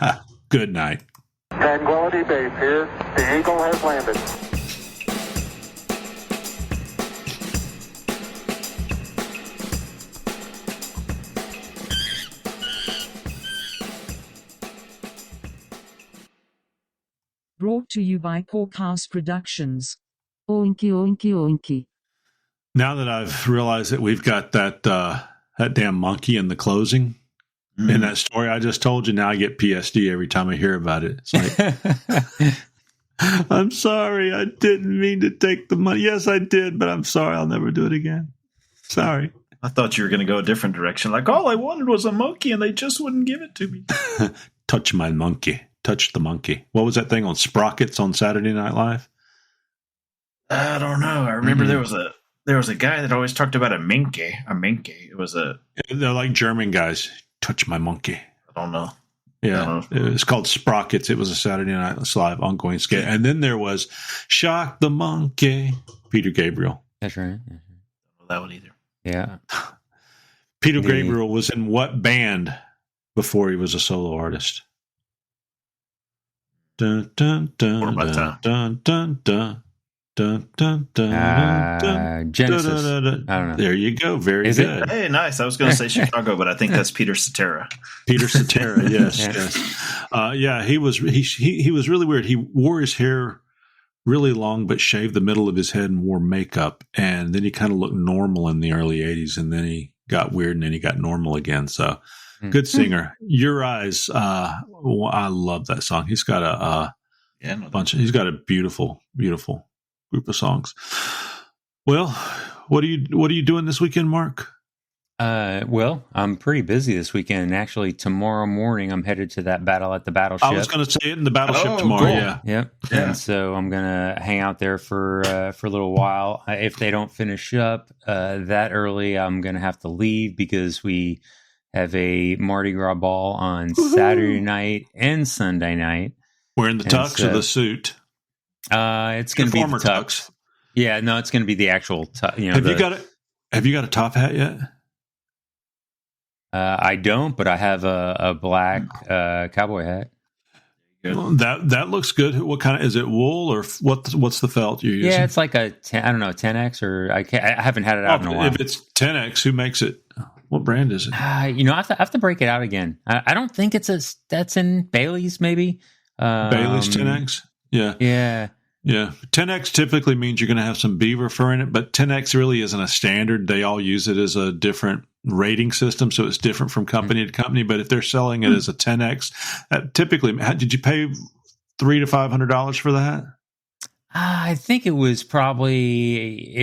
Good night. Tranquility Base here. The Eagle has landed. Brought to you by PORKHouse Productions. Oinky, oinky, oinky. Now that I've realized that we've got that damn monkey in the closing in that story I just told you, now I get PSD every time I hear about it. It's like, I'm sorry, I didn't mean to take the money. Yes, I did, but I'm sorry, I'll never do it again. Sorry. I thought you were going to go a different direction. Like, all I wanted was a monkey, and they just wouldn't give it to me. Touch my monkey. touched the monkey. What was that thing on Sprockets on Saturday Night Live? I don't know. I remember there was a guy that always talked about a minky. It was they're like German guys. Touch my monkey. I don't know. Yeah, it's called Sprockets. It was a Saturday Night Live ongoing skit. And then there was Shock the Monkey, Peter Gabriel. That's right. Well, that one either. Yeah. Peter Gabriel was in what band before he was a solo artist? Dun, dun, dun, dun, dun, dun, dun. Dun, dun, dun, dun, Genesis. Dun, dun, dun. I don't know. There you go. Very Is good. Hey, nice. I was going to say Chicago, but I think that's Peter Cetera. Peter Cetera, yes, yes. He was really weird. He wore his hair really long, but shaved the middle of his head and wore makeup. And then he kind of looked normal in the early 80s, and then he got weird, and then he got normal again. So good singer. Your Eyes. I love that song. He's got a he's got a beautiful, beautiful group of songs. Well, what are you doing this weekend, Mark? Well, I'm pretty busy this weekend. Actually, tomorrow morning I'm headed to that battle at the battleship. I was going to say it in the battleship tomorrow. Cool. Yeah. Yep. Yeah. And so I'm going to hang out there for a little while. If they don't finish up that early, I'm going to have to leave because we have a Mardi Gras ball on Saturday night and Sunday night. Wearing the tux or the suit? It's going to be the tux. Yeah, no, it's going to be the actual tux. Have you got a top hat yet? I don't, but I have a black cowboy hat. Well, that looks good. What kind of is it? Wool or what's the felt you're using? Yeah, it's like a 10X or I haven't had it out in a while. If it's 10X, who makes it? What brand is it? I have to break it out again. I don't think it's a Stetson. Bailey's maybe. Bailey's 10X. Yeah. 10X typically means you're going to have some beaver fur in it, but 10X really isn't a standard. They all use it as a different rating system, so it's different from company to company. But if they're selling it as a 10X, typically, did you pay $300 to $500 for that? I think it was probably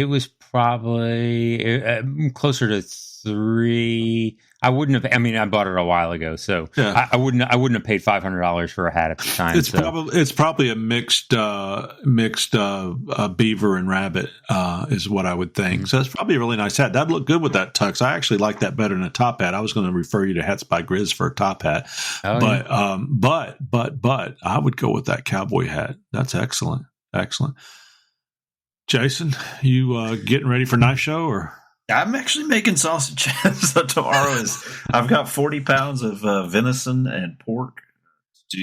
closer to 3. I wouldn't have. I mean, I bought it a while ago, so I wouldn't have paid $500 for a hat at the time. It's probably a mixed beaver and rabbit is what I would think. So it's probably a really nice hat. That'd look good with that tux. I actually like that better than a top hat. I was going to refer you to Hats by Grizz for a top hat, but I would go with that cowboy hat. That's excellent. Jason, you getting ready for knife show or? I'm actually making sausage. So tomorrow I've got 40 pounds of venison and pork to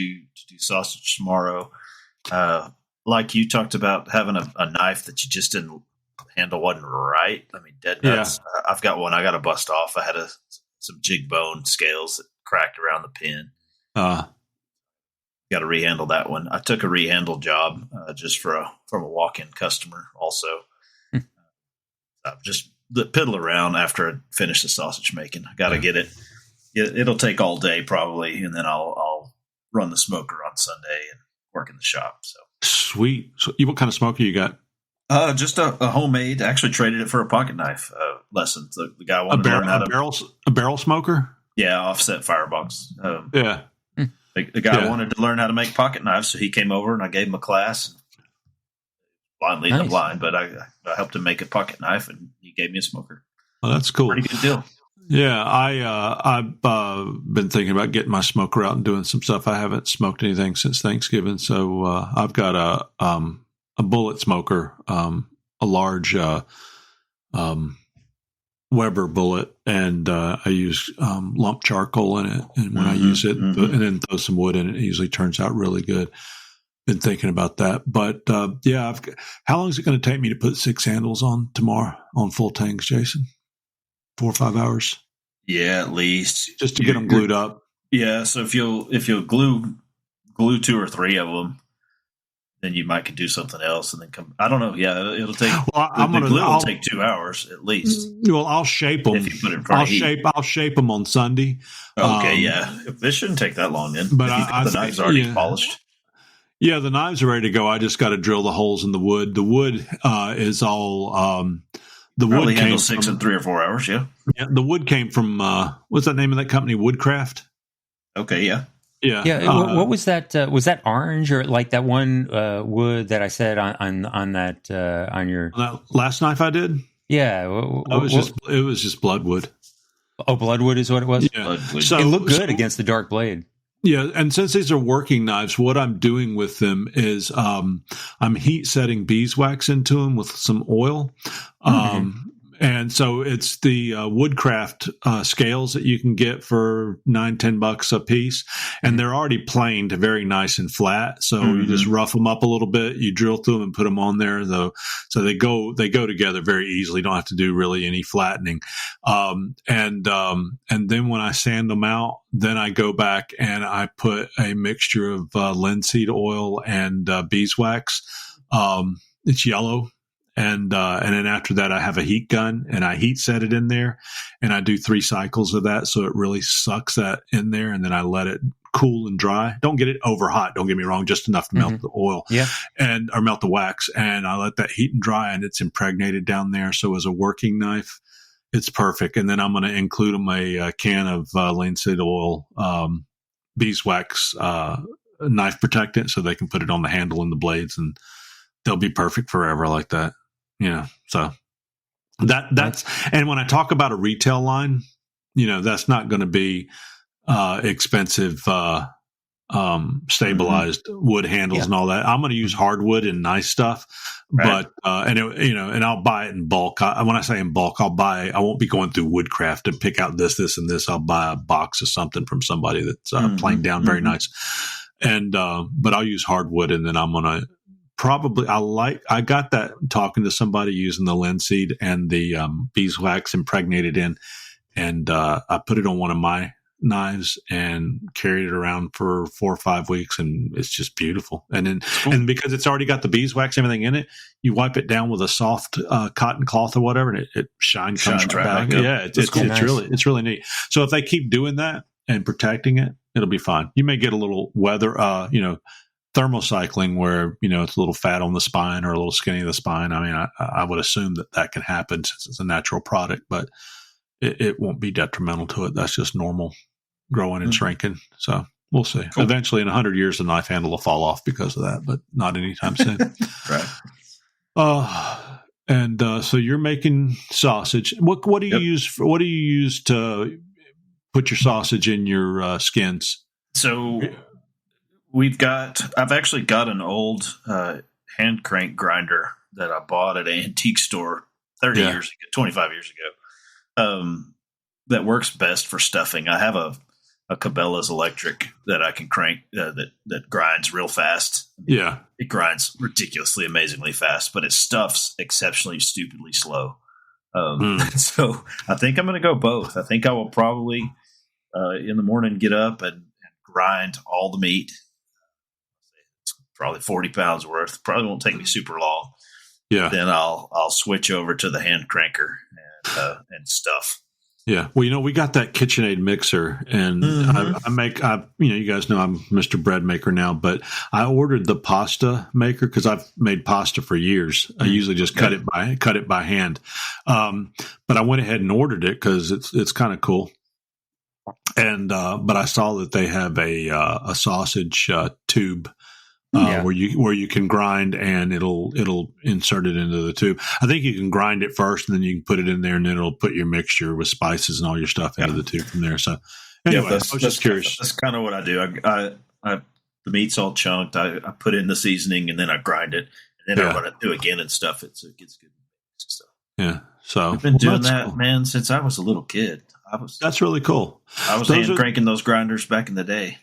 do sausage tomorrow. Like you talked about having a knife that you just didn't handle wasn't right. I mean, dead nuts. Yeah. I've got one I got to bust off. I had some jig bone scales that cracked around the pin. Got to rehandle that one. I took a rehandle job just from a walk-in customer also. Just piddle around after I finish the sausage making. I got to get it. It'll take all day probably, and then I'll run the smoker on Sunday and work in the shop. So sweet. So, what kind of smoker you got? Just a homemade. Actually, traded it for a pocket knife lesson. The guy wanted to learn how to a barrel smoker. Yeah, offset firebox. Yeah. The guy wanted to learn how to make pocket knives, so he came over and I gave him a class. Blind leading the blind, but I helped him make a pocket knife, and he gave me a smoker. Well, that's cool. Pretty good deal. Yeah, I've been thinking about getting my smoker out and doing some stuff. I haven't smoked anything since Thanksgiving, so I've got a bullet smoker, a large Weber bullet, and I use lump charcoal in it. And when I use it, and then throw some wood in it, it usually turns out really good. Been thinking about that, but how long is it going to take me to put 6 handles on tomorrow on full tanks, Jason? 4 or 5 hours? Yeah, at least just to get them glued up. Yeah, so if you'll glue 2 or 3 of them, then you might could do something else and then come. I don't know. Yeah, it'll take. Well, it'll take 2 hours at least. Well, I'll shape them. If you put it in front of heat. I'll shape them on Sunday. Okay, yeah, this shouldn't take that long then. But the knife's already polished. Yeah, the knives are ready to go. I just got to drill the holes in the wood. The wood is all the probably wood handle came 6 in 3 or 4 hours. Yeah, the wood came from what's that name of that company? Woodcraft. Okay, yeah. Yeah. Yeah. What was that? Was that orange or like that one wood that I said on that on your that last knife I did? Yeah. It was just bloodwood. Oh, bloodwood is what it was? Yeah. So it looked good against the dark blade. Yeah, and since these are working knives, what I'm doing with them is I'm heat setting beeswax into them with some oil. And so it's the Woodcraft scales that you can get for $9-10 a piece, and they're already planed very nice and flat. So you just rough them up a little bit, you drill through them and put them on there, though. So they go together very easily. Don't have to do really any flattening. And then when I sand them out, then I go back and I put a mixture of linseed oil and beeswax. It's yellow. And then after that, I have a heat gun and I heat set it in there, and I do 3 cycles of that. So it really sucks that in there. And then I let it cool and dry. Don't get it over hot. Don't get me wrong. Just enough to melt the oil or melt the wax. And I let that heat and dry, and it's impregnated down there. So as a working knife, it's perfect. And then I'm going to include them a can of linseed oil, beeswax, knife protectant, so they can put it on the handle and the blades, and they'll be perfect forever like that. So that's, and when I talk about a retail line, that's not going to be expensive, stabilized wood handles and all that. I'm going to use hardwood and nice stuff, but, and I'll buy it in bulk. When I say in bulk, I won't be going through Woodcraft to pick out this and this. I'll buy a box of something from somebody that's planed down very nice. And, but I'll use hardwood, and then I'm going to, I got that talking to somebody using the linseed and the beeswax impregnated in, and I put it on one of my knives and carried it around for 4 or 5 weeks, and it's just beautiful. And then and because it's already got the beeswax, everything in it, you wipe it down with a soft cotton cloth or whatever, and it shines right back. Yeah, it's really neat. So if they keep doing that and protecting it, it'll be fine. You may get a little weather, thermocycling where, it's a little fat on the spine or a little skinny of the spine. I mean, I would assume that can happen since it's a natural product, but it won't be detrimental to it. That's just normal growing and shrinking. So we'll see. Cool. Eventually in 100 years, the knife handle will fall off because of that, but not anytime soon. Right. So you're making sausage. What do you use? What do you use to put your sausage in your skins? So I've actually got an old hand crank grinder that I bought at an antique store 25 years ago. That works best for stuffing. I have a Cabela's electric that I can crank that grinds real fast. Yeah, it grinds ridiculously, amazingly fast, but it stuffs exceptionally, stupidly slow. So I think I'm going to go both. I think I will probably in the morning get up and grind all the meat. It's probably 40 pounds worth. Probably won't take me super long. Yeah. Then I'll switch over to the hand cranker and stuff. Yeah. Well, we got that KitchenAid mixer, and I make, you guys know I'm Mr. Bread Maker now, but I ordered the pasta maker because I've made pasta for years. I usually just cut it by hand. But I went ahead and ordered it because it's kind of cool. And, but I saw that they have a sausage tube where you can grind, and it'll insert it into the tube. I think you can grind it first, and then you can put it in there, and then it'll put your mixture with spices and all your stuff into the tube from there. So anyway, I was just curious. That's kind of what I do. I the meat's all chunked. I put in the seasoning, and then I grind it, and then I run it through again and stuff it so it gets good. So yeah. So I've been doing that, man, since I was a little kid. That's really cool. I was hand cranking those grinders back in the day.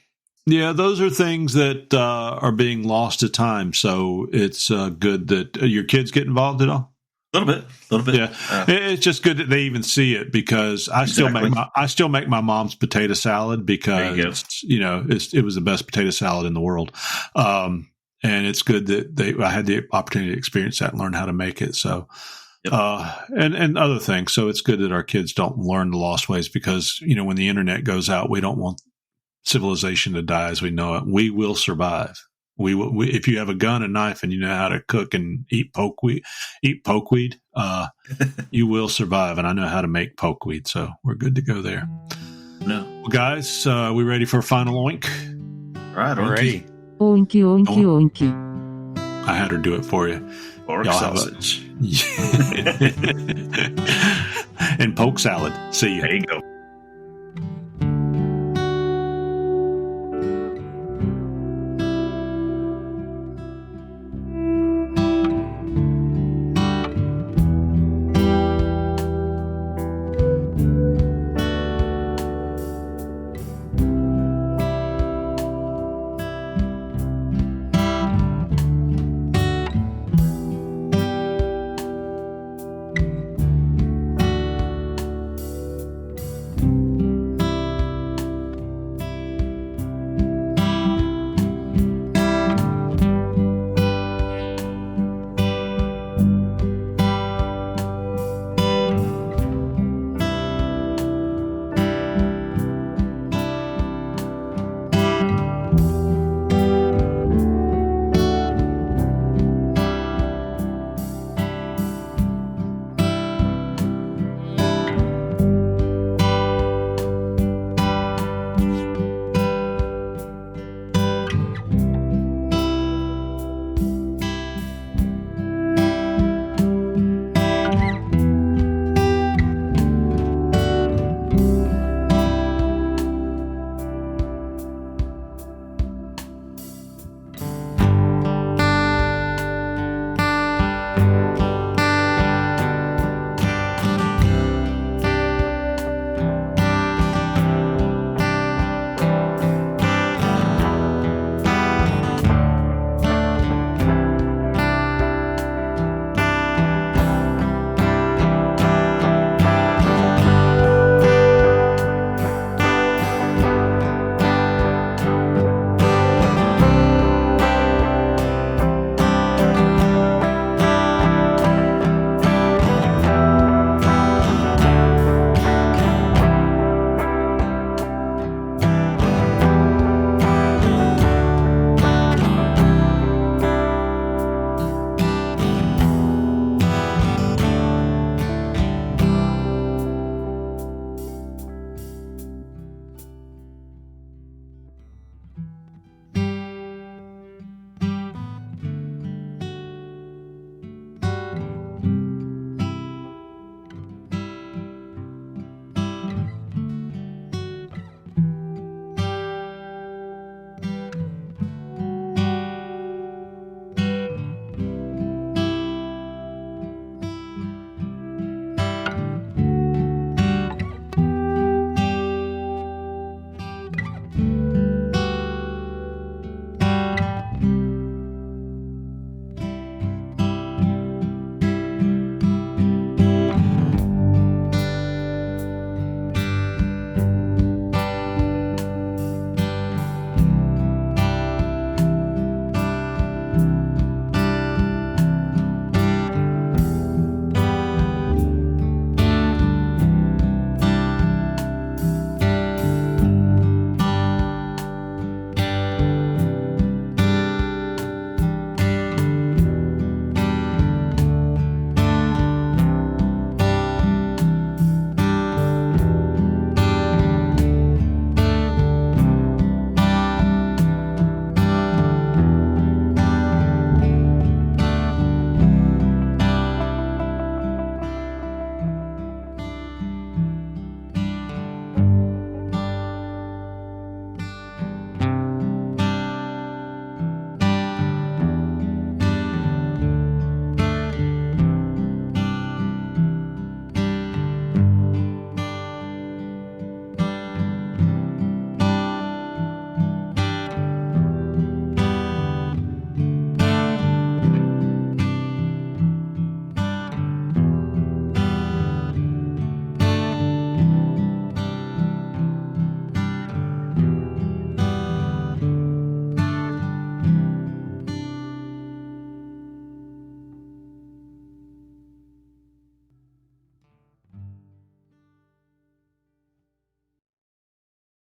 Yeah, those are things that are being lost to time. So it's good that your kids get involved at all. A little bit. Yeah, it's just good that they even see it, because I still make my mom's potato salad because it was the best potato salad in the world. And it's good that I had the opportunity to experience that and learn how to make it. So. And other things. So it's good that our kids don't learn the lost ways, because, when the internet goes out, we don't want civilization to die as we know it. We will survive. We if you have a gun, a knife, and you know how to cook and eat pokeweed, you will survive. And I know how to make pokeweed, so we're good to go there. No. Well, guys, we ready for a final oink? right, Alrighty. Oinky, oinky, oinky. I had her do it for you. Pork sausage. And poke salad. See you. There you go.